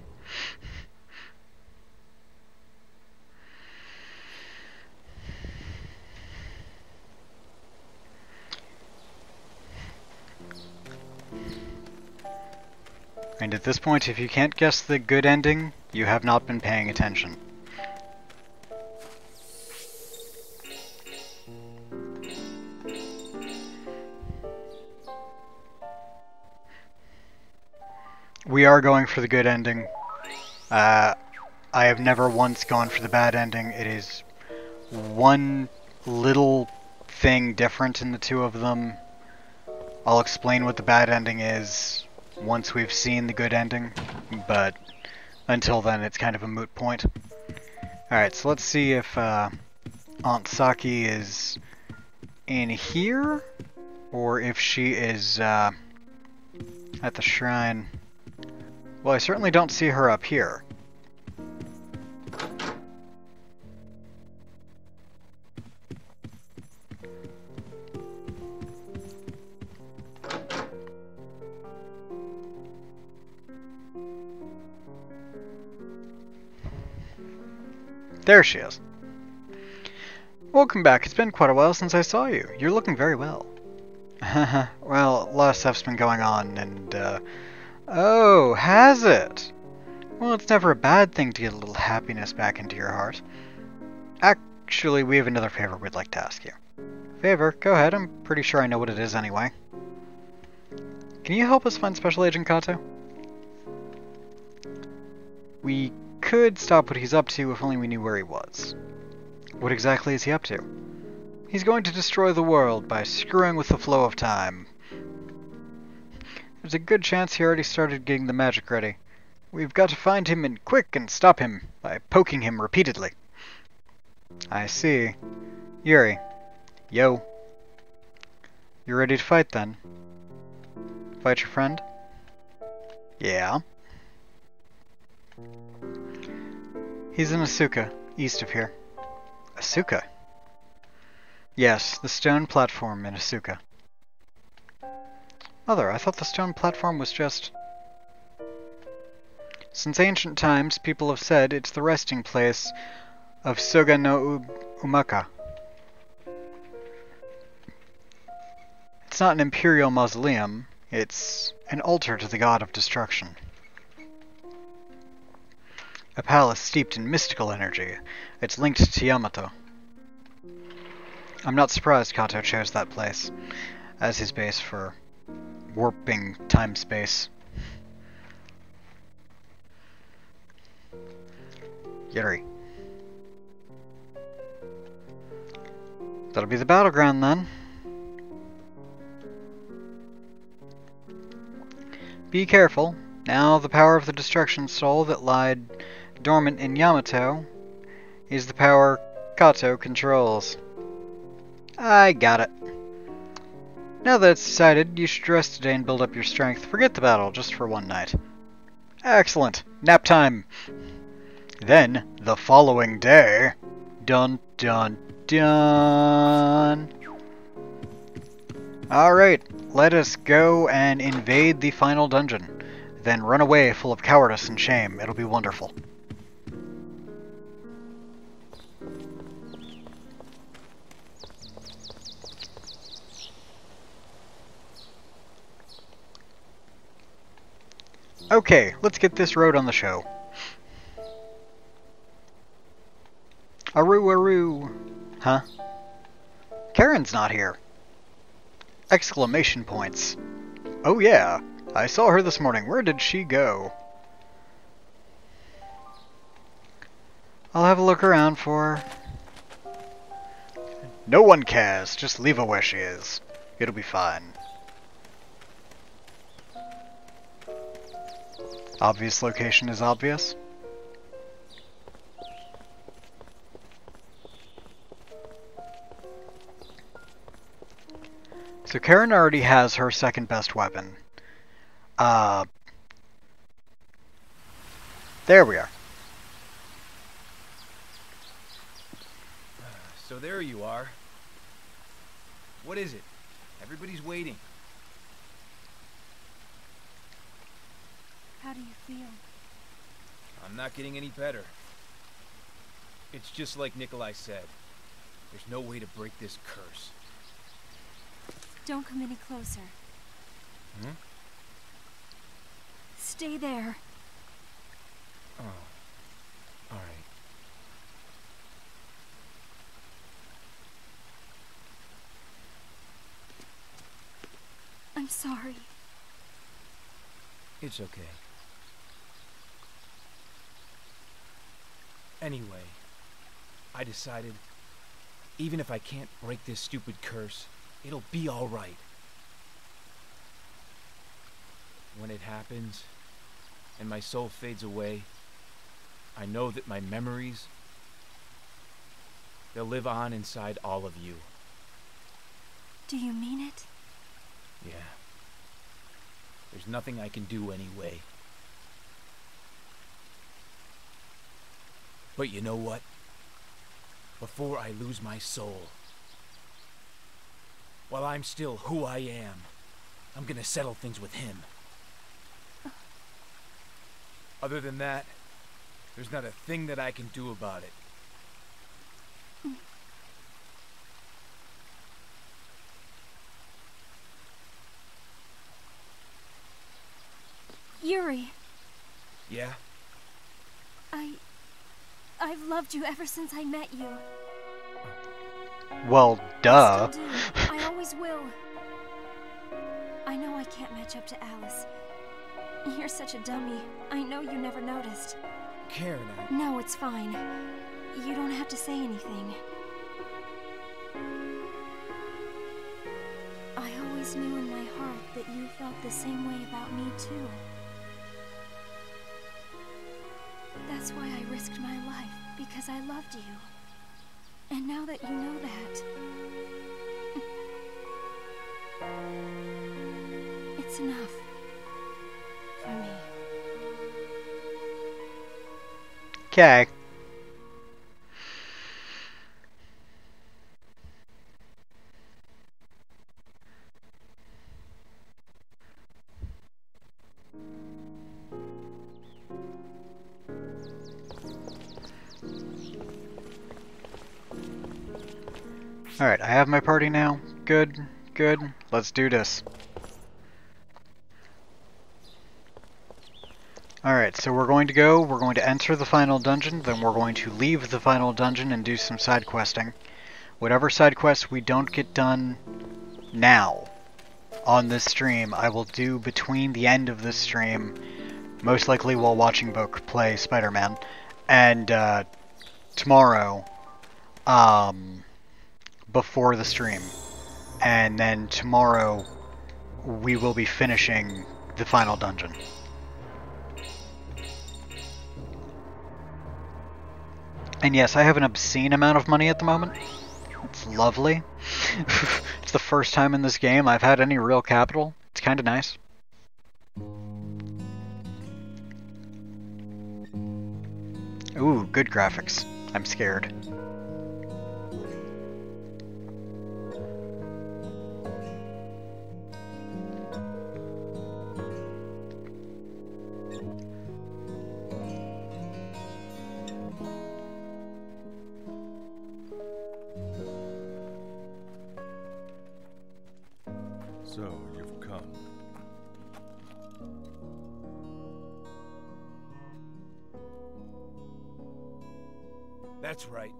And at this point, if you can't guess the good ending, you have not been paying attention. We are going for the good ending. I have never once gone for the bad ending. It is one little thing different in the two of them. I'll explain what the bad ending is once we've seen the good ending, but until then it's kind of a moot point. Alright, so let's see if Aunt Saki is in here, or if she is at the shrine. Well, I certainly don't see her up here. There she is. Welcome back. It's been quite a while since I saw you. You're looking very well. Well, a lot of stuff's been going on, and, oh, has it? Well, it's never a bad thing to get a little happiness back into your heart. Actually, we have another favor we'd like to ask you. Favor? Go ahead. I'm pretty sure I know what it is anyway. Can you help us find Special Agent Kato? We could stop what he's up to if only we knew where he was. What exactly is he up to? He's going to destroy the world by screwing with the flow of time. There's a good chance he already started getting the magic ready. We've got to find him and quick and stop him by poking him repeatedly. I see. Yuri. Yo. You ready to fight then? Fight your friend? Yeah. He's in Asuka, east of here. Asuka? Yes, the stone platform in Asuka. Mother, I thought the stone platform was just... Since ancient times, people have said it's the resting place of Soga no Umaka. It's not an imperial mausoleum, it's an altar to the god of destruction. A palace steeped in mystical energy. It's linked to Yamato. I'm not surprised Kato chose that place as his base for warping time-space. Yuri. That'll be the battleground then. Be careful. Now the power of the destruction soul that lied dormant in Yamato is the power Kato controls. I got it. Now that it's decided, you should rest today and build up your strength. Forget the battle, just for one night. Excellent. Nap time. Then, the following day... Dun dun dun... Alright, let us go and invade the final dungeon. Then run away full of cowardice and shame. It'll be wonderful. Okay, let's get this road on the show. Aru Aru. Huh? Karen's not here. Exclamation points. Oh yeah, I saw her this morning. Where did she go? I'll have a look around for her. No one cares. Just leave her where she is. It'll be fine. Obvious location is obvious. So Karen already has her second best weapon. There we are. So there you are. What is it? Everybody's waiting. How do you feel? I'm not getting any better. It's just like Nikolai said. There's no way to break this curse. Don't come any closer. Hmm? Stay there. Oh. Alright. I'm sorry. It's okay. Anyway, I decided, even if I can't break this stupid curse, it'll be alright. When it happens, and my soul fades away, I know that my memories, they'll live on inside all of you. Do you mean it? Yeah. There's nothing I can do anyway. But you know what? Before I lose my soul, while I'm still who I am, I'm gonna settle things with him. Other than that, there's not a thing that I can do about it. Yuri, Yeah? I've loved you ever since I met you. Well, duh. I still do. I always will. I know I can't match up to Alice. You're such a dummy. I know you never noticed. Karen, No, it's fine. You don't have to say anything. I always knew in my heart that you felt the same way about me, too. That's why I risked my life, because I loved you. And now that you know that, it's enough for me. Okay. Alright, I have my party now. Good, good. Let's do this. Alright, so we're going to enter the final dungeon, then we're going to leave the final dungeon and do some side questing. Whatever side quests we don't get done now on this stream, I will do between the end of this stream, most likely while watching Book play Spider-Man, and tomorrow, before the stream. And then tomorrow, we will be finishing the final dungeon. And yes, I have an obscene amount of money at the moment. It's lovely. It's the first time in this game I've had any real capital. It's kind of nice. Ooh, good graphics. I'm scared. So, you've come. That's right.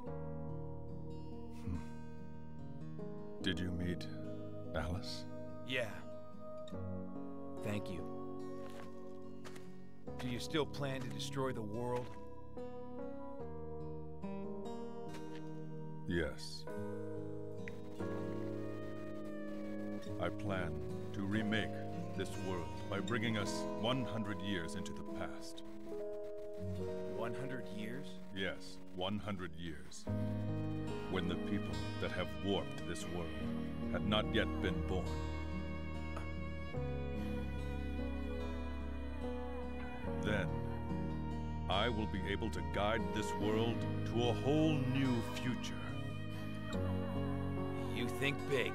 Did you meet Alice? Yeah. Thank you. Do you still plan to destroy the world? Yes. I plan to remake this world by bringing us 100 years into the past. 100 years? Yes, 100 years. When the people that have warped this world had not yet been born. Then, I I will be able to guide this world to a whole new future. You think big.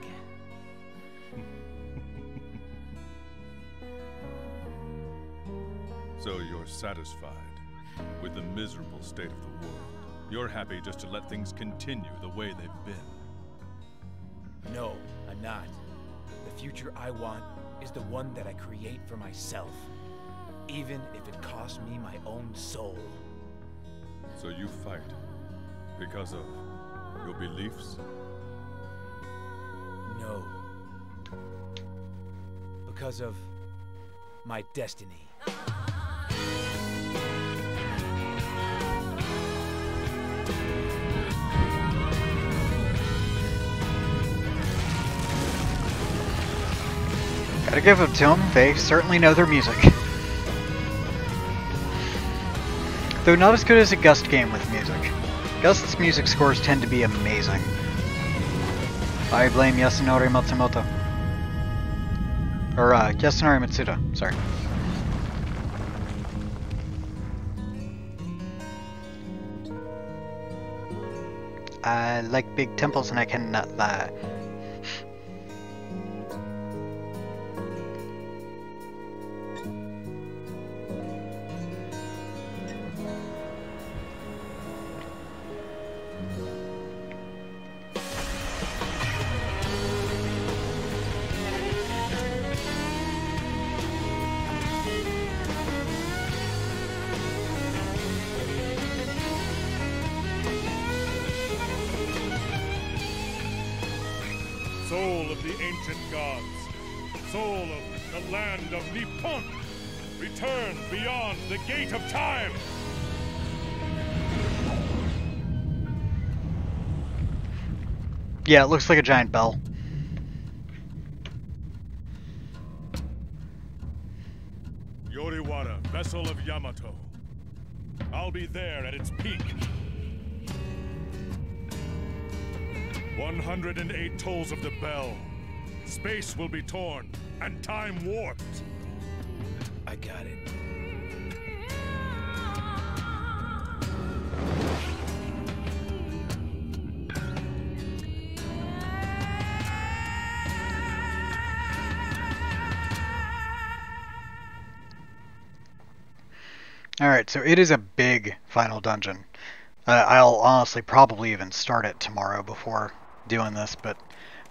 So you're satisfied with the miserable state of the world. You're happy just to let things continue the way they've been. No, I'm not. The future I want is the one that I create for myself, even if it costs me my own soul. So you fight because of your beliefs? No. Because of my destiny. Gotta give it to them, they certainly know their music. Though not as good as a Gust game with music. Gust's music scores tend to be amazing. I blame Yasunori Matsumoto. Or, Yasunori Matsuda, sorry. I like big temples and I cannot lie. Soul of the ancient gods, soul of the land of Nippon, return beyond the gate of time! Yeah, it looks like a giant bell. Yoriwara, vessel of Yamato. I'll be there at its peak. 108 tolls of the bell. Space will be torn, and time warped. I got it. Alright, so it is a big final dungeon. I'll honestly probably even start it tomorrow before doing this, but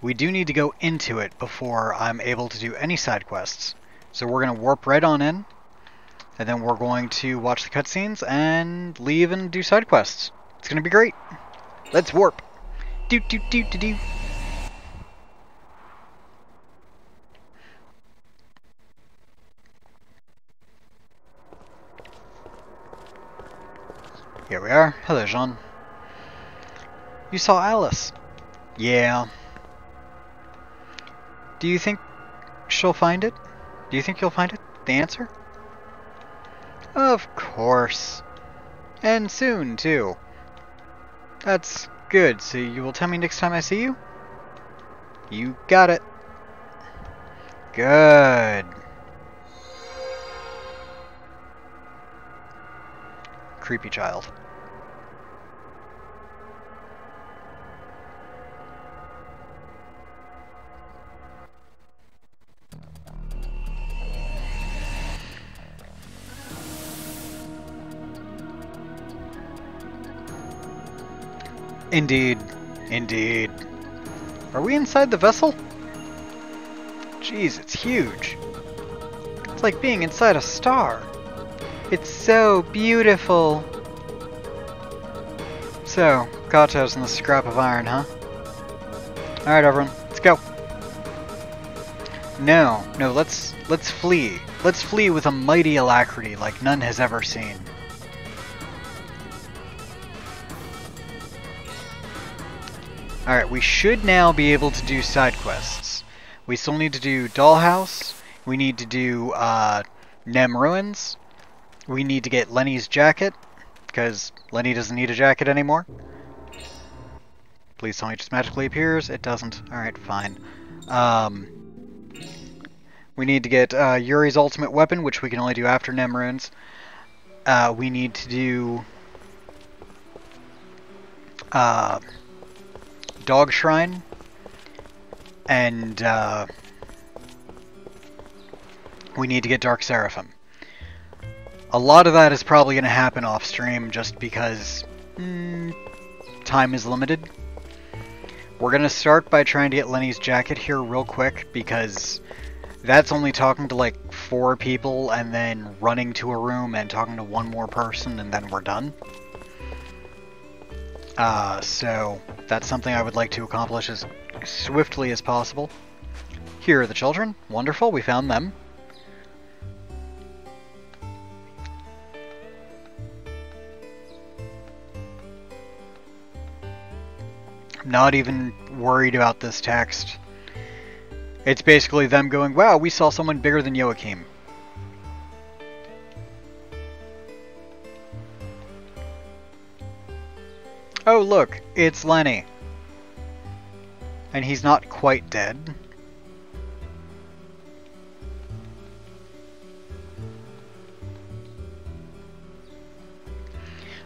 we do need to go into it before I'm able to do any side quests. So we're going to warp right on in, and then we're going to watch the cutscenes and leave and do side quests. It's going to be great. Let's warp. Do do do do do. Here we are. Hello, Jean. You saw Alice. Yeah. Do you think she'll find it? Do you think you'll find it? The answer? Of course. And soon, too. That's good. So you will tell me next time I see you? You got it. Good. Creepy child. Indeed. Indeed. Are we inside the vessel? Jeez, it's huge. It's like being inside a star. It's so beautiful. So, Kato's in the scrap of iron, huh? Alright, everyone, let's go. No, let's flee. Let's flee with a mighty alacrity like none has ever seen. Alright, we should now be able to do side quests. We still need to do Dollhouse. We need to do Nem Ruins. We need to get Lenny's jacket, because Lenny doesn't need a jacket anymore. Please tell me it just magically appears. It doesn't. Alright, fine. We need to get Yuri's ultimate weapon, which we can only do after Nem Ruins. we need to do Dog Shrine, and we need to get Dark Seraphim. A lot of that is probably going to happen off stream just because time is limited. We're going to start by trying to get Lenny's jacket here real quick, because that's only talking to like 4 people and then running to a room and talking to 1 more person, and then we're done. So that's something I would like to accomplish as swiftly as possible. Here are the children. Wonderful, we found them. I'm not even worried about this text. It's basically them going, wow, we saw someone bigger than Joachim. Oh look, it's Lenny. And he's not quite dead.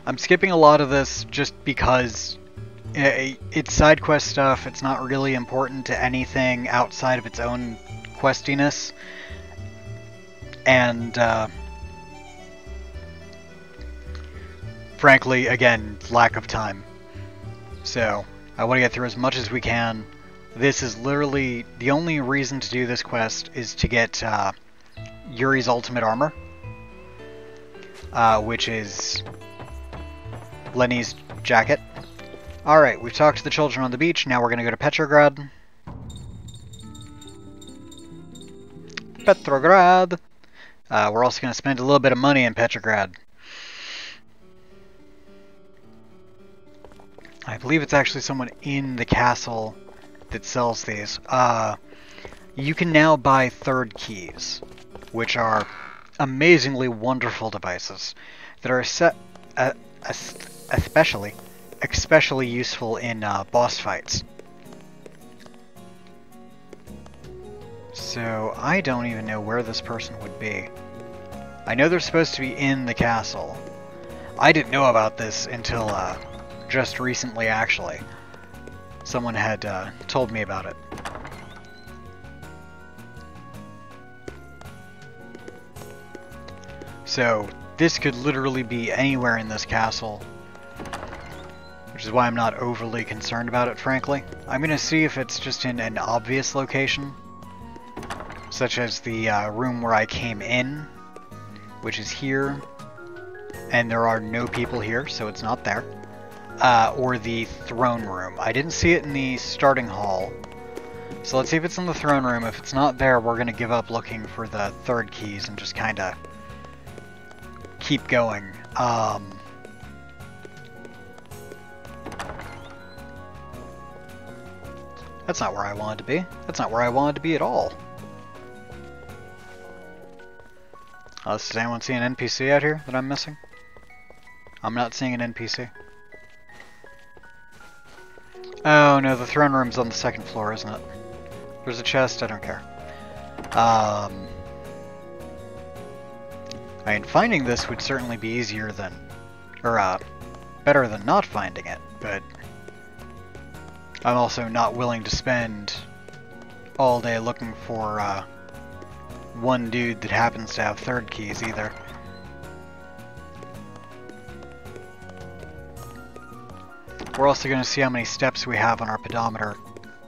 I'm skipping a lot of this just because it's side quest stuff. It's not really important to anything outside of its own questiness. And frankly, again, lack of time. So I want to get through as much as we can. This is literally the only reason to do this quest is to get Yuri's ultimate armor, which is Lenny's jacket. Alright, we've talked to the children on the beach, now we're going to go to Petrograd. Petrograd! We're also going to spend a little bit of money in Petrograd. I believe it's actually someone in the castle that sells these. You can now buy third keys, which are amazingly wonderful devices that are especially useful in boss fights. So I don't even know where this person would be. I know they're supposed to be in the castle. I didn't know about this until just recently, actually. Someone had told me about it. So this could literally be anywhere in this castle, which is why I'm not overly concerned about it, frankly. I'm going to see if it's just in an obvious location, such as the room where I came in, which is here, and there are no people here, so it's not there. Or the throne room. I didn't see it in the starting hall, so let's see if it's in the throne room. If it's not there, we're going to give up looking for the third keys and just kind of keep going. That's not where I wanted to be. That's not where I wanted to be at all. Does anyone see an NPC out here that I'm missing? I'm not seeing an NPC. Oh no, the throne room's on the second floor, isn't it? There's a chest, I don't care. I mean, finding this would certainly be easier than, or better than not finding it, but I'm also not willing to spend all day looking for one dude that happens to have third keys either. We're also going to see how many steps we have on our pedometer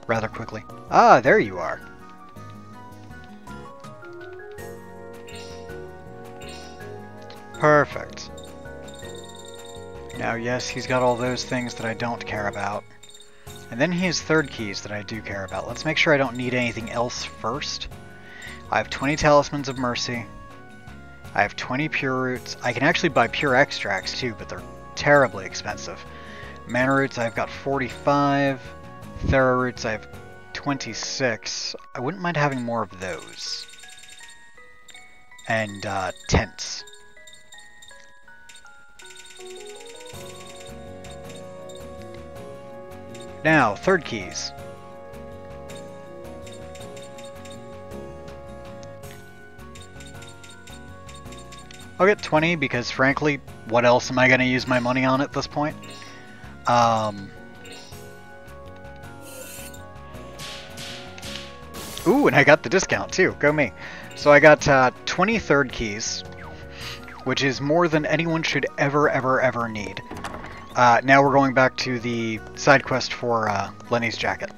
rather quickly. Ah, there you are. Perfect. Now, yes, he's got all those things that I don't care about. And then he has third keys that I do care about. Let's make sure I don't need anything else first. I have 20 Talismans of Mercy. I have 20 Pure Roots. I can actually buy Pure Extracts too, but they're terribly expensive. Mana Roots, I've got 45. Thera Roots, I have 26. I wouldn't mind having more of those. And Tents. Now, third keys. I'll get 20 because, frankly, what else am I going to use my money on at this point? Ooh, and I got the discount too. Go me. So I got 20 third keys, which is more than anyone should ever need. Now we're going back to the side quest for Lenny's jacket.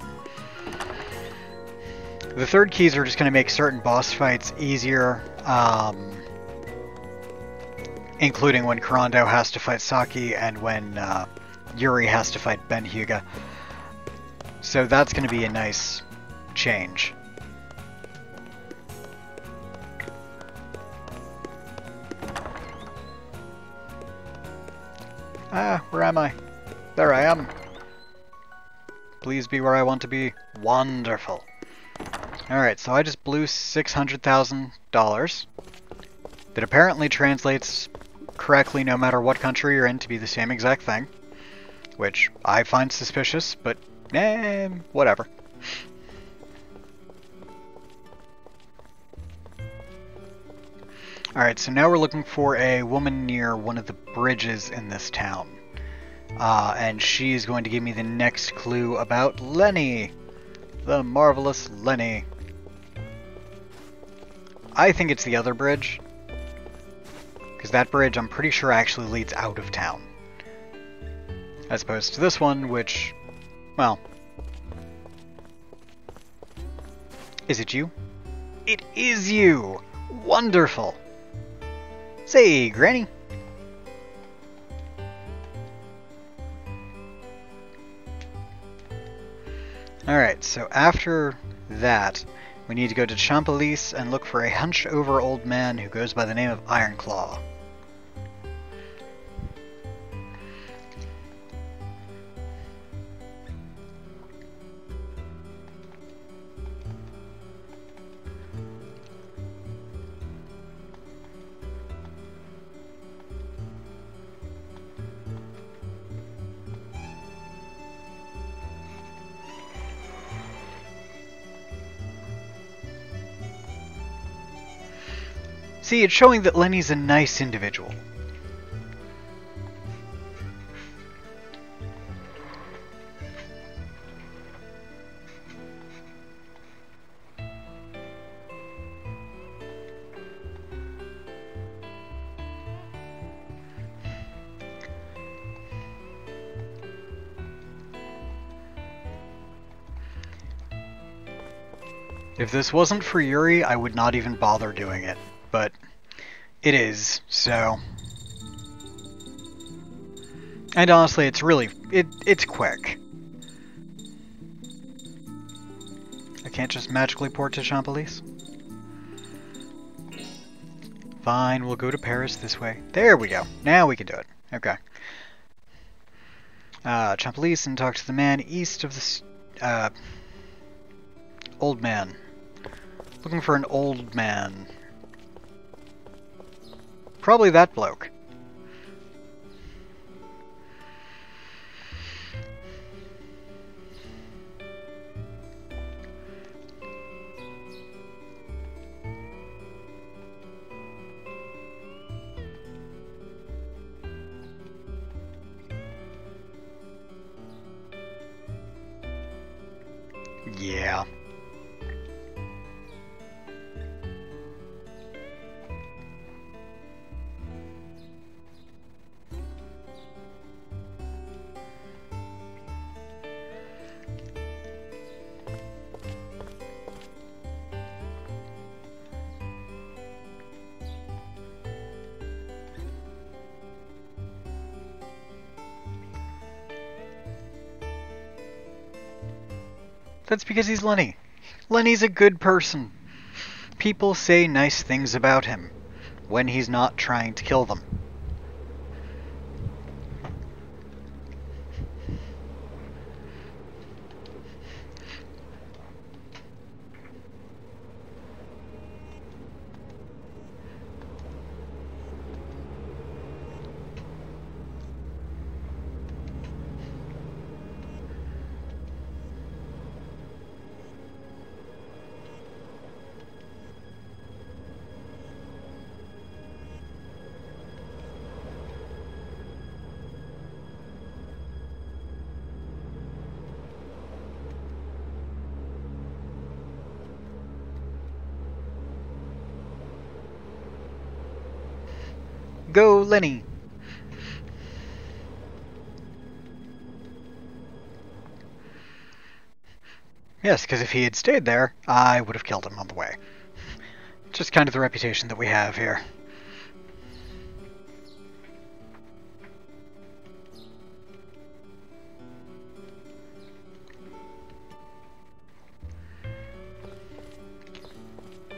The third keys are just going to make certain boss fights easier, including when Kurando has to fight Saki and when Yuri has to fight Ben Hyuga. So that's going to be a nice change. Where am I? There I am. Please be where I want to be. Wonderful. Alright, so I just blew $600,000. That apparently translates correctly no matter what country you're in to be the same exact thing. Which I find suspicious, but whatever. Alright, so now we're looking for a woman near one of the bridges in this town. And she's going to give me the next clue about Lenny. The marvelous Lenny. I think it's the other bridge. Because that bridge, I'm pretty sure, actually leads out of town. As opposed to this one, which, well... Is it you? It is you! Wonderful! Say, Granny. Alright, so after that, we need to go to Champolis and look for a hunched-over old man who goes by the name of Ironclaw. See, it's showing that Lenny's a nice individual. If this wasn't for Yuri, I would not even bother doing it. But it is, so... And honestly, it's really... it's quick. I can't just magically port to Champolis? Fine, we'll go to Paris this way. There we go. Now we can do it. Okay. Champolis and talk to the man east of the... old man. Looking for an old man. Probably that bloke. Yeah. That's because he's Lenny. Lenny's a good person. People say nice things about him when he's not trying to kill them. Go, Lenny! Yes, because if he had stayed there, I would have killed him on the way. Just kind of the reputation that we have here.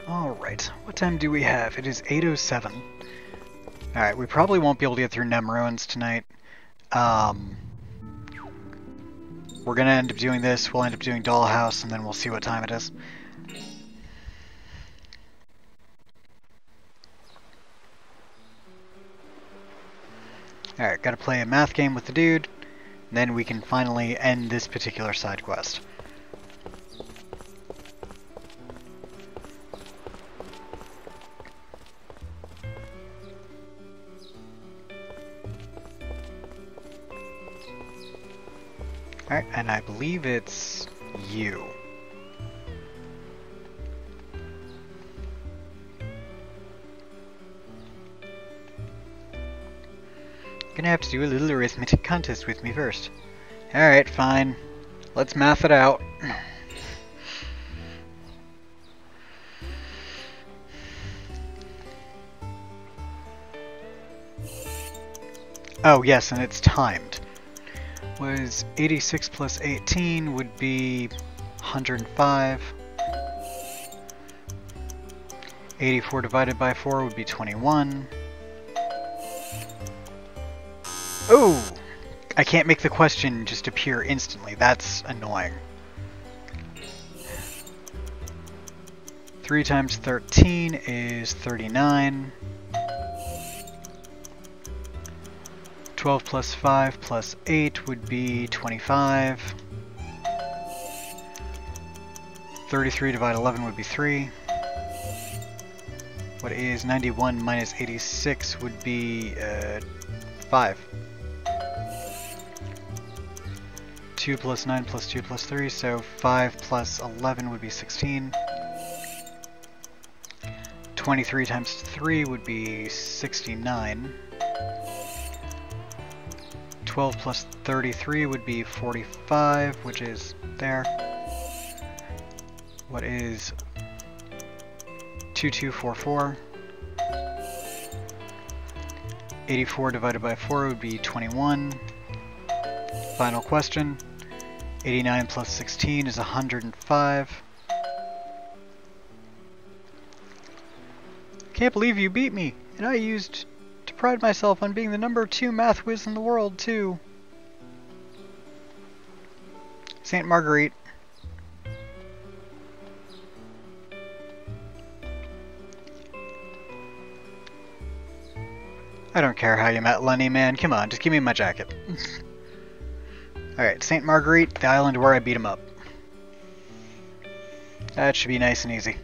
Alright, what time do we have? It is 8:07. Alright, we probably won't be able to get through Nem Ruins tonight. We're gonna end up doing this, we'll end up doing Dollhouse, and then we'll see what time it is. Alright, gotta play a math game with the dude, and then we can finally end this particular side quest. Alright, and I believe it's you. Gonna have to do a little arithmetic contest with me first. Alright, fine. Let's math it out. Oh, yes, and it's timed. Was 86 plus 18 would be 105. 84 divided by 4 would be 21. Oh! I can't make the question just appear instantly. That's annoying. 3 times 13 is 39. 12 plus 5 plus 8 would be 25. 33 divided 11 would be 3. What is 91 minus 86 would be 5. 2 plus 9 plus 2 plus 3, so 5 plus 11 would be 16. 23 times 3 would be 69. 12 plus 33 would be 45, which is there. What is 2244? 84 divided by 4 would be 21. Final question. 89 plus 16 is 105. Can't believe you beat me, and I used to pride myself on being the #2 math whiz in the world, too. Saint Marguerite. I don't care how you met Lenny, man. Come on, just give me my jacket. Alright, Saint Marguerite, the island where I beat him up. That should be nice and easy.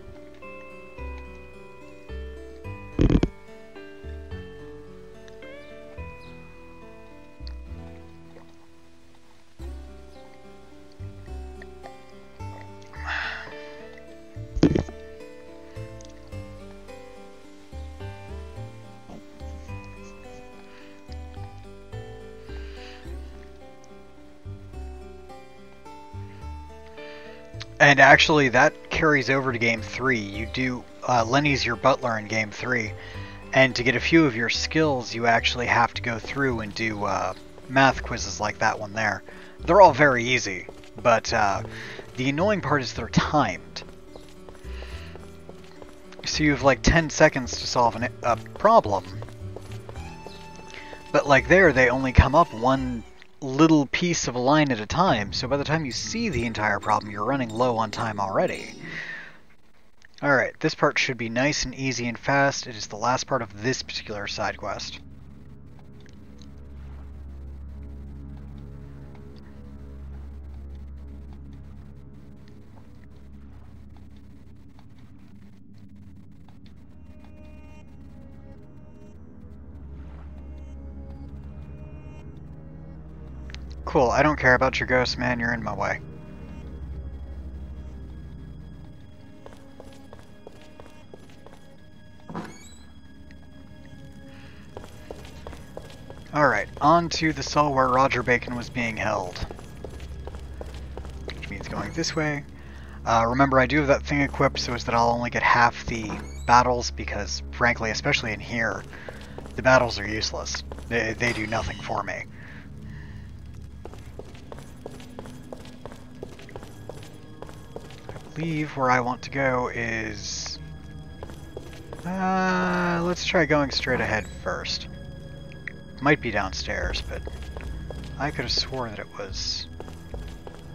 And actually, that carries over to Game 3. You do, Lenny's your butler in Game 3. And to get a few of your skills, you actually have to go through and do math quizzes like that one there. They're all very easy, but the annoying part is they're timed. So you have like 10 seconds to solve a problem. But like there, they only come up one little piece of a line at a time, so by the time you see the entire problem, you're running low on time already. Alright, this part should be nice and easy and fast. It is the last part of this particular side quest. Cool, I don't care about your ghost, man. You're in my way. Alright, on to the cell where Roger Bacon was being held. Which means going this way. Remember, I do have that thing equipped so as that I'll only get half the battles, because, frankly, especially in here, the battles are useless. They do nothing for me. I believe where I want to go is... let's try going straight ahead first. Might be downstairs, but I could have swore that it was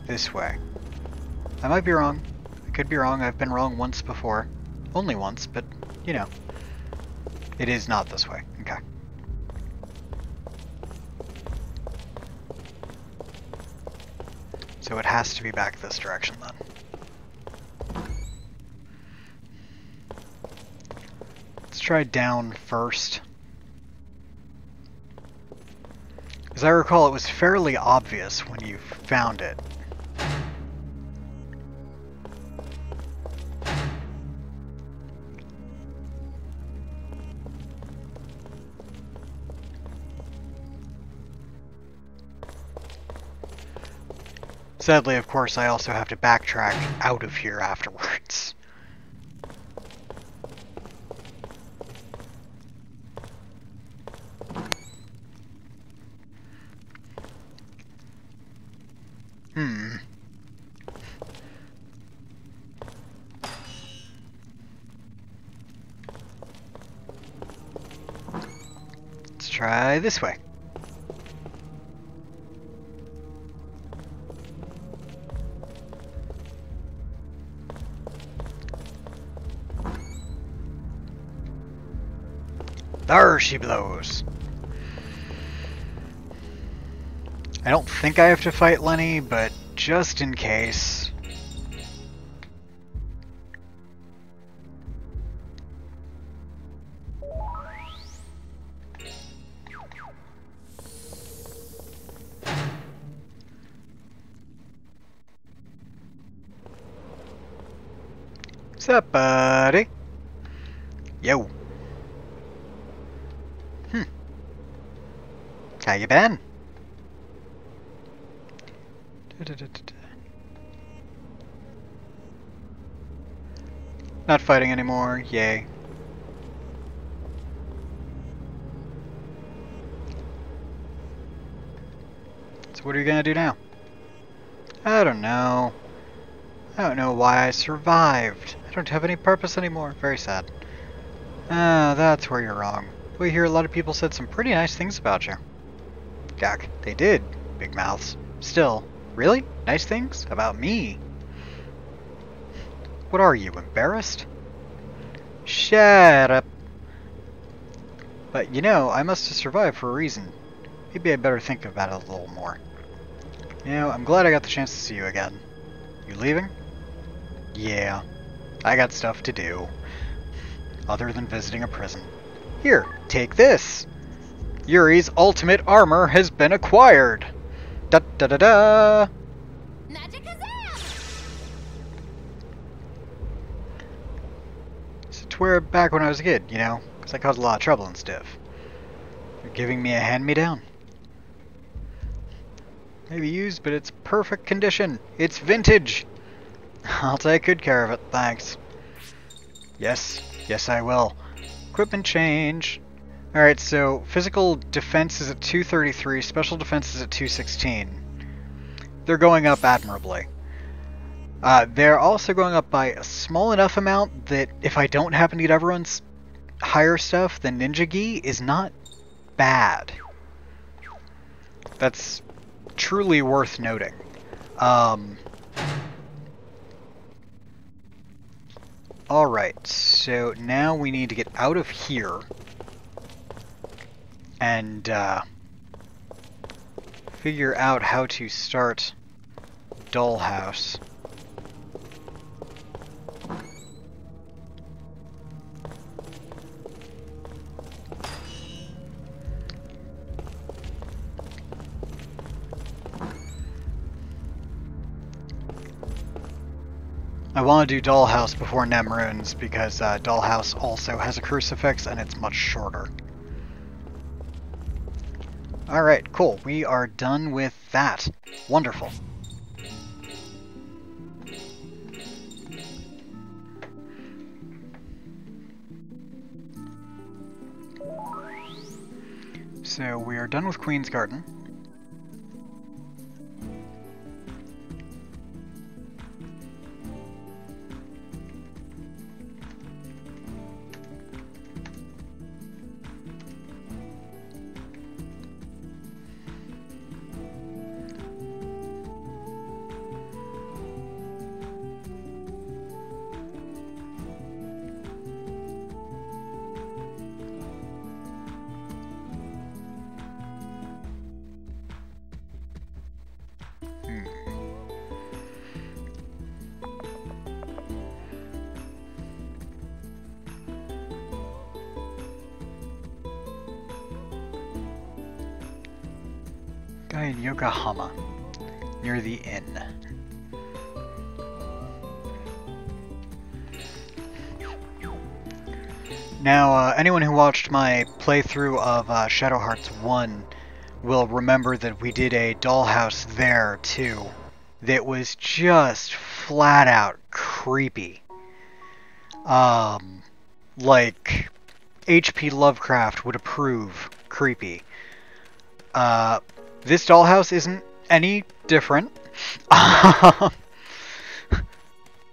this way. I might be wrong. I could be wrong. I've been wrong once before. Only once, but, you know. It is not this way. Okay. So it has to be back this direction then. Let's try down first. As I recall, it was fairly obvious when you found it. Sadly, of course, I also have to backtrack out of here afterwards. Let's try this way. There she blows. I don't think I have to fight Lenny, but just in case. What's up, buddy? Yo. How you been? Not fighting anymore, yay. So what are you gonna do now? I don't know. I don't know why I survived. I don't have any purpose anymore. Very sad. Ah, that's where you're wrong. We hear a lot of people said some pretty nice things about you. Gak, they did, big mouths. Still, really? Nice things? About me? What are you, embarrassed? Shut up. But you know, I must have survived for a reason. Maybe I better think about it a little more. You know, I'm glad I got the chance to see you again. You leaving? Yeah, I got stuff to do. Other than visiting a prison. Here, take this! Yuri's ultimate armor has been acquired! Da da da da! So to wear it back when I was a kid, you know? Because I caused a lot of trouble and stuff. You're giving me a hand-me-down. Maybe used, but it's perfect condition. It's vintage! I'll take good care of it, thanks. Yes, yes I will. Equipment change. Alright, so physical defense is at 233, special defense is at 216. They're going up admirably. They're also going up by a small enough amount that if I don't happen to get everyone's higher stuff, then Ninja Gi is not bad. That's truly worth noting. Alright, so now we need to get out of here and figure out how to start Dollhouse. I want to do Dollhouse before Nemrunes because Dollhouse also has a crucifix and it's much shorter. Alright, cool. We are done with that. Wonderful. So we are done with Queen's Garden. Guy in Yokohama, near the inn. Now, anyone who watched my playthrough of Shadow Hearts 1 will remember that we did a dollhouse there, too. That was just flat out creepy. Like, H.P. Lovecraft would approve creepy. This dollhouse isn't any different. In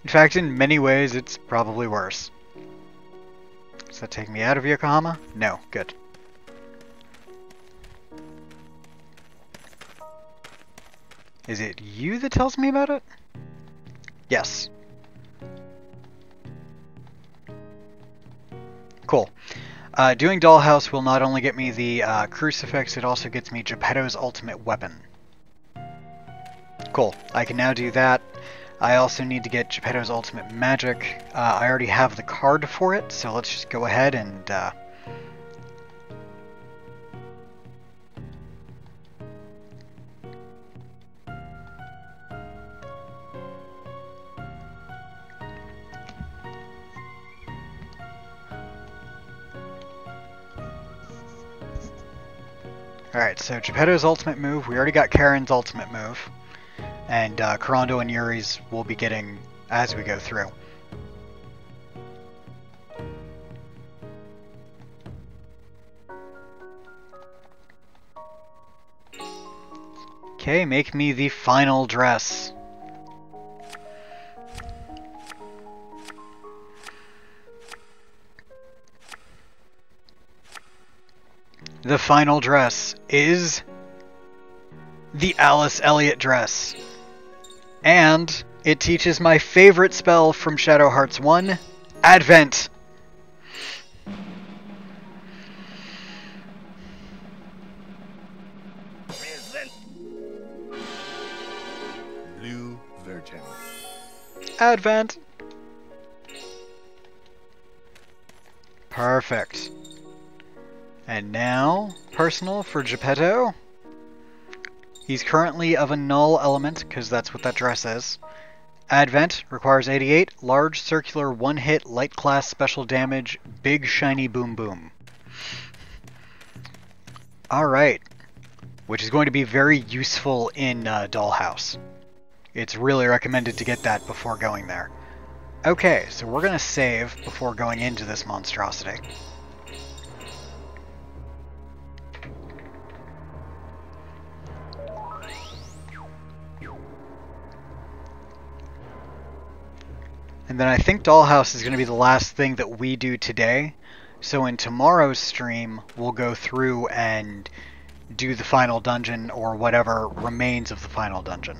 fact, in many ways, it's probably worse. Does that take me out of Yokohama? No. Good. Is it you that tells me about it? Yes. Cool. Doing Dollhouse will not only get me the crucifix, it also gets me Geppetto's ultimate weapon. Cool. I can now do that. I also need to get Geppetto's ultimate magic. I already have the card for it, so let's just go ahead and... Alright, so Geppetto's ultimate move, we already got Karen's ultimate move, and Kurando and Yuri's will be getting as we go through. Okay, make me the final dress. The final dress is the Alice Elliott dress. And it teaches my favorite spell from Shadow Hearts 1, Advent. Blue Virgin. Advent. Perfect. And now, personal for Geppetto. He's currently of a null element, because that's what that dress is. Advent requires 88, large circular one-hit light class special damage, big shiny boom boom. Alright. Which is going to be very useful in Dollhouse. It's really recommended to get that before going there. Okay, so we're going to save before going into this monstrosity. And then I think Dollhouse is going to be the last thing that we do today. So in tomorrow's stream, we'll go through and do the final dungeon or whatever remains of the final dungeon.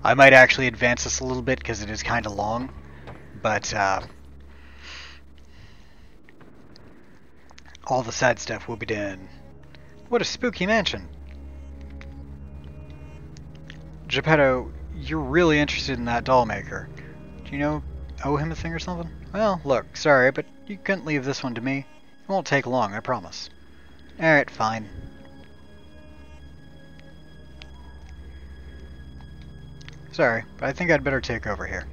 I might actually advance this a little bit because it is kind of long. But all the side stuff will be done. What a spooky mansion. Geppetto, you're really interested in that doll maker. Do you know... owe him a thing or something? Well, look, sorry, but you couldn't leave this one to me. It won't take long, I promise. Alright, fine. Sorry, but I think I'd better take over here.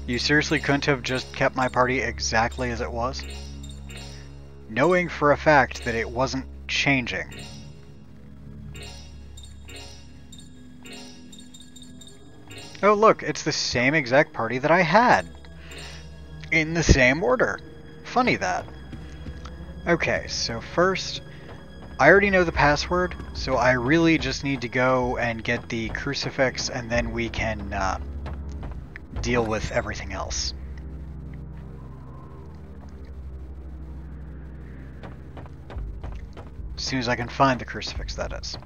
You seriously couldn't have just kept my party exactly as it was? knowing for a fact that it wasn't changing. Oh look, it's the same exact party that I had. In the same order. Funny that. Okay, so first, I already know the password, so I really just need to go and get the crucifix, and then we can deal with everything else. As soon as I can find the crucifix, that is.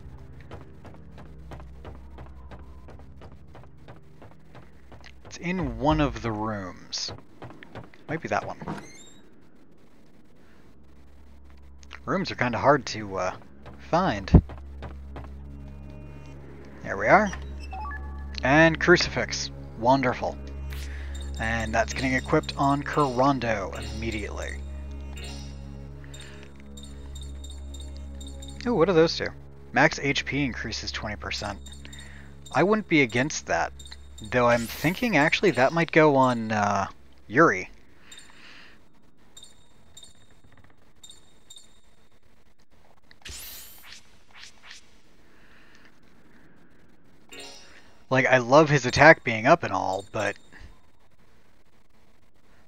It's in one of the rooms. Might be that one. Rooms are kind of hard to find. There we are. And crucifix. Wonderful. And that's getting equipped on Kurando immediately. Ooh, what are those two? Max HP increases 20%. I wouldn't be against that. Though I'm thinking actually that might go on Yuri. Like, I love his attack being up and all, but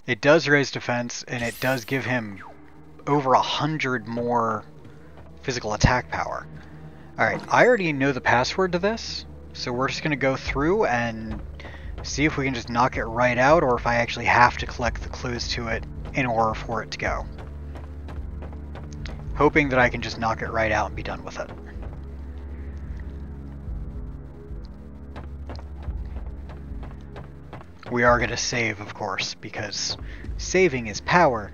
it does raise defense, and it does give him over 100 more physical attack power. Alright, I already know the password to this, so we're just going to go through and see if we can just knock it right out, or if I actually have to collect the clues to it in order for it to go. Hoping that I can just knock it right out and be done with it. We are going to save, of course, because saving is power.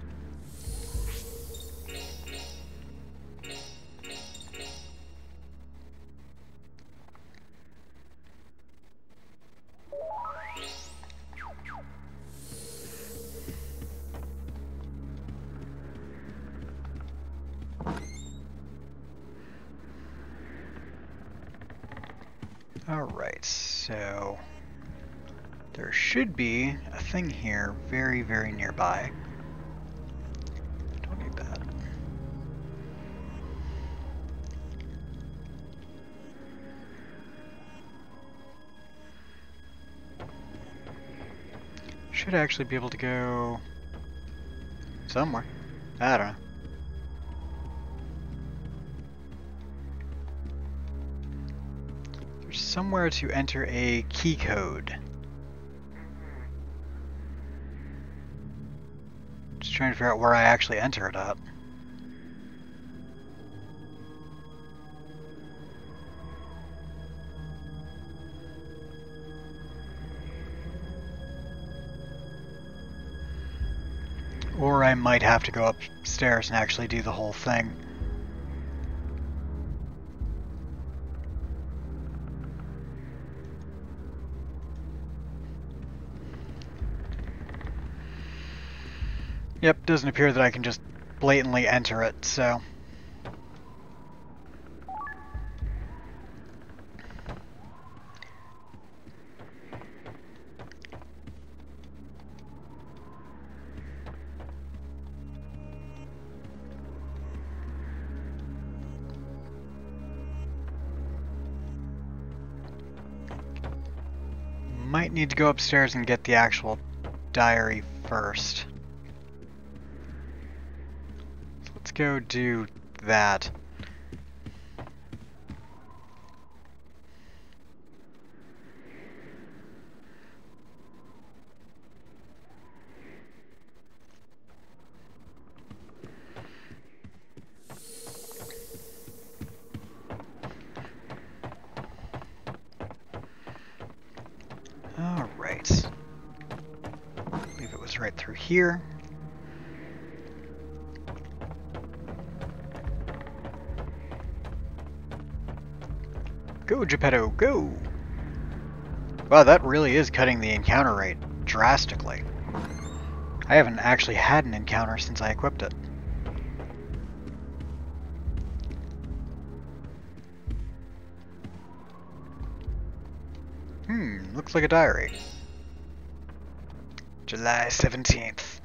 Alright, so there should be a thing here very, very nearby. Don't need that. Should actually be able to go somewhere. I don't know. There's somewhere to enter a key code. Just trying to figure out where I actually enter it at. Or I might have to go upstairs and actually do the whole thing. Yep, doesn't appear that I can just blatantly enter it, so... Might need to go upstairs and get the actual diary first. So let's go do that. Alright. I believe it was right through here. Go, Geppetto, go! Wow, that really is cutting the encounter rate drastically. I haven't actually had an encounter since I equipped it. Looks like a diary. July 17th.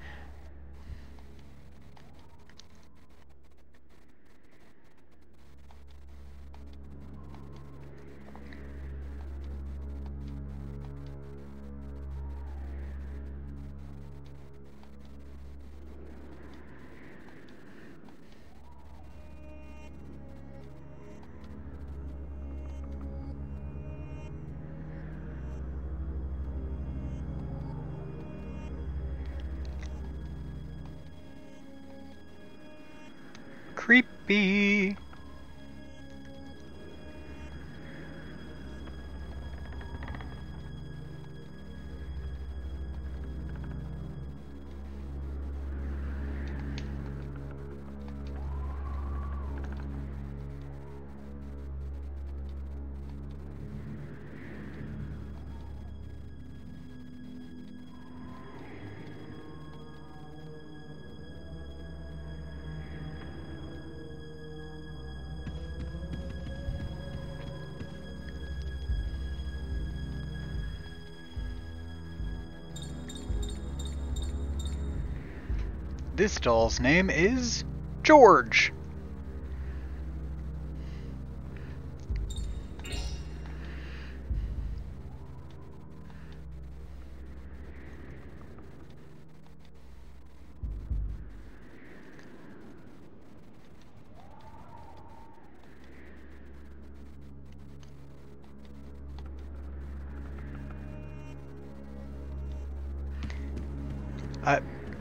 Creepy. This doll's name is George.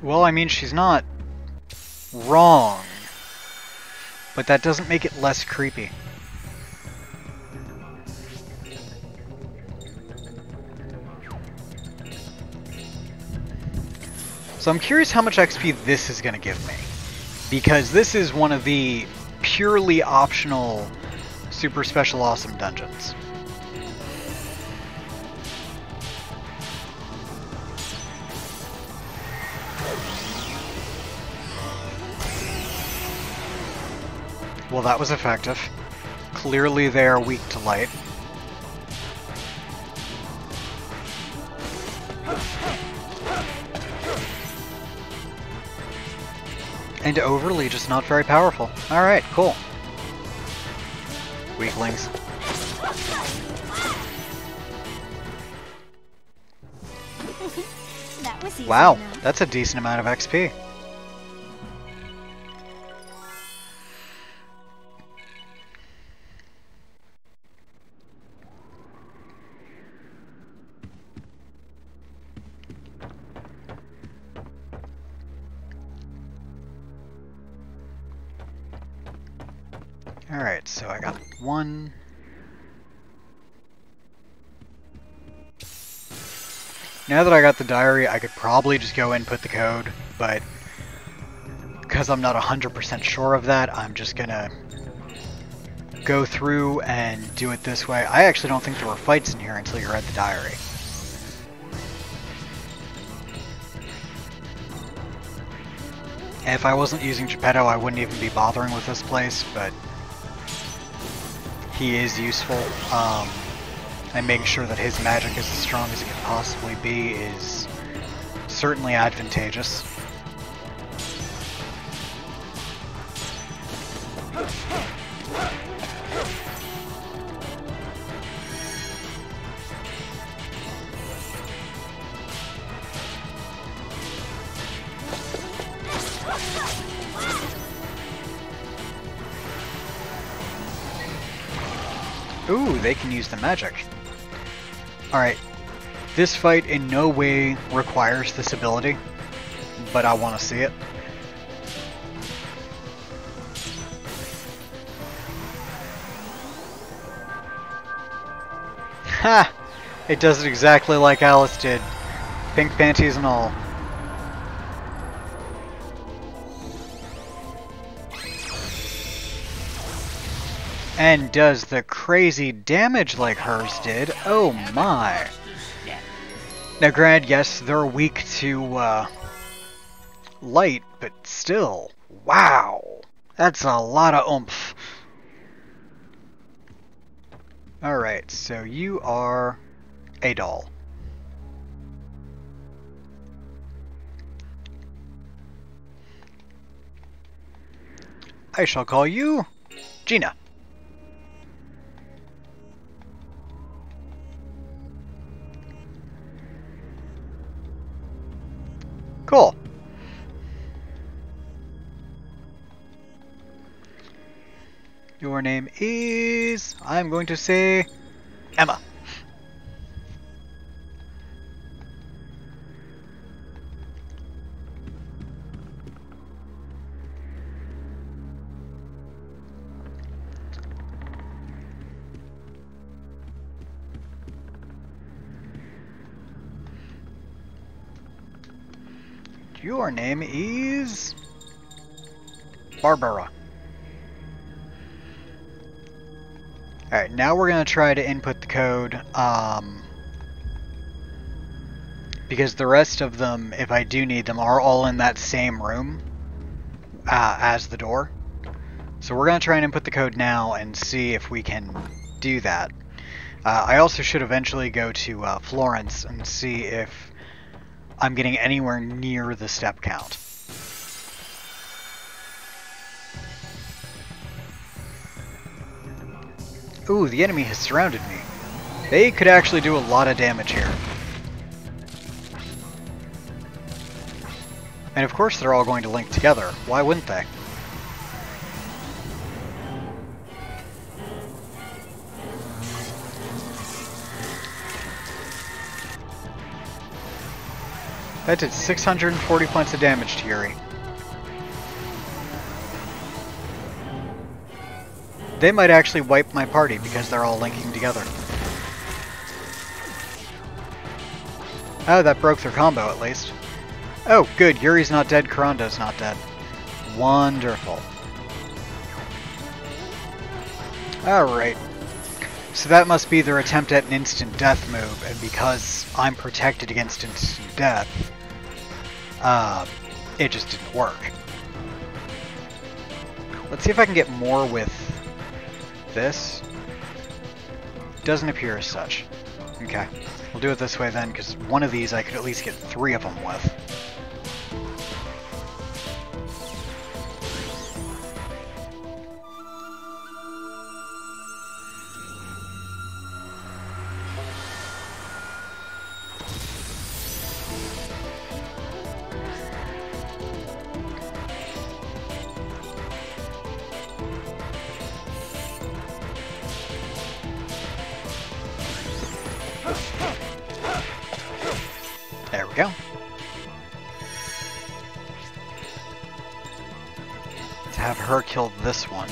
Well, I mean, she's not wrong, but that doesn't make it less creepy. So I'm curious how much XP this is going to give me, because this is one of the purely optional super special awesome dungeons. Well, that was effective. Clearly they are weak to light. And overly just not very powerful. Alright, cool. Weaklings. That was easy Wow, enough. that's a decent amount of XP. Alright, so I got one. Now that I got the diary, I could probably just go and put the code, but because I'm not 100% sure of that, I'm just gonna go through and do it this way. I actually don't think there were fights in here until you read the diary. If I wasn't using Geppetto, I wouldn't even be bothering with this place, but he is useful, and making sure that his magic is as strong as it can possibly be is certainly advantageous. Ooh, they can use the magic. Alright, this fight in no way requires this ability, but I want to see it. Ha! It does it exactly like Alice did. Pink panties and all. And does the crazy damage like hers did. Oh my. Now granted, yes, they're weak to light, but still, wow. That's a lot of oomph. Alright, so you are a doll. I shall call you Gina. Cool. Your name is... I'm going to say... Emma. your name is Barbara. Alright, now we're going to try to input the code, because the rest of them, if I do need them, are all in that same room as the door. So we're going to try and input the code now and see if we can do that. I also should eventually go to Florence and see if I'm getting anywhere near the step count. Ooh, the enemy has surrounded me. They could actually do a lot of damage here. And of course they're all going to link together. Why wouldn't they? That did 640 points of damage to Yuri. They might actually wipe my party because they're all linking together. Oh, that broke their combo at least. Oh, good. Yuri's not dead. Karanda's not dead. Wonderful. Alright. So that must be their attempt at an instant death move, and because I'm protected against instant death, it just didn't work. Let's see if I can get more with this. Doesn't appear as such. Okay. We'll do it this way then, because one of these I could at least get 3 of them with. There we go. Let's have her kill this one.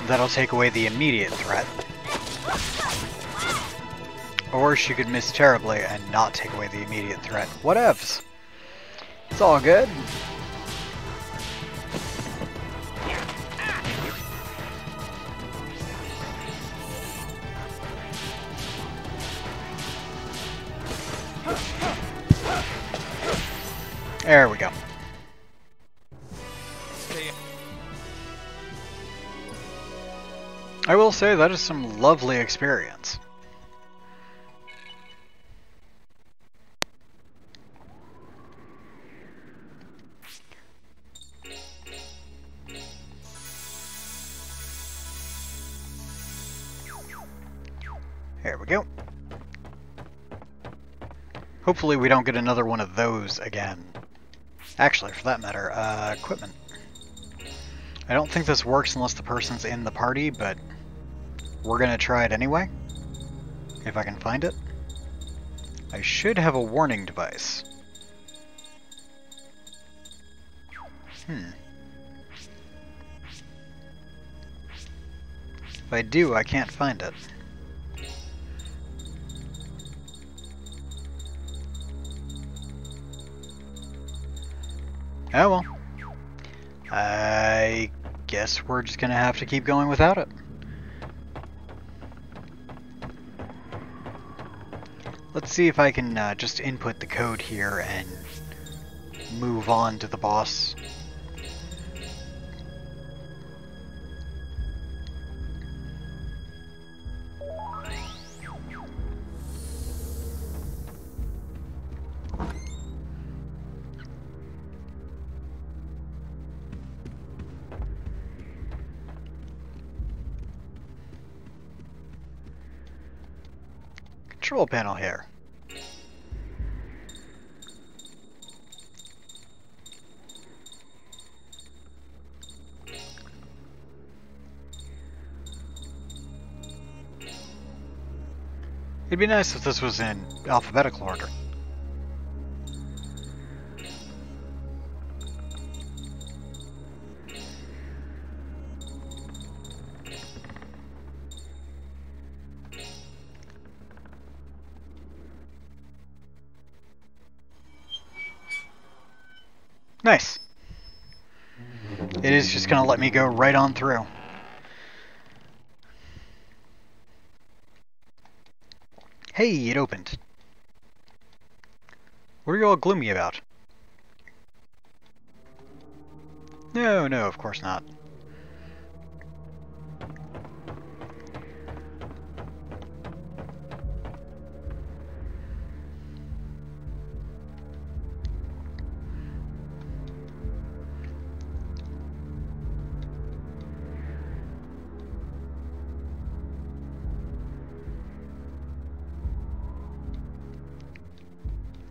That'll take away the immediate threat. Or she could miss terribly and not take away the immediate threat. Whatevs. It's all good. There we go. I will say that is some lovely experience. There we go. Hopefully we don't get another one of those again. Actually, for that matter, equipment. I don't think this works unless the person's in the party, but we're gonna try it anyway, if I can find it. I should have a warning device. If I do, I can't find it. Oh well. I guess we're just gonna have to keep going without it. Let's see if I can just input the code here and move on to the boss. Control panel here. It'd be nice if this was in alphabetical order. Nice. It is just gonna let me go right on through. Hey, it opened. What are you all gloomy about? No, of course not.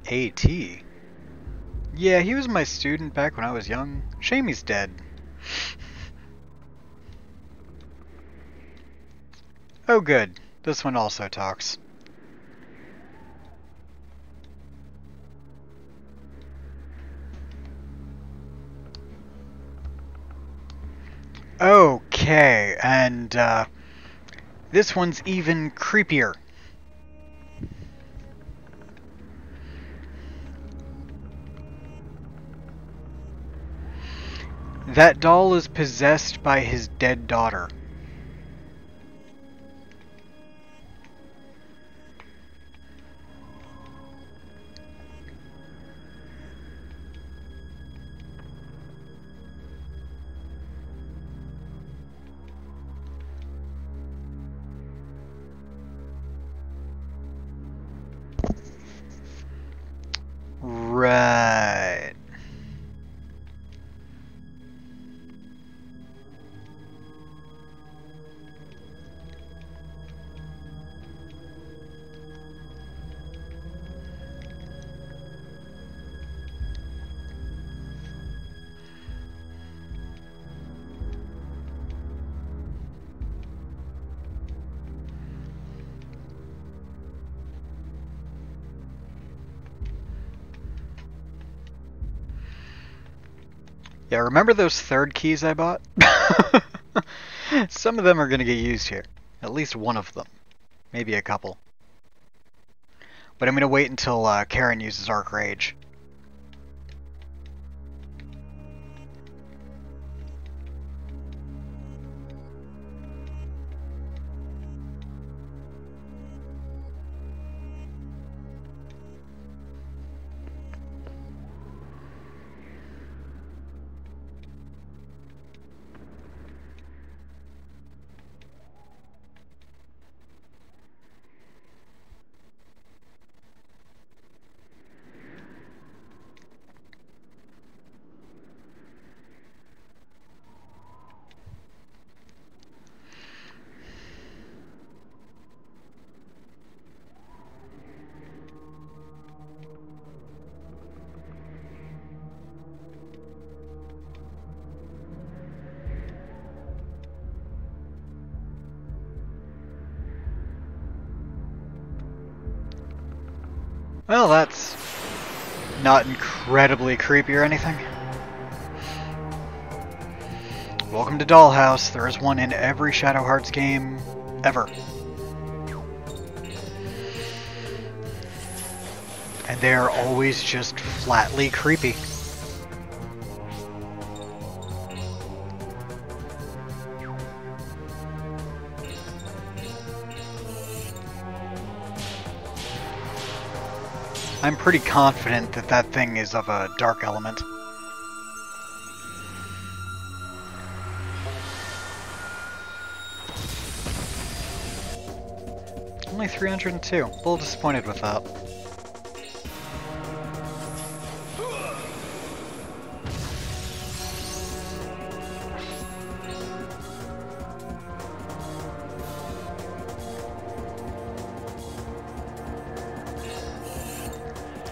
A.T. Yeah, he was my student back when I was young. Shame he's dead. Oh good, this one also talks. Okay, and this one's even creepier. That doll is possessed by his dead daughter. Right. Yeah, remember those third keys I bought? Some of them are going to get used here. At least one of them. Maybe a couple. But I'm going to wait until Karen uses Arc Rage. Well, that's not incredibly creepy or anything. Welcome to Dollhouse. There is one in every Shadow Hearts game ever. And they are always just flatly creepy. I'm pretty confident that that thing is of a dark element. Only 302. A little disappointed with that.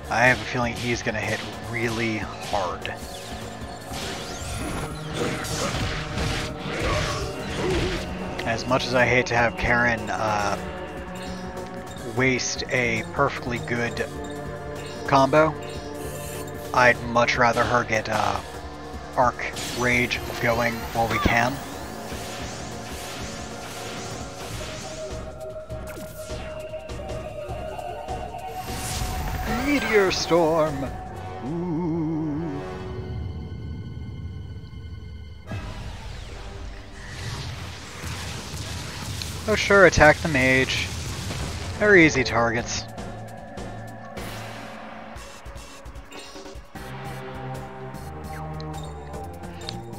I have a feeling he's gonna hit really hard. As much as I hate to have Karen waste a perfectly good combo, I'd much rather her get Arc Rage going while we can. Meteor Storm! Ooh. Oh sure, attack the mage. Very easy targets.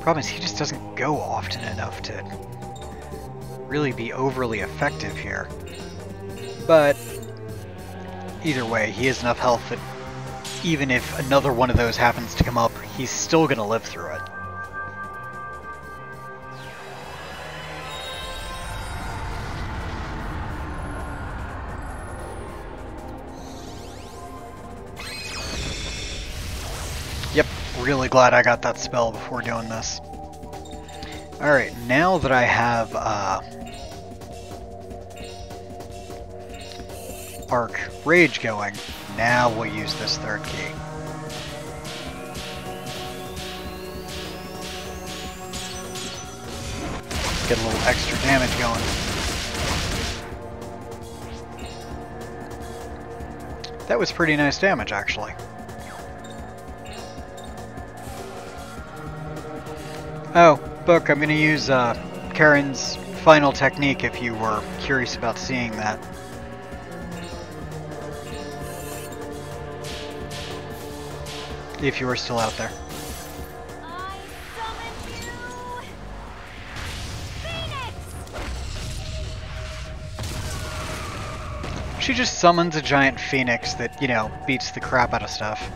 Problem is, he just doesn't go often enough to really be overly effective here. But either way, he has enough health that even if another one of those happens to come up, he's still gonna live through it. Yep, really glad I got that spell before doing this. Alright, now that I have Arc Rage going, now we'll use this third key. Get a little extra damage going. That was pretty nice damage, actually. Oh, book, I'm going to use Karen's final technique if you were curious about seeing that. If you were still out there. I summon you, Phoenix! She just summons a giant phoenix that, you know, beats the crap out of stuff.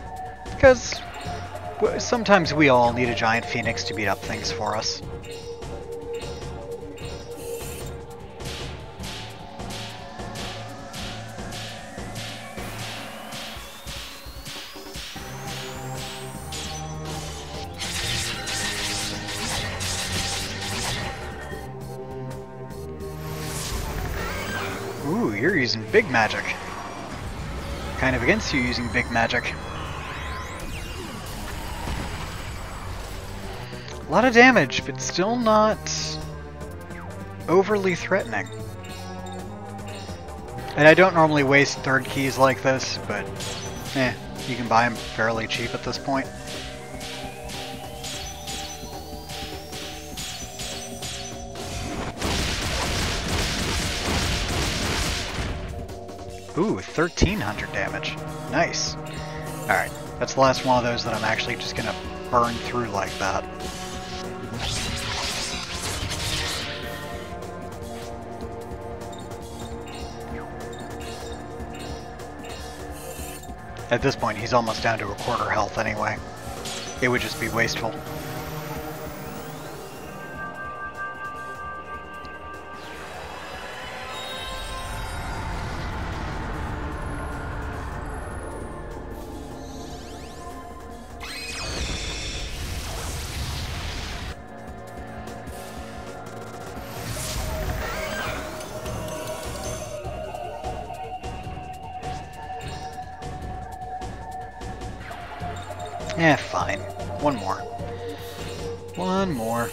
Because sometimes we all need a giant phoenix to beat up things for us. Ooh, you're using big magic. Kind of against you using big magic. A lot of damage, but still not overly threatening. And I don't normally waste third keys like this, but you can buy them fairly cheap at this point. Ooh, 1,300 damage. Nice. Alright, that's the last one of those that I'm actually just gonna burn through like that. At this point, he's almost down to a quarter health anyway. It would just be wasteful. Fine. One more. One more.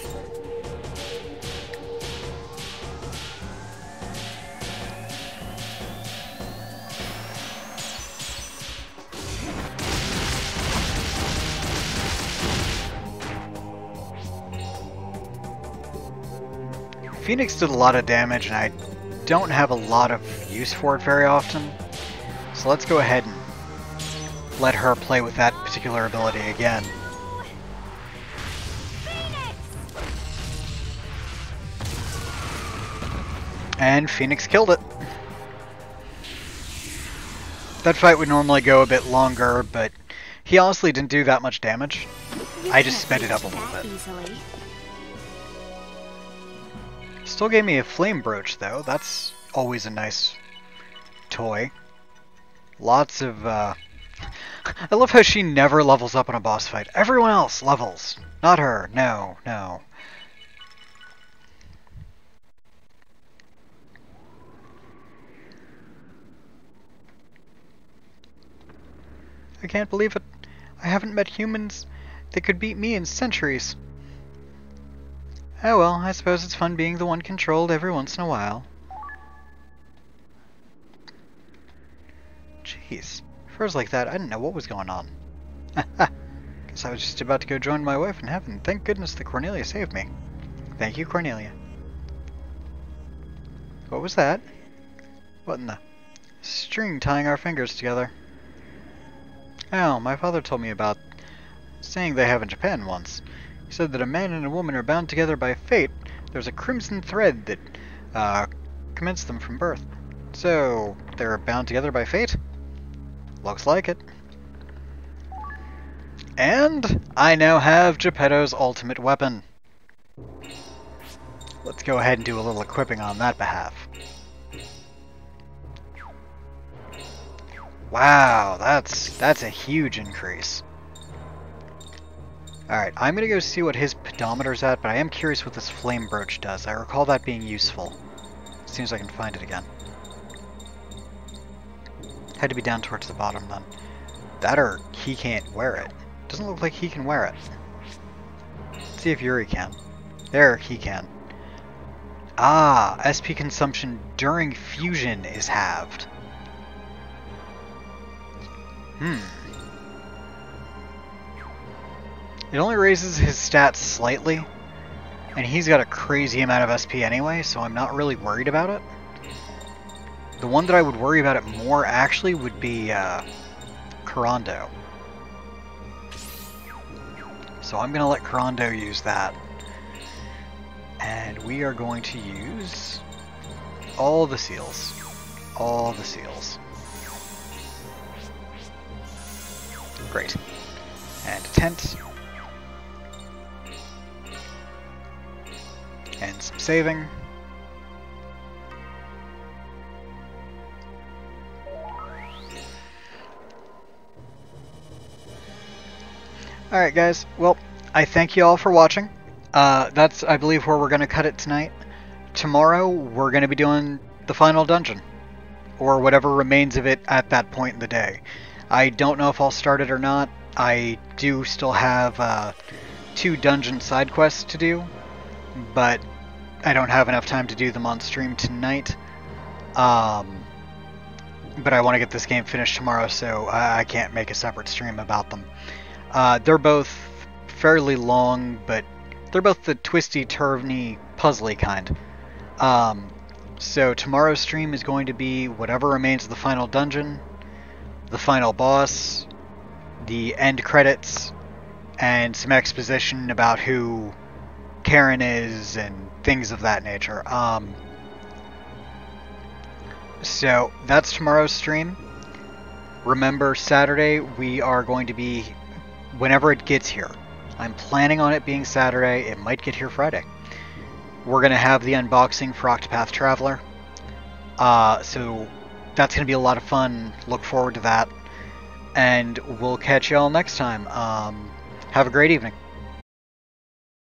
Phoenix did a lot of damage, and I don't have a lot of use for it very often. So let's go ahead and let her play with that particular ability again. And Phoenix killed it. That fight would normally go a bit longer, but he honestly didn't do that much damage. I just sped it up a little bit. Still gave me a flame brooch though. That's always a nice toy. Lots of I love how she never levels up in a boss fight. Everyone else levels. Not her. No, no. I can't believe it. I haven't met humans that could beat me in centuries. Oh well, I suppose it's fun being the one controlled every once in a while. Jeez. Furs like that, I didn't know what was going on. Guess I was just about to go join my wife in heaven. Thank goodness that Cornelia saved me. Thank you, Cornelia. What was that? What in the... String tying our fingers together. Oh, my father told me about saying they have in Japan once. He said that a man and a woman are bound together by fate. There's a crimson thread that connects them from birth. So, they're bound together by fate? Looks like it. And I now have Geppetto's ultimate weapon. Let's go ahead and do a little equipping on that behalf. Wow, that's a huge increase. Alright, I'm gonna go see what his pedometer's at, but I am curious what this flame brooch does. I recall that being useful. As soon as I can find it again. Had to be down towards the bottom then. That or he can't wear it. Doesn't look like he can wear it. Let's see if Yuri can. There, he can. Ah, SP consumption during fusion is halved. It only raises his stats slightly, and he's got a crazy amount of SP anyway, so I'm not really worried about it. The one that I would worry about it more actually would be Kurando. So I'm going to let Kurando use that. And we are going to use all the seals. All the seals. Great. And a tent. And some saving. Alright guys, well, I thank you all for watching. That's, I believe, where we're going to cut it tonight. Tomorrow, we're going to be doing the final dungeon. Or whatever remains of it at that point in the day. I don't know if I'll start it or not. I do still have 2 dungeon side quests to do. But I don't have enough time to do them on stream tonight. But I want to get this game finished tomorrow, so I can't make a separate stream about them. They're both fairly long, but they're both the twisty-turvy, puzzly kind. So tomorrow's stream is going to be whatever remains of the final dungeon, the final boss, the end credits, and some exposition about who Karen is and things of that nature. So that's tomorrow's stream. Remember, Saturday we are going to be, whenever it gets here. I'm planning on it being Saturday. It might get here Friday. We're going to have the unboxing for Octopath Traveler. So that's going to be a lot of fun. Look forward to that. And we'll catch you all next time. Have a great evening.